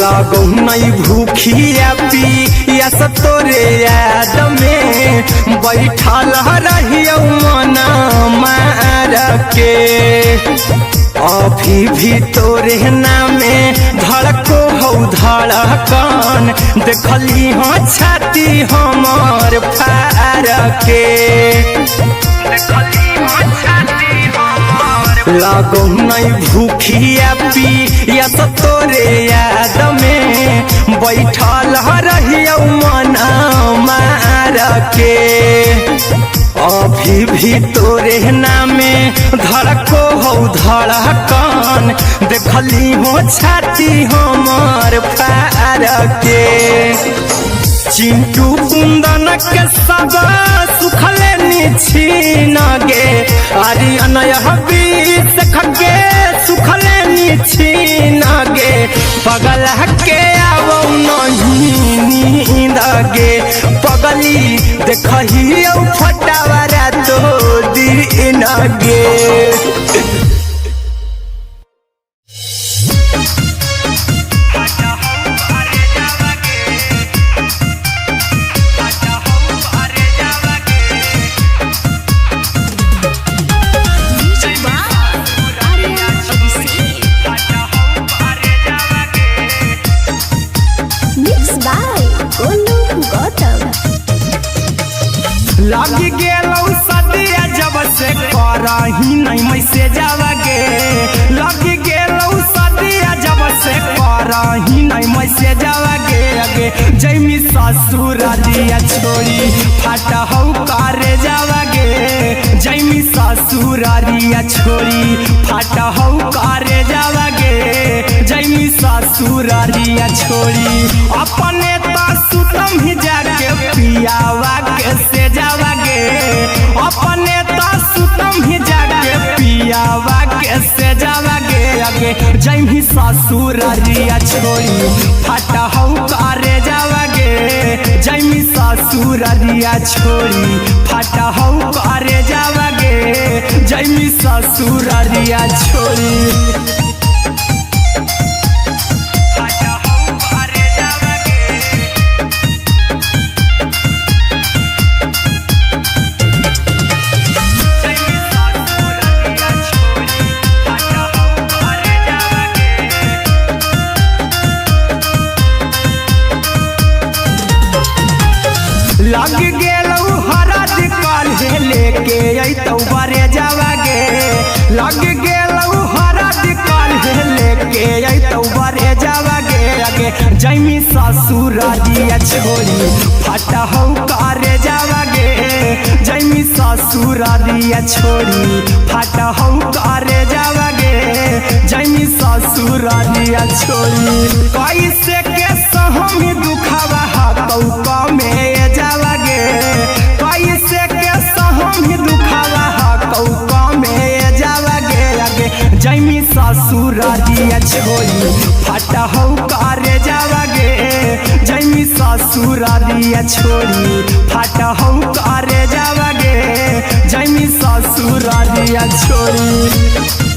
लागो नहीं भूखिया पिया तोरे याद में बैठल रहियो मना मार के अभी भी तोरे नामे धड़को हो धड़कन देखली हो छाती हमार फार के लागो नहीं भूखिया पिया तोरे याद में बैठल रहियो मना मार के अभी भी तोरे नामे धड़को हो धड़कन देखली हो छाती हमार फार के चिंटू कुंदन के सब सुखले निछीन गे आर्यन बीस खगे सुखले निछीन गे पगला के आवो नहीं नींद गे पगली देखही फोटावारा तो दीन गे। लग गेलौ सदिया जब से करही नहीं मैसेज गे लग गेलौ सदिया जब से करही नहीं मैसेज गे अगे जैमी ससुरालिया छोड़ी फाटा हौ करे जावा गे जैमी ससुरालिया छोड़ी फाटा हौ करे जावा गे जैमी ससुरालिया छोड़ी अपने तो सुतम ही जाके पियावा के से जावागे अपने तो सुतम ही जाके पियावा के से जावागे आगे जैमी ससुरारिया छोड़ी फटा हूँ करे जावागे जैमी ससुरारिया छोड़ी फटा हूँ करे जावागे जैमी ससुरारिया छोड़ी लग गेलौ हरद काल्हे लेके अइतौ बरे जावागे लग गेलौ हरद काल्हे लेके अइतौ बरे जावागे आगे जैमी ससुरारिया छोड़ी फटा हूँ करे जावागे जैमी ससुरारिया छोड़ी फटा हूँ करे जावागे जैमी ससुरारिया छोड़ी कैसे के सहमी दुखावा हकौ में जावागे कैसे के सहमी दुखावा हकौ में जावागे आगे जैमी ससुरारिया छोड़ी फटा हूँ करे जावागे जैमी ससुरारिया छोड़ी फटा हूँ करे जावागे जैमी ससुरारिया छोड़ी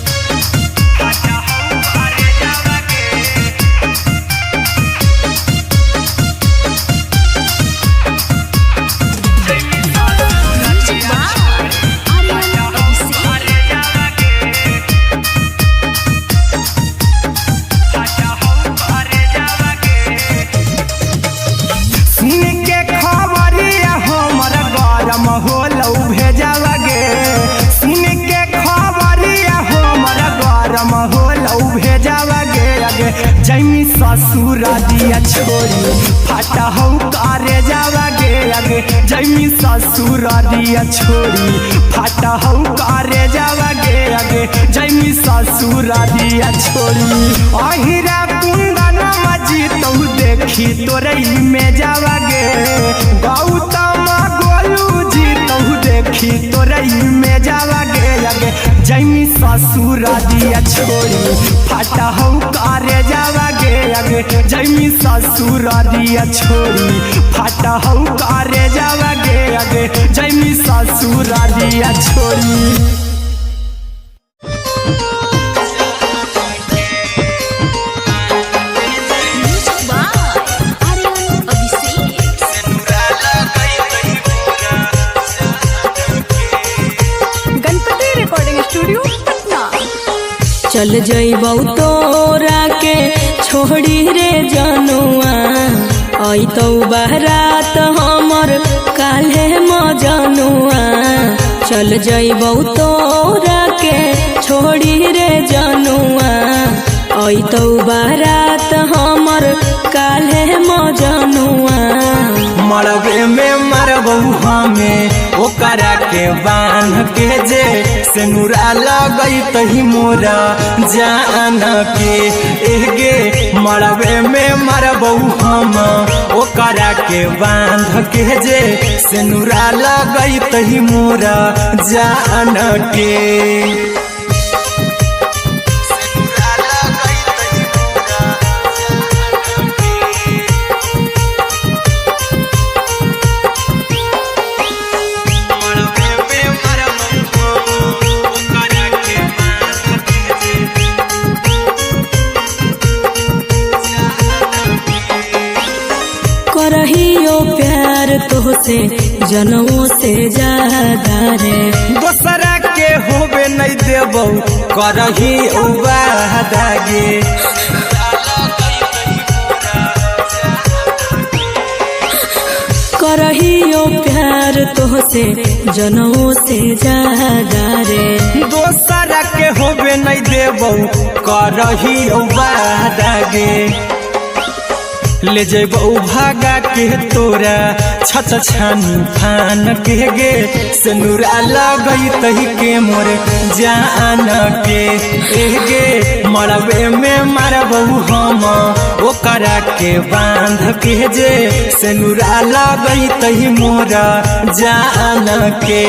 जैमी ससुरारिया छोड़ी फटा हूँ करे जावागे आगे जैमी ससुरारिया छोड़ी फटा हूँ करे जावागे आगे जैमी ससुरारिया छोड़ी अहिरा कुंदन मजी तो देखी तोरई में जावागे गौतम गोलू जी तो देखी तोरई में जावागे आगे जैमी ससुरारिया छोड़ी फटा हूँ करे जावागे आगे जैमी ससुरारिया छोड़ी फटा हूँ करे जावागे आगे जैमी ससुरारिया छोड़ी चल जइबौ तोरा के छोड़ी रे जनुआ अइतौ बारात हमर काल्हे मजनुआ चल जइबौ तोरा के छोड़ी रे जनुआ अइतौ बारात हमर काल्हे मजनुआ मरबे में मरबौ हमें ओकरा के बांध के जे सेनुरा लगैतहि मोरा जान के एगे मरबे में मरबौ हम ओकरा के बांध के जे सेनुरा लगैतहि मोरा जान के करहियो प्यार तोहसे जनमों से ज्यादा रे दोसरा के होबे नहीं देबौ करही उबादागे करहियो प्यार तोहसे जनमों से ज्यादा रे दोसरा के होबे नहीं देबौ करही उबादागे ले जेबौ भागा के तोरा छत छानी फान के गे सेनुरा लगई तही के मोर जान के गे मरबे में मारबहू हम ओकरा के बांध के जे सेनुरा लगई तही मोर जान के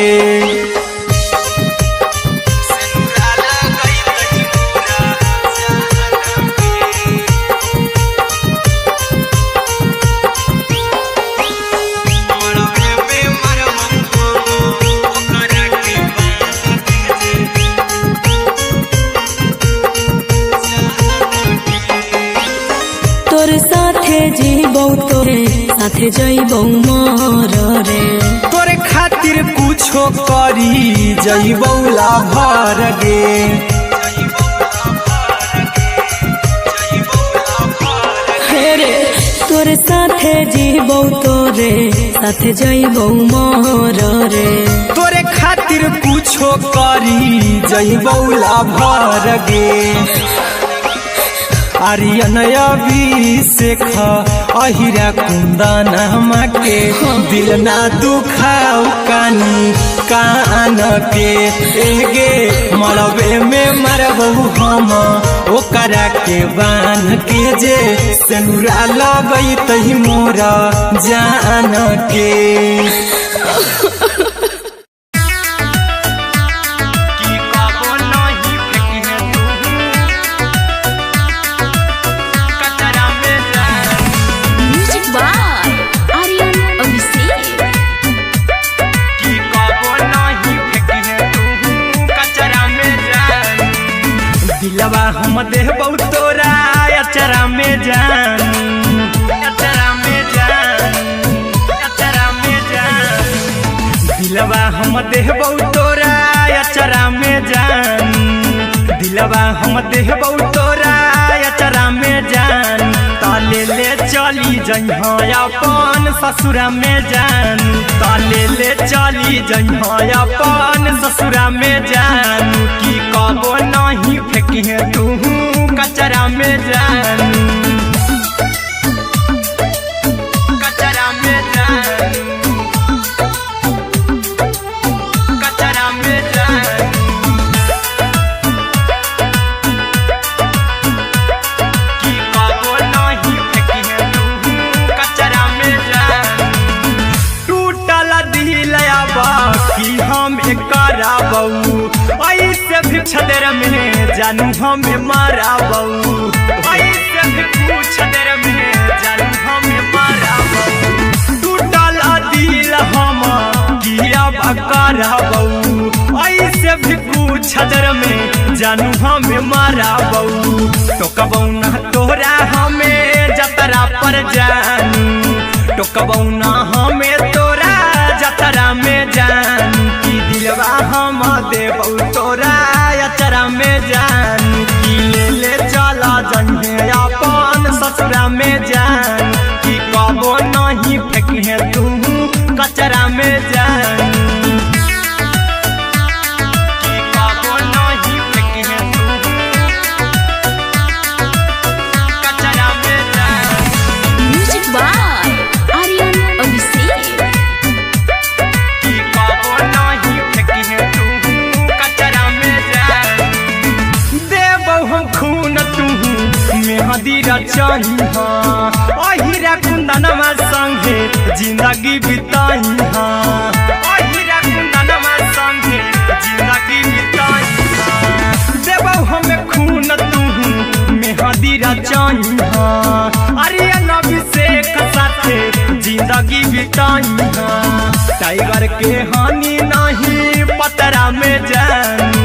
तोर साथे जीबौ तोरे साथे जइबौ मोर रे तोरे खातिर कुछो करी जइबौ लाभर गे रे तोर साथे जीबौ तोरे साथे जइबौ मोर रे तोरे खातिर कुछो करी जइबौ लाभर गे आर्यन अभिषेक अहिरा कुंदन के दिल ना दुखाऊ कानी कान के गे मरबे में मरबहू हम ओकरा के बांध के जे सेनुरा लगई तही मोर जान के दिलवा हम देबौ तोरा अचरा में जान अचरा में जान अचरा में जान दिलवा हम देबौ तोरा अचरा में जान दिलवा हम देबौ तोरा अचरा में जान ताले ले चली जइहा अपन ससुरा में जान ताले ले चली जइहा अपन ससुरा में जान की कबो नहीं फेंकी तू कचरा में जान कचरा में जान कचरा में जान की कबो नहीं फेंकी तू कचरा में जान टूटल दिल बाकी हम कराबू ऐसे भी छदर में जानू हमें माराबू ऐसे भी छदर में जानू हमें माराबू टूटल दिल हम किया कराबू ऐसे भी छदर में जानू हमें माराबू टोकबौ ना तोरा हमें जतरा पर जानू टोकबौ ना हमें तोरा जतरा में जानू की दिलवा हम देबौ तोरा अचरा में जान की ले चला जन्हे अपन ससुरा में जान की कबो नहीं फेंकी तू कचरा में जान की कबो नहीं फेंकी तू कचरा में जान म्यूजिक बाय आर्यन अभिषेक की कबो नहीं फेंकी तू कचरा में जान देबौ हम खून तू मेहदी रचाही अहिरा कुंदनमा संगे जिंदगी बिताई अहिरा कुंदनमा संगे जिंदगी बिताई देबौ हमें खून तू मेहदी रचाही आर्यन अभिषेक साथे जिंदगी बिताई टाइगर के हानि नहीं पतरा में जानू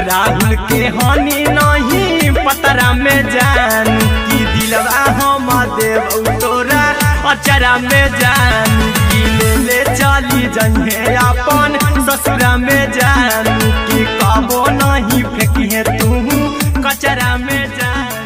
राहुल के हानि नहीं पतरा में जानू की दिलवा हम देबौ तोरा अचरा में जानू की ले चली जइहे अपन ससुरा में जानू की कबो नहीं फेंकी तू कचरा में जानू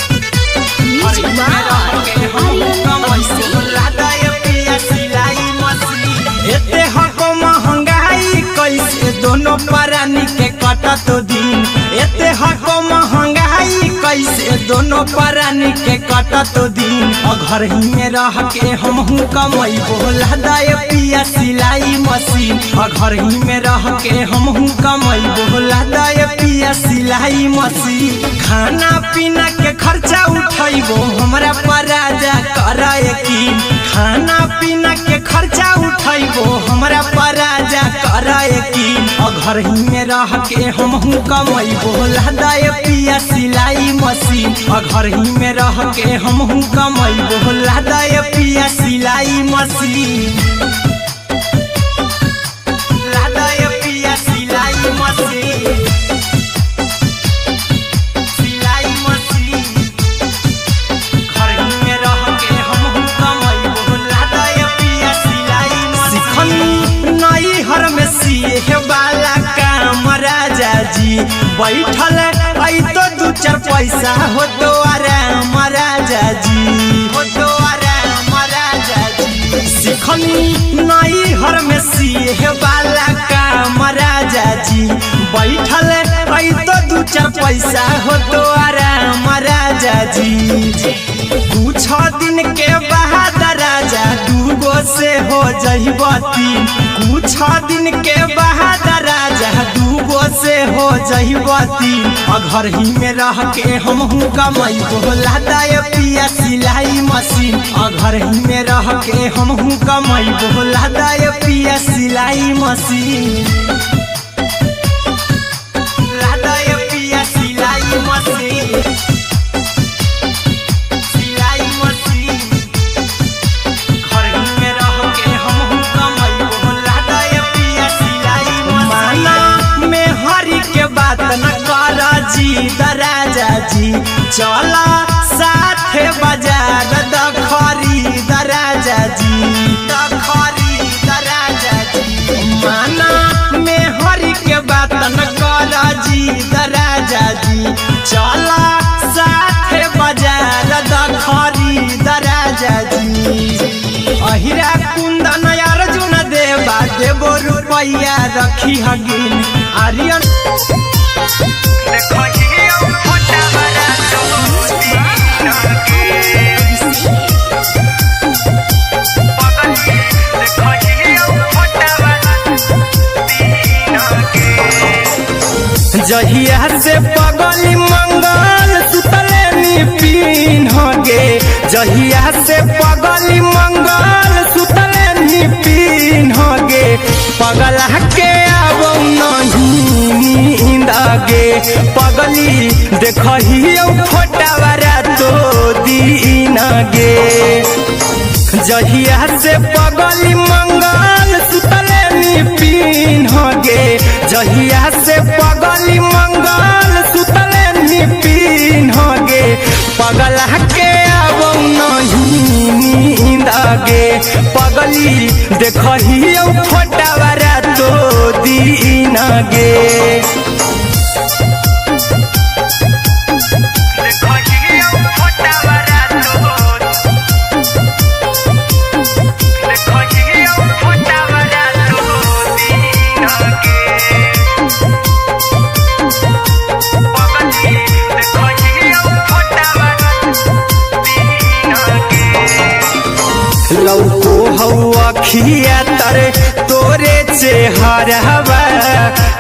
म्यूजिक बाय आर्यन अभिषेक कटत दिन एते हको महंगाई कैसे दोनों प्राणी के कटत दिन घर ही में रह के हमहू कमई बोला दाय पिया सिलाई मशीन घर ही में रह के हमहू कमई बोला दाय पिया सिलाई मशीन खाना पीना के खर्चा उठैबो हमरा पराजा करे यकीन खाना पीना के खर्चा उठैबो हमरा पराजा करे यकीन घर ही में रह के हमहू कमई बोला दाय पिया सिलाई मशीन घर ही में रह के हमहू कमई बोला दाय पिया सिलाई मशीन लादाय पिया सिलाई मशीन सिलाई मशीन घर ही में रह के हमहू कमई बोला दाय पिया सिलाई मशीन नई हर में सिए वाला काम राजा जी बैठल आई तो दू चार पैसा हो तो आराम राजा जी हो तो आराम राजा जी सिखनी नई हर में सिए वाला काम राजा जी बैठल आई तो दू चार पैसा हो तो आराम राजा जी कुछ दिन के बाद राजा दूगो से हो जहिबती कुछ दिन के बाद राजा दूगो से हो जहिबती घर ही में रह के हमहू कमई बोला दाय पिया सिलाई मशीन घर ही में रह के हमहू कमई बोला दाय पिया सिलाई मशीन लादाय पिया सिलाई मशीन सिलाई मशीन घर ही में रह के हमहू कमई बोला दाय पिया सिलाई मशीन में हरि के बात न कर जी दराजा जी चला साथे बाजार खरीद राजा जी खरीद राजा जी माना में हरि के बात न कर जी दराजा जी चला साथे बाजार खरीद राजा जी अहिरा कुंदन अर्जुन देवा देवो रुपया रखी हगिन आर्यन जहिया से पगली मंगल सुतले निपिन गे जहिया से पगली मंगल सुतले निपिन गे पगला के आबो नहीं नींद गे पगली देखहियो फोटावरा तो दीन गे जहिया से पगली मंगल सुतले निपिन गे जहिया से पगली मंगल सुतले निपिन गे पगला के आबो नहीं नींद गे पगली देखहियो फोटावरा तो दीन गे लौको हवा खिया तरे तोरे चेहरवा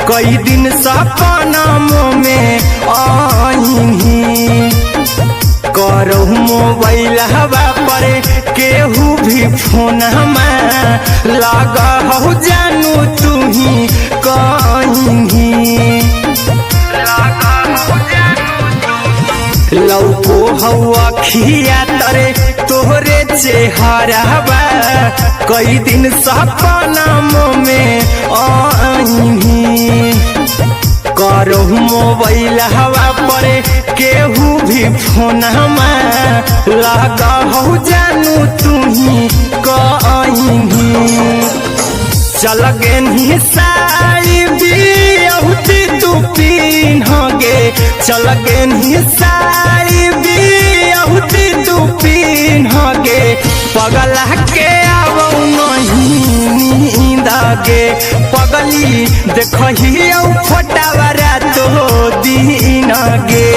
कई दिन सपना में आईनी करहु मोबाइल हवा पर केहू भी फोन लगा हो जानू तू ही कहीं लौको हवा खिया तरे तोहरे चेहरवा कई दिन सपना में आईनी करहु मोबाइल हवा पर केहू भी फोन लगा हो जानू तू ही कहीं चल गेनी साड़ी बिहुती तू पीन गे चल गेनी साड़ी बिहुती तू पीन गे पगला के आबो नहीं नींद गे पगली देखही फोटावा रातो दिन गे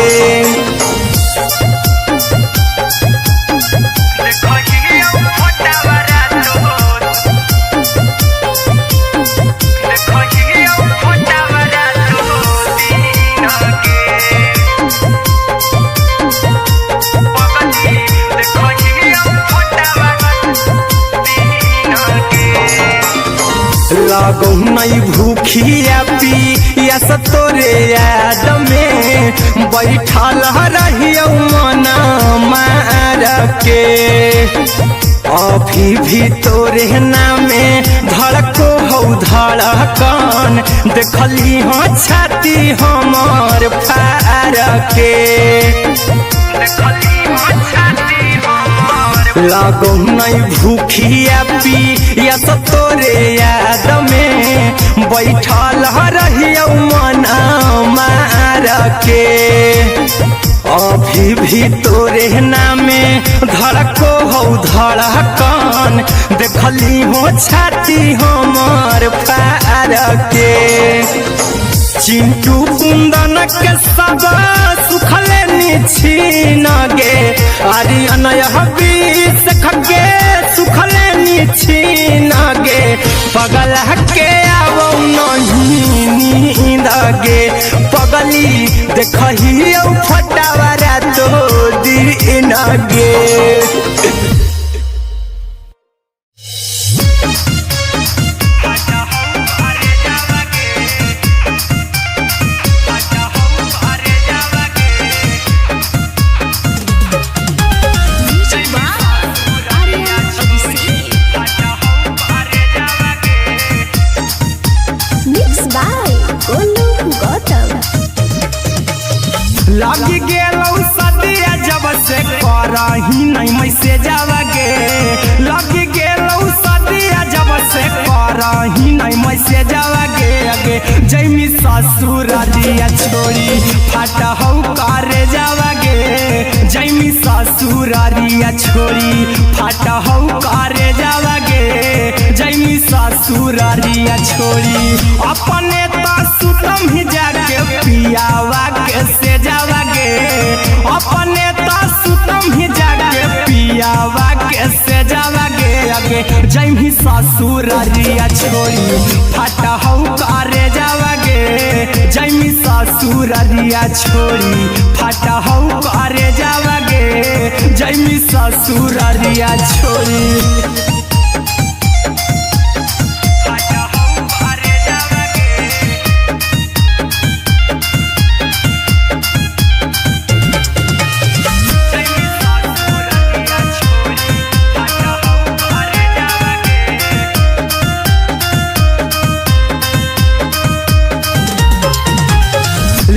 लागो नहीं भूखिया पिया तोरे याद में बैठल रहियो मन मार के अभी भी तोरे नामे धड़को हो धड़कन देखली हो छाती हमर फार के लागो नहीं भूखिया पिया तोरे याद में बैठल रहियो मन मार के अभी भी तोरे नामे धड़को हो धड़कन देखली हो छाती हमर फार के चिंटू कुंदन के सब सुखले निछीन गे आर्यन हबीस खगे सुखले निछीन गे पगल के आवो नहीं नींद गे पगली देखही फटावा रातो दिन गे लगी गेलौ सदिया जब से करही नहीं मैसेजवा गे लगी गेलौ सदिया जब से करही नहीं मैसेजवा गे अगे जैमी ससुर दिया छोड़ी फाटा हौ करे जावा गे जैमी ससुर दिया छोड़ी फाटा हौ करे जावा गे जैमी ससुर दिया छोड़ी अपने तो सुतम ही जाके पियावा के से जावा गे अपने तो सुतम ही जाके पियावा के से जावा गे अगे जैमी ससुर दिया छोड़ी फाटा हौ करे जावा गे जैमी ससुर दिया छोड़ी फाटा हौ करे जावा गे जैमी ससुर दिया छोड़ी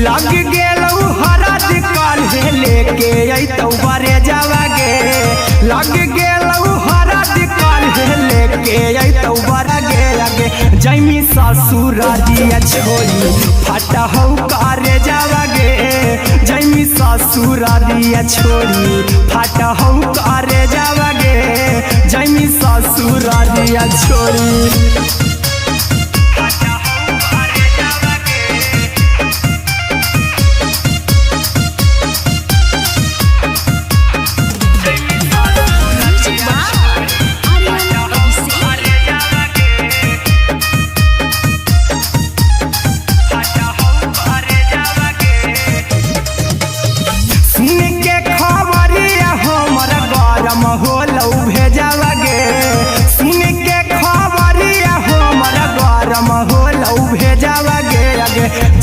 लग गेलौ हरद काल्हे लेके अइतौ बरे जावा गे लग गेलौ हरद काल्हे लेके अइतौ बरे गे अगे जैमी ससुर दिया छोड़ी फाटा हौ करे जावा गे जैमी ससुर दिया छोड़ी फाटा हौ करे जावा गे जैमी ससुर दिया छोड़ी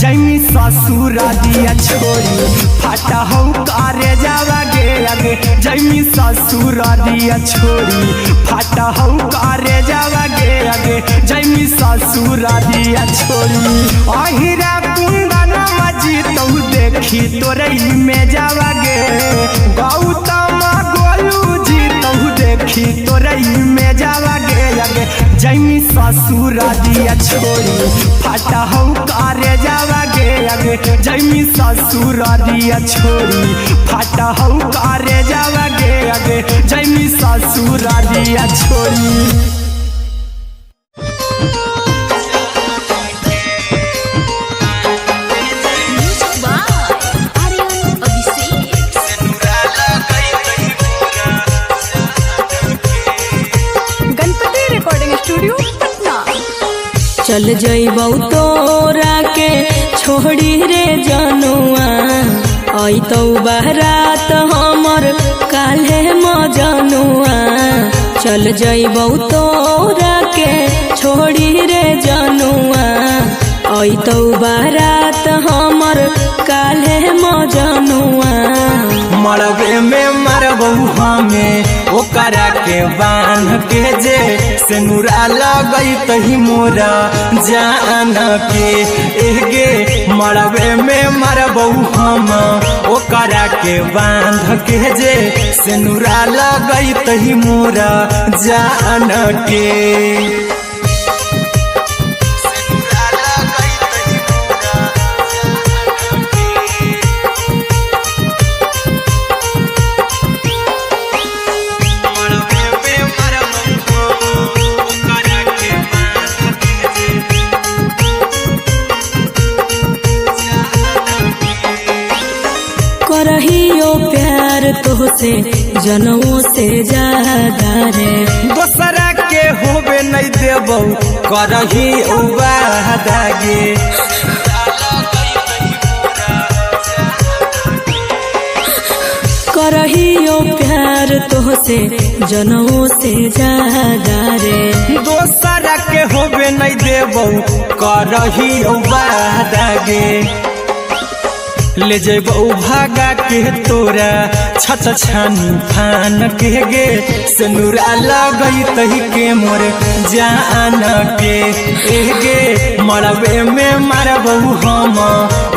जैमी ससुर दिया छोड़ी फाटा हौ करे जावा गे अगे जैमी ससुर दिया छोड़ी फाटा हौ करे जावा गे अगे जैमी ससुर दिया छोड़ी अहिरा कुंदन मजी तौ देखी तोरे में जावा गे गौतम गोलू जी तौ देखी तोरे में जावा गे अगे जैमी ससुर दिया छोड़ी फाटा हौ करे जावा गे अगे जैमी ससुर दिया छोड़ी फाटा हौ करे जावा गे अगे जैमी ससुर दिया छोड़ी चल जइबौ तोरा के छोड़ी रे जनुआ अइतौ बारात हमर काल्हे मजनुआ चल जइबौ तोरा के छोड़ी रे जनुआ अइतौ बारात हमर काल्हे मजनुआ मरबे में मरबौ हमें ओकरा के बांध के जे सिनुरा लगई तही मोरा जान के एगे मरबे में मरबौ हम ओकरा के बांध के जे सिनुरा लगई तही मोरा जान के करहियो प्यार तोहसे जनमों से ज्यादा रे दोसरा के होबे नहीं देबौ करही वादा गे करहियो प्यार तोहसे जनमों से ज्यादा रे दोसरा के होबे नहीं देबौ करही वादा गे ले जेबौ भागा के तोरा छत छानी फान के गे सिनुरा लगई तही के मोर जान के एगे मरबे में मरबौ हम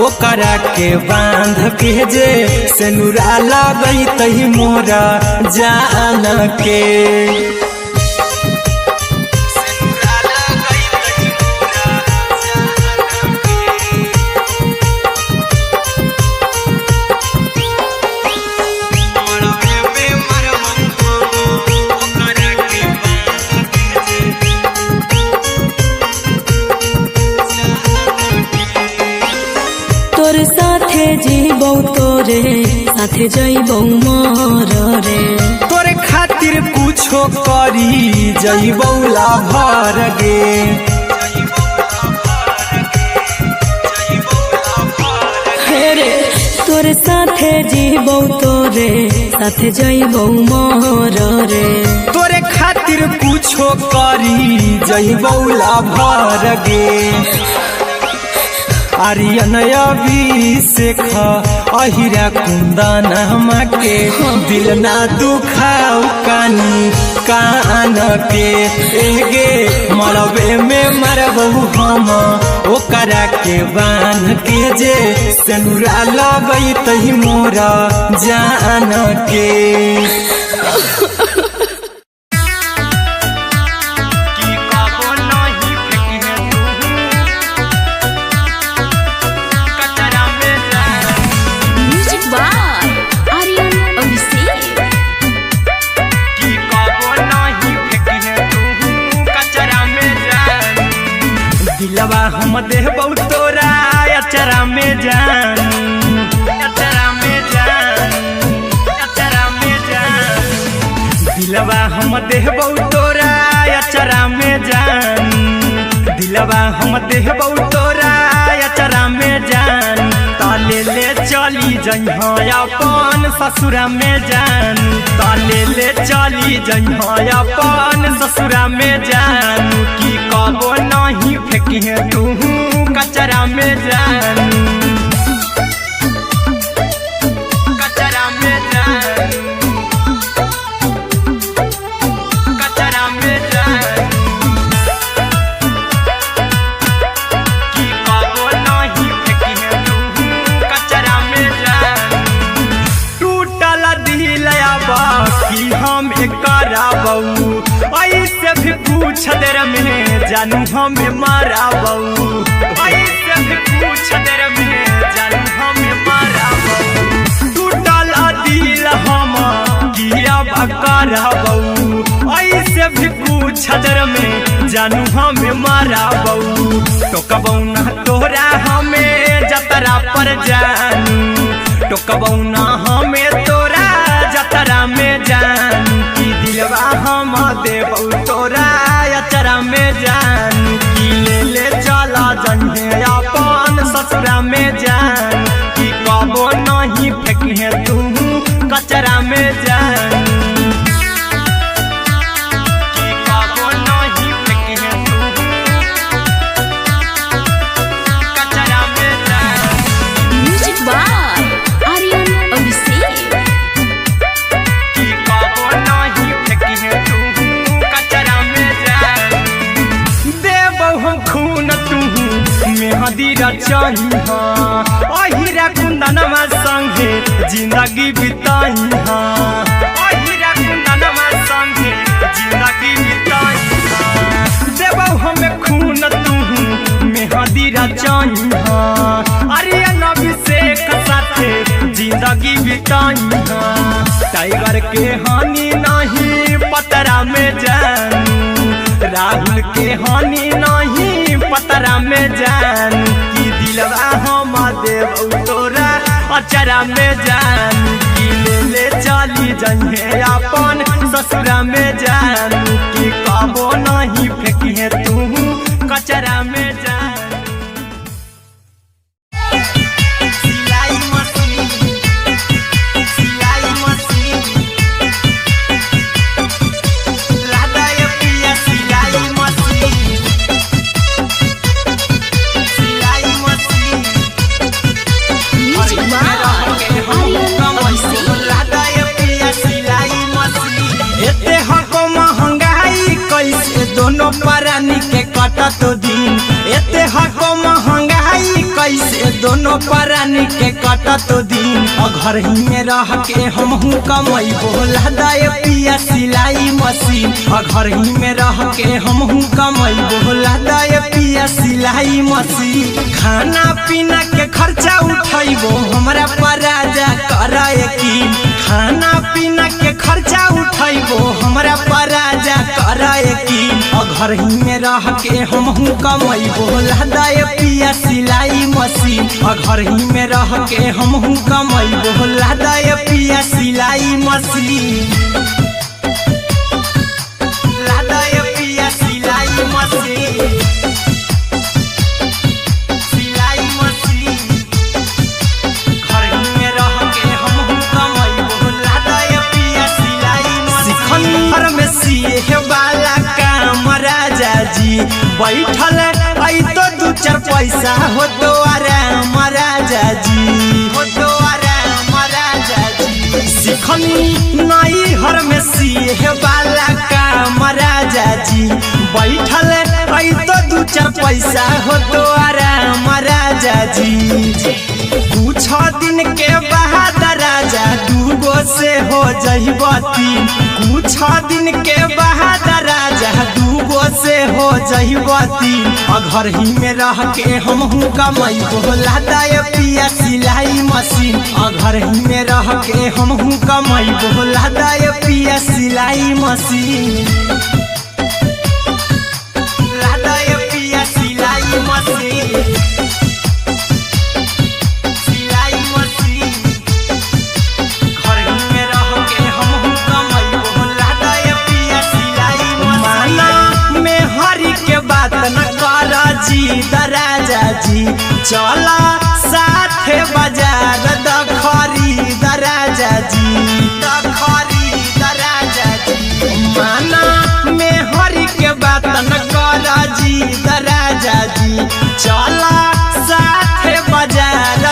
ओकरा के बांध के जे सिनुरा लगई तही मोरा जान के तोरे साथे जीबौ तोरे साथे जइबौ मर रे तोरे खातिर कुछो करी जइबौ लाभर गे रे तोरे साथे जीबौ तोरे साथे जइबौ मर रे तोरे खातिर कुछो करी जइबौ लाभर गे आर्यन अभिषेक अहिरा कुंदन के दिल ना दुखाऊ कानी कान के एगे मरबे में मरबौ हम ओकरा के बांध के जे सिनुरा लगई तही मोरा जान के दिलवा हम देबौ तोरा अचरा में जान अचरा में जान अचरा में जान दिलवा हम देबौ तोरा अचरा में जान दिलवा हम देबौ तोरा अचरा में जान ताले ले चली जइहो अपन ससुरा में जान ताले ले चली जइहो अपन ससुरा में जान की कबो नहीं फेंकी तू कचरा में जान कचरा में जान कचरा में जान की कबो नहीं फेंकी तू कचरा में जान टूटल दिल बाकी हम कराबौ ऐसे भी पूछ देर में जानू हमें माराबौ ऐसे भी पूछ देर में जानू हमें माराबौ टूटल दिल हम किया कराबौ ऐसे भी पूछ देर में जानू हमें माराबौ टोकबौ ना तोरा हमें जतरा पर जानू टोकबौ ना हमें तोरा जतरा में जानू की दिलवा हम देबौ तोरा अचरा में जानू की ले ले ससुरा में जान कि कबो नहीं फेंकिहे तू कचरा में जान कि कबो नहीं फेंकिहे तू कचरा में जान। Music by Aryan Abhishek. कि कबो नहीं फेंकिहे तू कचरा में जान। देबौ हम खून तू मेहदी रचही अहिरा कुंदनमा संगे जिंदगी बिताई अहिरा कुंदनमा संगे जिंदगी बिताई देबौ हमें खून तू मेहदी रचही आर्यन अभिषेक साथे जिंदगी बिताई टाइगर के हानि नहीं पतरा में जानू राहुल के हानि नहीं पतरा में जान कि दिलवा हम देव तोरा अचरा में जान कि ले चली जइहे अपन ससुरा में जान कि कबो नहीं फेंकिहे तू कचरा में जान। दोनों परानी के कटत दिन एते हको महंगाई कैसे दोनों परानी के कटत दिन घर ही में रह के हमहू कमाई बोला दाय पिया सिलाई मशीन घर ही में रह के हमहू कमाई बोला दाय पिया सिलाई मशीन खाना पीना के खर्चा उठाइबो हमरा पराजा कराए की खाना पीना के खर्चा उठाइबो हमरा पराजा कराए की घर ही में रह के हमहू कमाई बोला दाय पिया सिलाई मशीन घर ही में रह के हमहू कमाई बोला दाय पिया सिलाई मशीन लादाय पिया सिलाई मशीन सिलाई मशीन घर ही में रह के हमहू कमाई बोला दाय पिया सिलाई मशीन घर में सीहे वाला राजा जी बैठल आई तो दू चार पैसा हो तो आराम राजा जी हो तो आराम राजा जी सिखनी नई हर में सीहे वाला काम राजा जी बैठल आई तो दू चार पैसा हो तो आराम राजा जी कुछ दिन के बाद राजा दूगो से हो जइबती कुछ दिन के बाद राजा दूगो से हो जइबती घर ही में रह के हमहू कमाई बोला दाय पिया सिलाई मशीन घर ही में रह के हमहू कमाई बोला दाय पिया सिलाई मशीन लादाय पिया सिलाई मशीन राजा जी चला साथे बाजार खरीद राजा जी खरीद राजा जी माना में हरी के बात न कर जी राजा जी चला साथे बाजार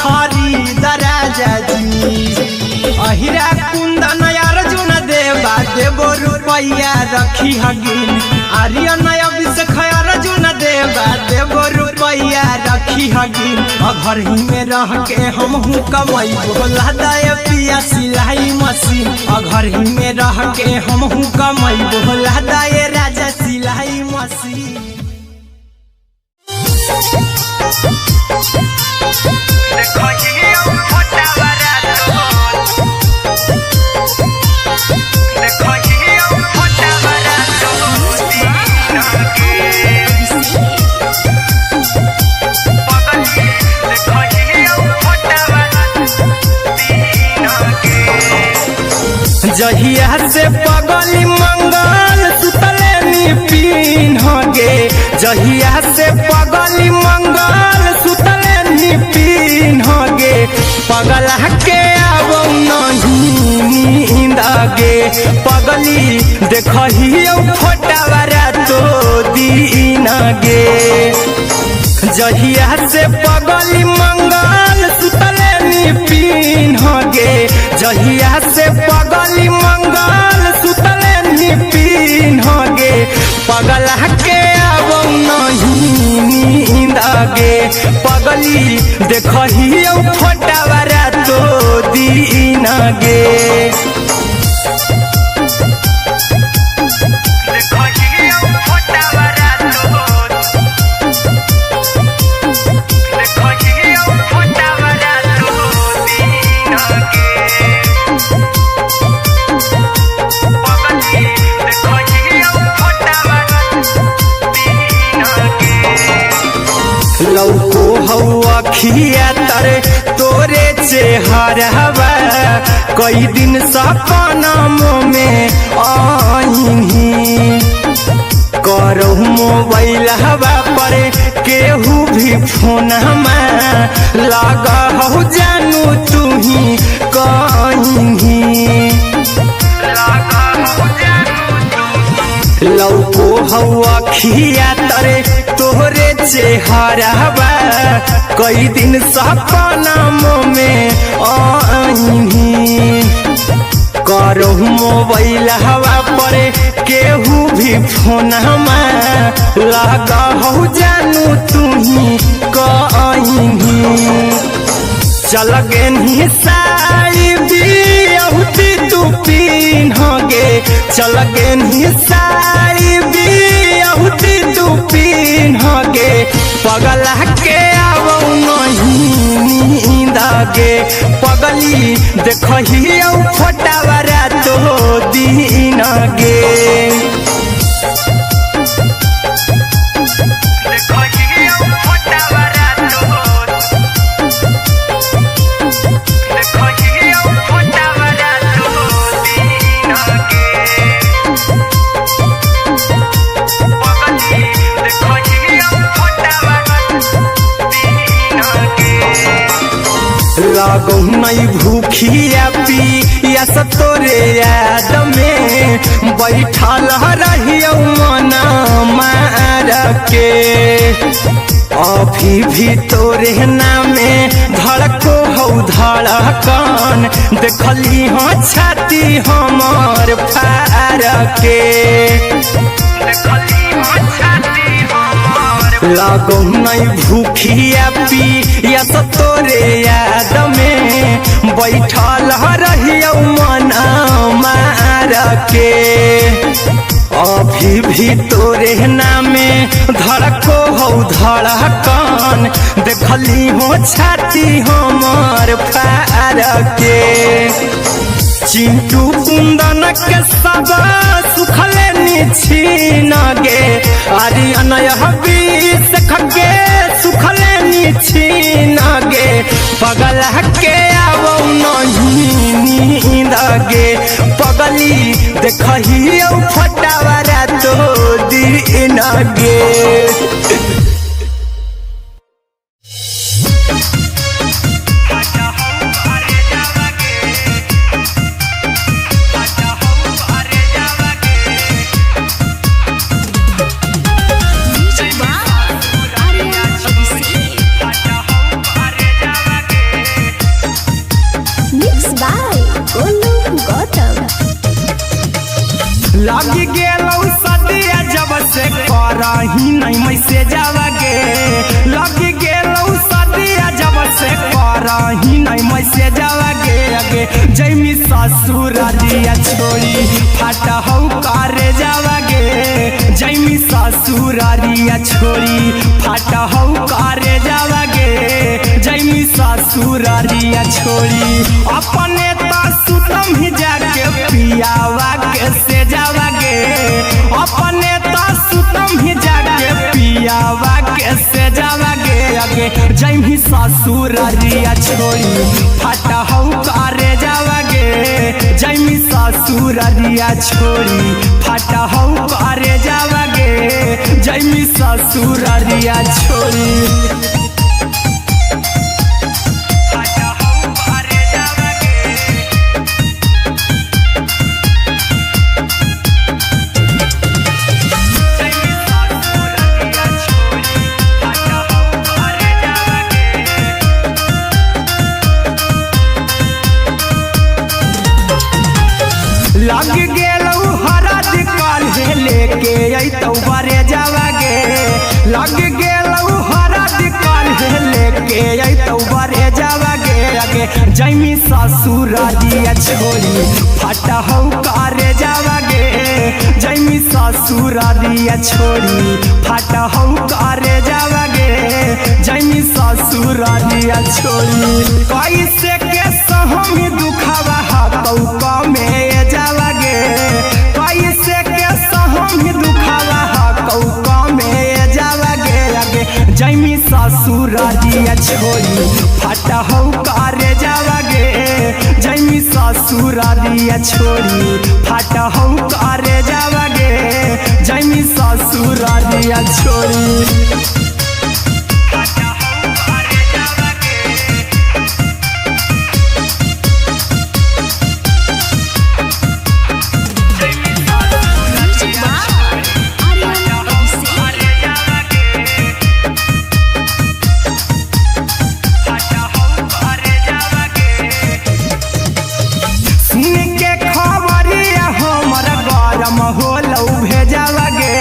खरीद राजा जी अहिरा कुंदन अर्जुन देवा देवो रुपया रखी हगिन आर्यन अभिषेक अर्जुन देवा देवो रुपया रखी हगिन घर ही में रह के हमहू कमाई बोला दाय पिया सिलाई मशीन घर ही में रह के हमहू कमाई बोला दाय राजा सिलाई मशीन। जहिया से पगली मंगल सुतले पीन गे जहिया से पगली मंगल सुतले पगला के आवो नहीं नींद गे पगली देखहियो फोटावारा तो दीन गे जहिया से पगली मंगल सुतले निपिन गे जहिया से पगली मंगल सुतले निपिन गे पगला के आवो नहीं नींद गे पगली देखहियो फोटावारा तो दीन गे लौको हवा खिया तरे तोरे चेहरवा कई दिन सपना में आईनी करो मोबाइल हवा पर केहू भी फोन लगा हो जानू तू ही कहीं लौको हवा खिया तरे तोहरे चेहरवा कई दिन सपना में आईनी करो मोबाइल हवा पर केहू भी फोन लगा हो जानू तू ही कहीं चल गे साई बिहुती तू पीन गे चल गे साई बिहुती तू पीन गे पगला के आवो नहीं नींद गे पगली देखहियो फोटावारा तो दीन गे लागो नहीं भूखिया पिया तोरे याद में बैठल रहियो मना मार के अभी भी तोरे नामे धड़को हो धड़कन देखली हो छाती हमर फार के लागो नहीं भूखिया पिया तोरे याद में बैठल रहियो मना मार के अभी भी तोरे नामे धड़को हो धड़कन देखली हो छाती हमर फार के चिंटू कुंदन के सब सुखले निछीन गे आर्यन हबीस खगे सुखले निछीन गे पगला के आवो नहीं नींद गे पगली देखहियो फोटावारा तो दीन गे लगी गेलौ सदिया जब से करही नहीं मैसे जावगे लगी गेलौ सदिया जब से करही नहीं मैसे जावगे अगे जैमी ससुरारिया छोड़ी फाटा हौ करे जावगे जैमी ससुरारिया छोड़ी फाटा हौ करे जावगे जैमी ससुरारिया छोड़ी अपने सुतम ही जाके पियावा के से जावगे अपने सुतम ही जाके पियावा के से जावगे अगे जैमी ससुरारिया छोड़ी फाटा हौ करे जावगे जैमी ससुरारिया छोड़ी फाटा हौ करे जावगे जैमी ससुरारिया छोड़ी फाटा हौ लग गेलौ हरद काल्हे लेके अइतौ बरे जावागे लग गेलौ हरद काल्हे लेके अइतौ बरे जावागे आगे जैमी ससुरारिया छोरी फटा हौ करे जावागे जैमी ससुरारिया छोरी फटा हौ करे जावागे जैमी ससुरारिया छोरी कैसे के सहमी दुखावा हाथौ कमे जावागे कैसे के सहमी दुखावा हाथौ कमे जावागे आगे जैमी ससुरारिया छोरी फटा हौ करे जावागे जैमी ससुरारिया छोरी फटा हौ करे जावागे जैमी ससुरारिया छोरी होलौ भेजावागे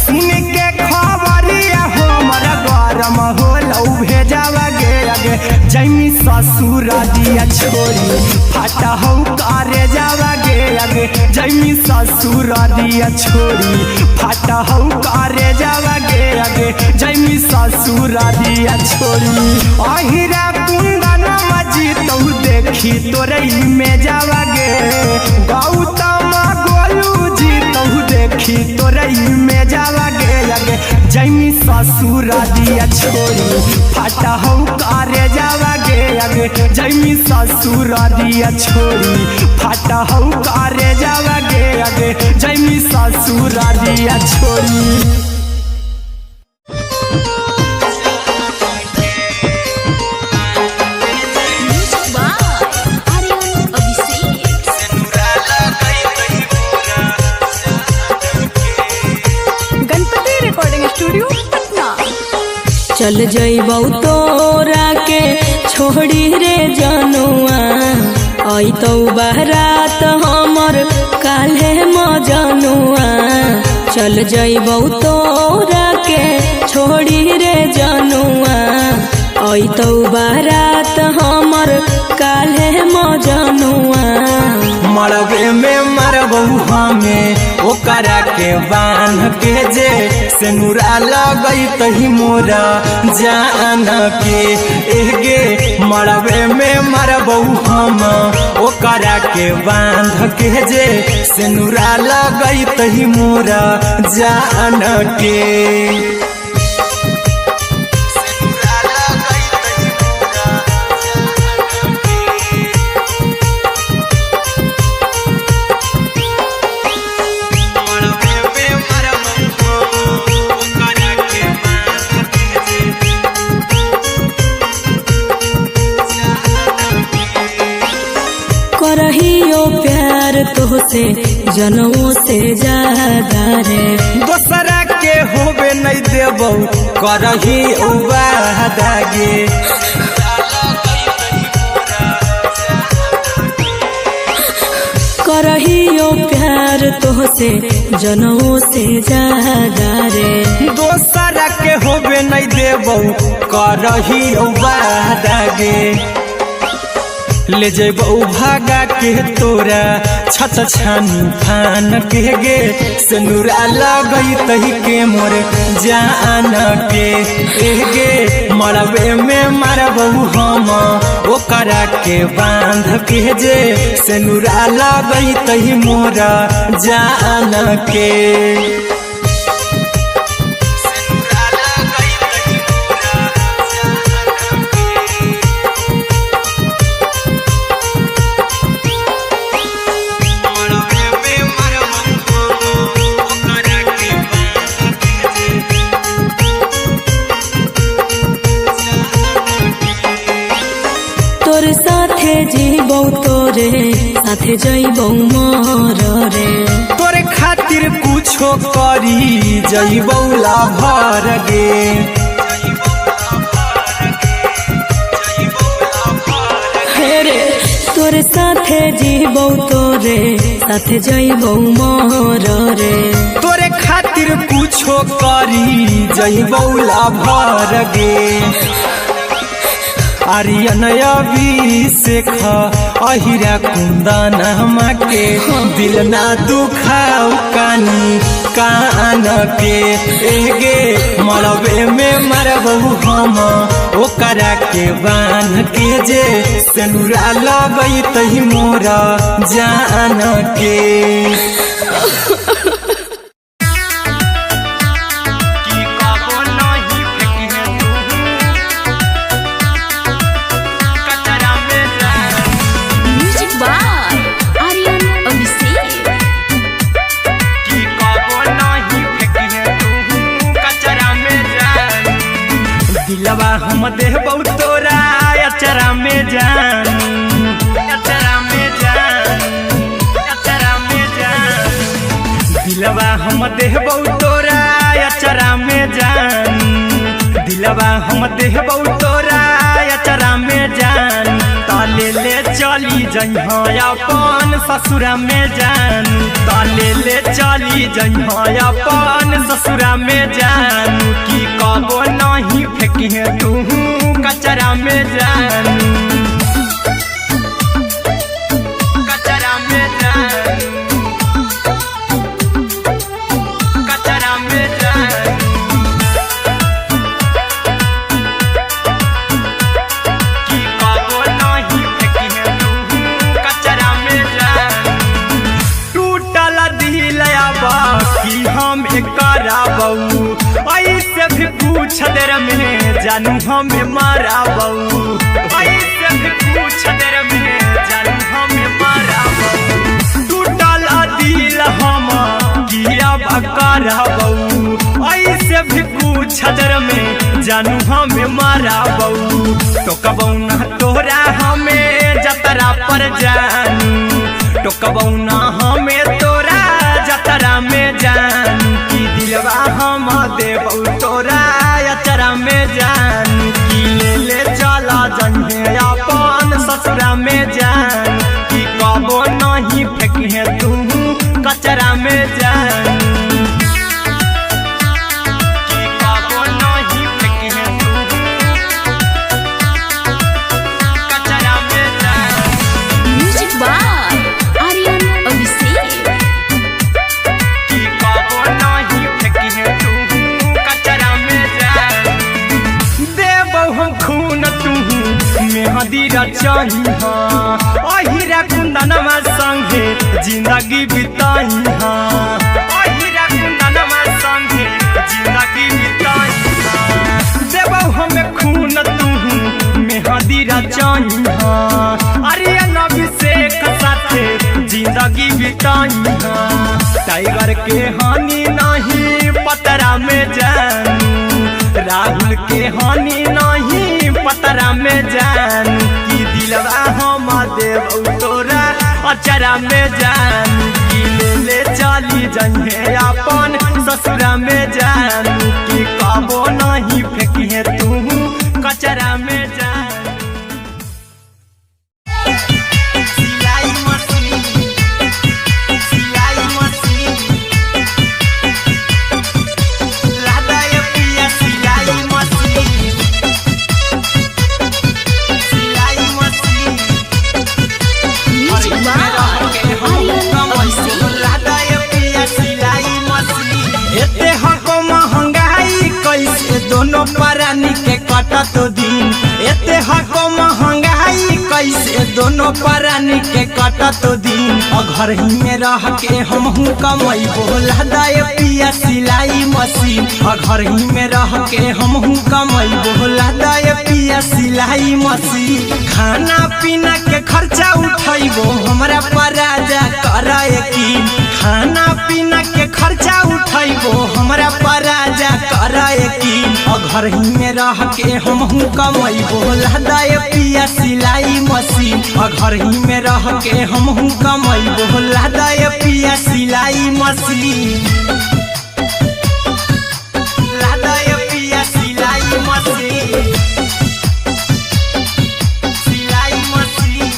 सुन के खबरिया हमर गरम होलौ भेजावागे आगे जैमी ससुरारिया छोरी फटा हौ करे जावागे आगे जैमी ससुरारिया छोरी फटा हौ करे जावागे आगे जैमी ससुरारिया छोरी अहिरा कुंदन मजीतौ देखी तोरई में जावागे गौतम देखी तोरई में जावागे आगे जैमी ससुरारिया छोरी फटा हौ करे जावागे आगे जैमी ससुरारिया छोरी फटा हौ करे जावागे आगे जैमी ससुरारिया छोरी चल जइबौ तोरा के छोड़ी रे जनुआ अइतौ बारात हमर काल्हे मजनुआ चल जइबौ तोरा के छोड़ी रे जनुआ अइतौ बारात हमर काल्हे मजनुआ मरबे में मरबौ हमें ओकरा के बांध के जे सेनुरा लगैतहि मोरा जान के एगे मरबे में मरबौ हम ओकरा के बांध के जे सेनुरा लगैतहि मोरा जान के करहियो प्यार तोहसे जनमों से ज्यादा रे दोसरा के होबे नहीं देबौ करही वादागे करहियो प्यार तोहसे जनमों से ज्यादा रे दोसरा के होबे नहीं देबौ करही वादागे ले जेबौ भागा के तोरा छछ छानी फान के गे सेनुरा लगैतहि के मोर जान के एगे मरबे में मरबौ हम ओकरा के बांध के जे सेनुरा लगैतहि मोरा जान के जीबौ तोरे साथे जइबौ मोर रे तोरे खातिर कुछो करी जइबौ लाभर गे हे रे तोरे साथे जीबौ तोरे साथे जइबौ मोर रे तोरे खातिर कुछो करी जइबौ लाभर गे आर्यन अभिषेक अहिरा कुंदन के दिल ना दुखाऊ कानी कान के एगे मरबे में मरबहू हम ओकरा के बान के जे सेनुरा लगई तही मोरा जान के दिलवा हम देबौ तोरा अचरा में जान अचरा में जान अचरा में जान दिलवा हम देबौ तोरा अचरा में जान दिलवा हम देबौ तोरा अचरा में जान ताले ले चली जइहा अपन ससुरा में जान ताले ले चली जइहा अपन ससुरा में जान की कबो नहीं फेंकी तू कचरा में जान कचरा में जान कचरा में जान की कबो नहीं फेंकी तू कचरा में जान टूटल दिल बाकी हम कराबू ऐसे भी पूछ देर में जानू हमें माराबू ऐसे भी पूछ देर में जानू हमें माराबू टूटल दिल हम किया कराबू ऐसे भी पूछ देर में जानू हमें माराबू तो कबू ना तोरा हमें जतरा पर जानू तो कबू ना हमें तोरा जतरा में जानू की दिलवा हम देबौ तोरा अचरा में जान की ले चला जन्हे अपन ससुरा में जान की कबो नहीं फेंकी तू कचरा में जान की कबो नहीं फेंकी तू कचरा में जान म्यूजिक बाय आर्यन अभिषेक की कबो नहीं फेंकी तू कचरा में जान देबौ हम खून तू मेहदी रचही अहिरा कुंदनमा संगे जिंदगी बिताई अहिरा कुंदनमा संगे जिंदगी बिताई देबौ हमें खून तू मेहदी रचही आर्यन अभिषेक साथे जिंदगी बिताई टाइगर के हानि नहीं पतरा में जानू राहुल के हानि नहीं पतरा में जान की दिलवा हम देबौ तोरा अचरा में जान की ले चली जइहे अपन ससुरा में जान की कबो नहीं फेंकी तू कचरा में जान सिलाई मशीन लादा ये पिया सिलाई machine music by Aryan Abhishek लादा ये पिया सिलाई मशीन एते हको महंगाई कैसे दोनों परानी के कटत दिन एते हको महंगाई कैसे दोनों परानी के कटत दिन घर ही में रह के हमहू कमैबो लादा ये पिया सिलाई मशीन घर ही में रह के हमहू कमैबो लादा ये पिया सिलाई मशीन खाना पीना के खर्चा उठैबो हमरा पराजा करे यकीन खाना पीना के खर्चा उठैबो हमरा पराजा करे यकीन घर ही में रह के हमहू कमैबो लादा ये पिया सिलाई मशीन घर ही में रह के हमहू कमैबो लादा ये पिया सिलाई मशीन लादा ये पिया सिलाई मशीन सिलाई मशीन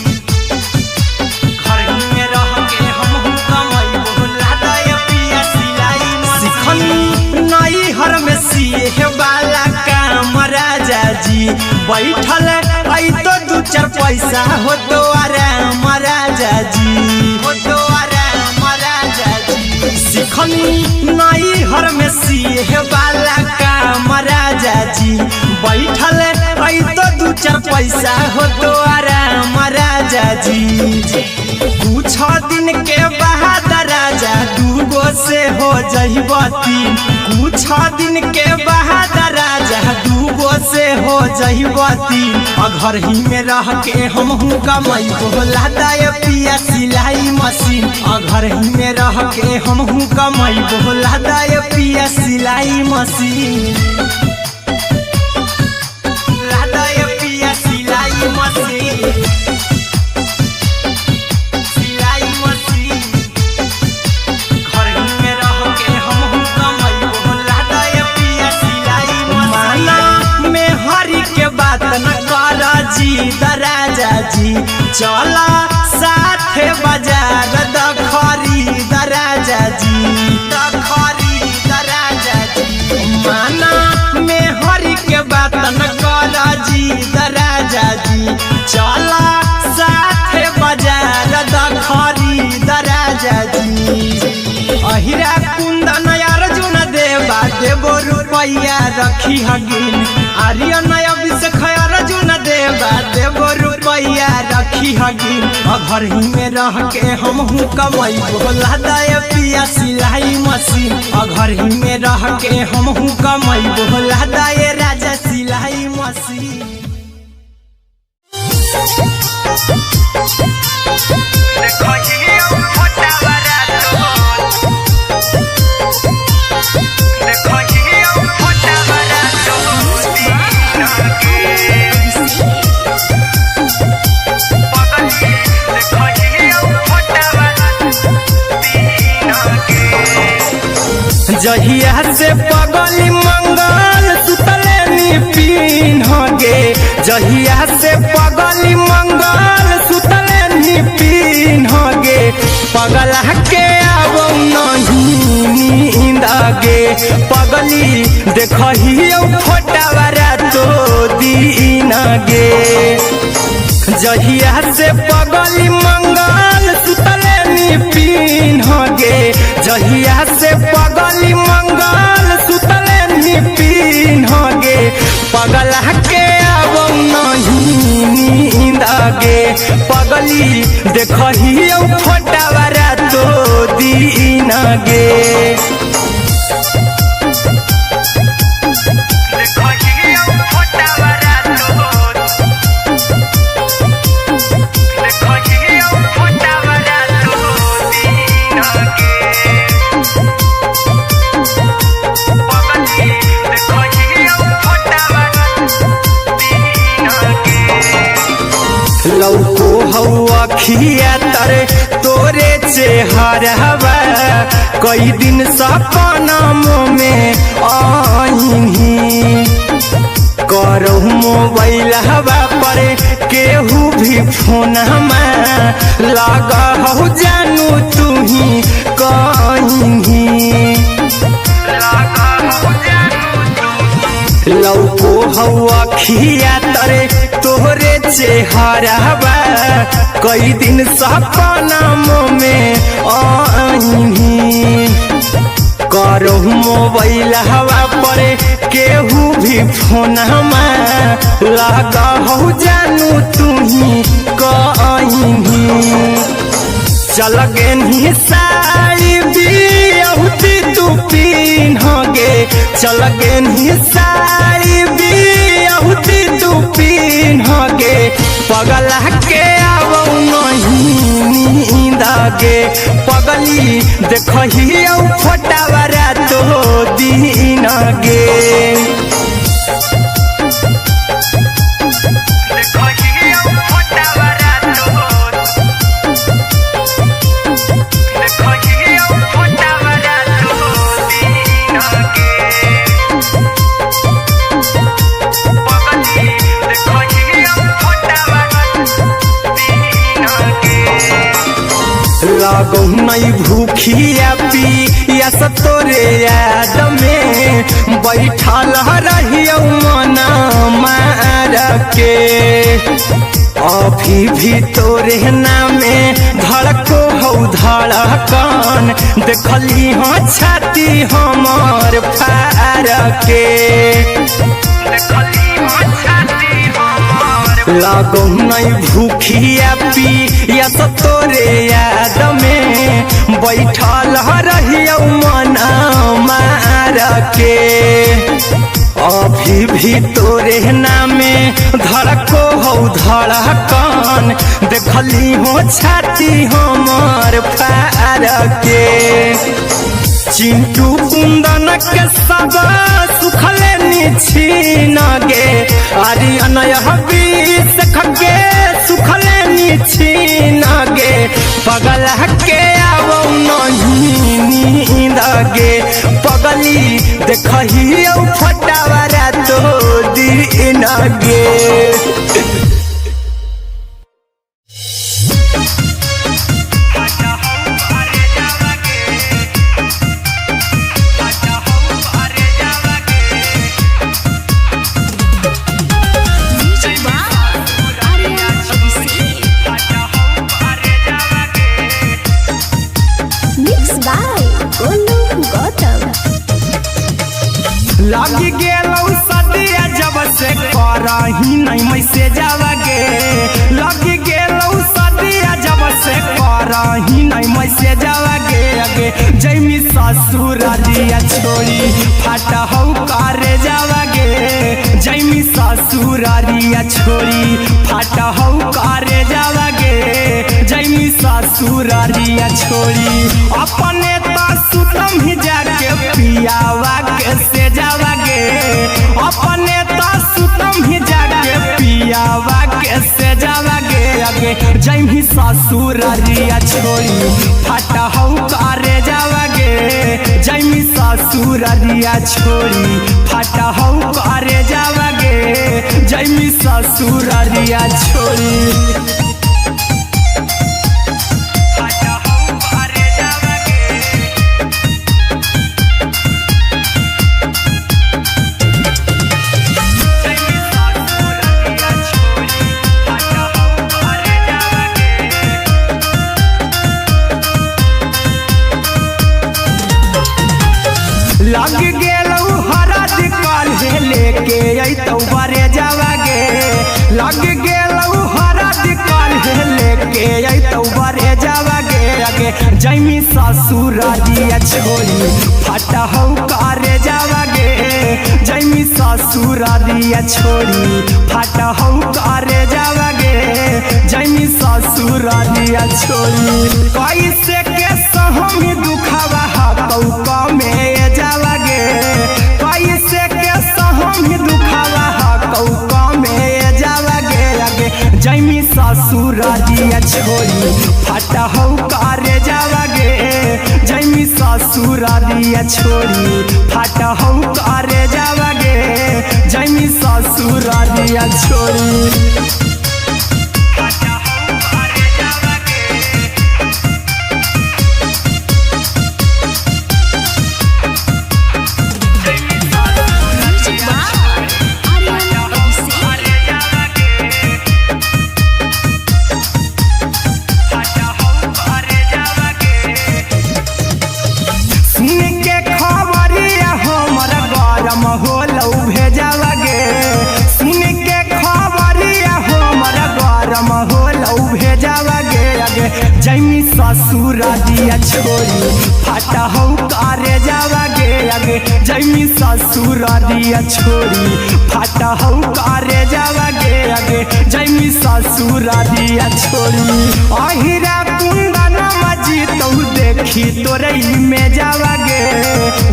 बैठल आई तो दू चार पैसा हो तो आराम राजा जी, हो तो आराम राजा जी। सिखनी नई हर में सीहे वाला काम राजा जी, बैठल आई तो दू चार पैसा हो तो आराम राजा जी। कुछ दिन के बाद राजा दूगो से हो जहिबती, कुछ दिन के बाद राजा दूगो से हो जहिबती। घर ही में रह के हमहू कमाई बोला दाय पिया सिलाई मशीन, घर ही में रह के हमहू कमाई बोला दाय पिया सिलाई मशीन, लादाय पिया सिलाई मशीन, सिलाई मशीन। घर ही में रह के हमहू कमाई बोला दाय पिया सिलाई मशीन। माना में हरी के बात न कर जी दराजा जी, चला साथे बाजार दखरी दराजा जी, दखरी दराजा जी। माना में हरी के बात न कर जी दराजा जी, चला साथे बाजार दखरी दराजा जी। अहिरा कुंदन अर्जुन देवा देवो रुपैया रखी हगिन, आर्यन अभिषेक अर्जुन देवा देवो रुपैया रखी हगिन। घर ही में रह के हमहू कमाई बोला दाय पिया सिलाई मशीन, घर ही में रह के हमहू कमाई बोला दाय राजा सिलाई मशीन। जहिया से पगली मंगल सुतले निपिन गे, जहिया से पगली मंगल सुतले निपिन गे। पगला के आवो नहीं नींद गे, पगली देखही फोटावारा तो दीन गे। जहिया से पगली मंगल सुतले निपिन गे, जहिया से पगली मंगल सुतले निपिन गे। पगला के आवो नहीं नींद गे, पगली देखही फोटावारा तो दीन गे। लौको हवा खिया तरे तोरे चेहरवा, कई दिन सपना में आईनी। करहु मोबाइल हवा पर केहू भी फोन लगा हो जानू तू ही कहीं। लौको हवा खिया तरे तोहरे चेहरवा, कई दिन सपना में आईनी। करहु मोबाइल हवा पर केहू भी फोन लगा हो जानू तू ही कहीं। चल गेनी साड़ी बियहुती तू पीन गे, चल गेनी साड़ी बियहुती तू पीन गे। पगला के आवो नहीं नींद गे, पगली देखही फोटावारा तो दीन गे। लागो नहीं भूखिया पिया तोरे याद में बैठल रहियो मना मार के अभी भी तोरे नामे धड़को हो धड़कन देखली हो छाती हमार फार के देखली हो छाती हमार लागो नहीं भूखिया पिया तोरे याद में बैठल रहियो मना मार के अभी भी तोरे नामे धड़को हो धड़कन देखली हो छाती हमार फार के चिंटू कुंदन के सब सुखले निछीन गे आर्यन हबीस खगे सुखले निछीन गे पगल के आवो नहीं नींद गे पगली देखही फटावरा तो दिन गे लगी गेलौ सदिया जब से करही नहीं मैसे जावगे लगी गेलौ सदिया जब से करही नहीं मैसे जावगे अगे जैमी ससुरारिया छोड़ी फाटा हौ करे जावगे जैमी ससुरारिया छोड़ी फाटा हौ करे जावगे जैमी ससुरारिया छोड़ी अपने सुतम ही जाके पियावा के से जावगे अपने सुतम ही जाके पियावा के से जावगे अगे जैमी ससुरारिया छोड़ी फाटा हौ करे जावगे जैमी ससुरारिया छोड़ी फाटा हौ करे जावगे जैमी ससुरारिया छोड़ी लग गेलौ हरद काल्हे लेके अइतौ बरे जावगे लग गेलौ हरद काल्हे लेके अइतौ बरे जावगे अगे जैमी ससुरारिया छोड़ी फाटा हौ करे जावगे जैमी ससुरारिया छोड़ी फाटा हौ करे जावगे जैमी ससुरारिया छोड़ी कैसे के सहमी दुखावा हतौ कमे जावगे कैसे के सहमी दुखावा हतौ कमे जावगे अगे जैमी ससुरारिया छोड़ी फाटा हौ करे जावगे जैमी ससुरारिया छोड़ी फाटा हौ करे जावगे जैमी ससुरारिया छोड़ी होलौ भेजावगे सुन के खबरिया हमर गरम होलौ भेजावगे अगे जैमी ससुरारिया छोड़ी फाटा हौ करे जावगे अगे जैमी ससुरारिया छोड़ी फाटा हौ करे जावगे अगे जैमी ससुरारिया छोड़ी अहिरा कुंदन मजीतौ देखी तोरई में जावगे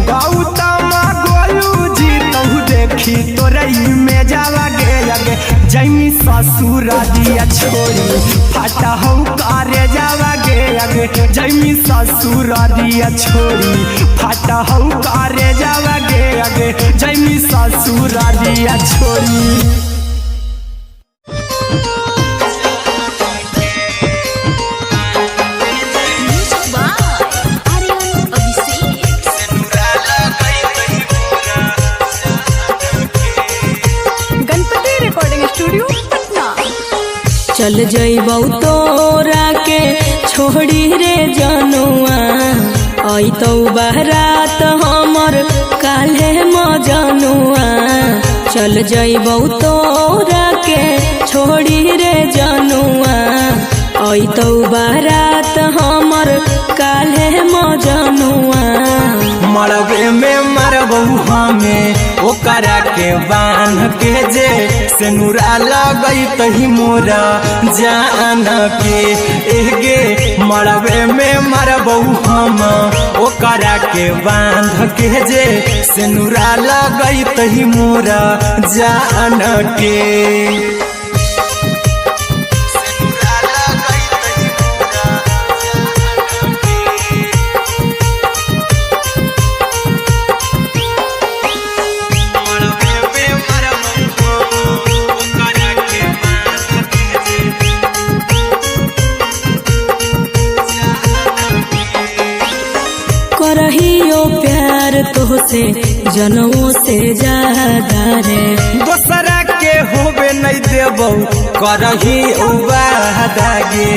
गौतम गोलू देखी तोरई में जावगे अगे जैमी ससुरारिया छोड़ी फाटा हौ करे जावगे अगे जैमी ससुरारिया छोड़ी फाटा हौ करे जावगे अगे जैमी ससुरारिया छोड़ी Music चल जइबौ तोरा के छोड़ी रे जनुआ अइतौ बारात हमर काल्हे मजनुआ चल जइबौ तोरा के छोड़ी रे जनुआ अइतौ बारात हमर काल्हे मजनुआ मरबे में मरबौ हमें ओकरा के बांध के जे सेनुरा लगई तही मोरा जान के एगे मरबे में मरबौ हम ओकरा के बांध के जे सेनुरा लगई तही मोरा जान के करहियो प्यार तोहसे जनमों से ज्यादा रे दोसरा के होबे नहीं देबौ करही वादा गे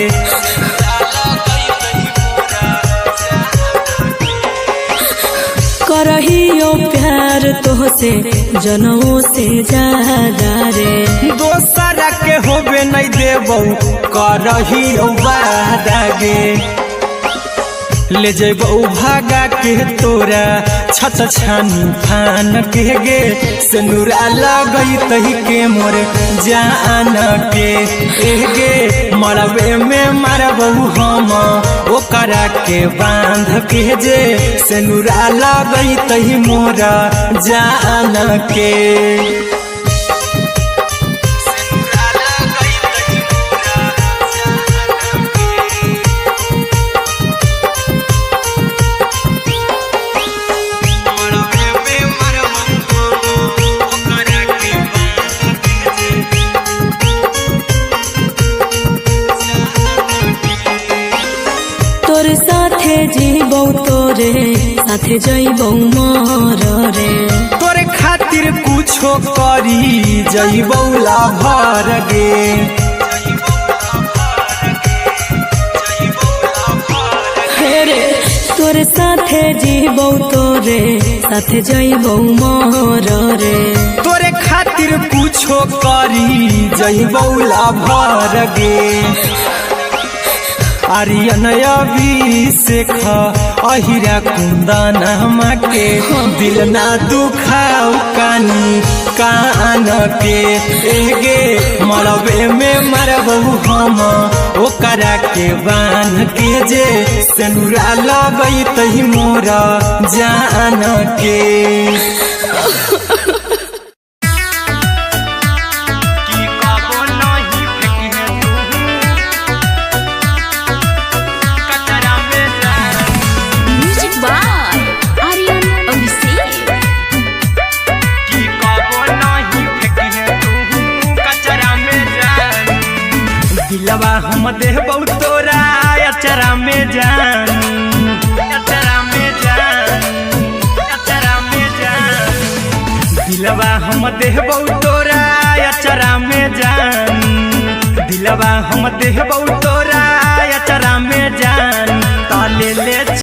करहियो प्यार तोहसे जनमों से ज्यादा रे दोसरा के होबे नहीं देबौ करही वादा गे ले जेबौ भागा के तोरा छत छानी फान के गे सेनुरा लगई तही के मोर जान के एगे मरबे में मरबौ हम ओकरा के बांध के जे सेनुरा लगई तही मोरा जान के तोरे साथे जीबौ तोरे साथे जइबौ मर रे तोरे खातिर कुछो करी जइबौ लाभर गे रे तोरे साथे जीबौ तोरे साथे जइबौ मर रे तोरे खातिर कुछो करी जइबौ लाभर गे आर्यन अभिषेक अहिरा कुंदन के दिल ना दुखाऊ कानी कान के एगे मरबे में मरबौ हम ओकरा के बांध के जे सेनुरा लगई तही मोरा जान के दिलवा हम देबौ तोरा अचरा में जान अचरा में जान अचरा में जान दिलवा हम देबौ तोरा अचरा में जान दिलवा हम देबौ तोरा अचरा में जान ताले ले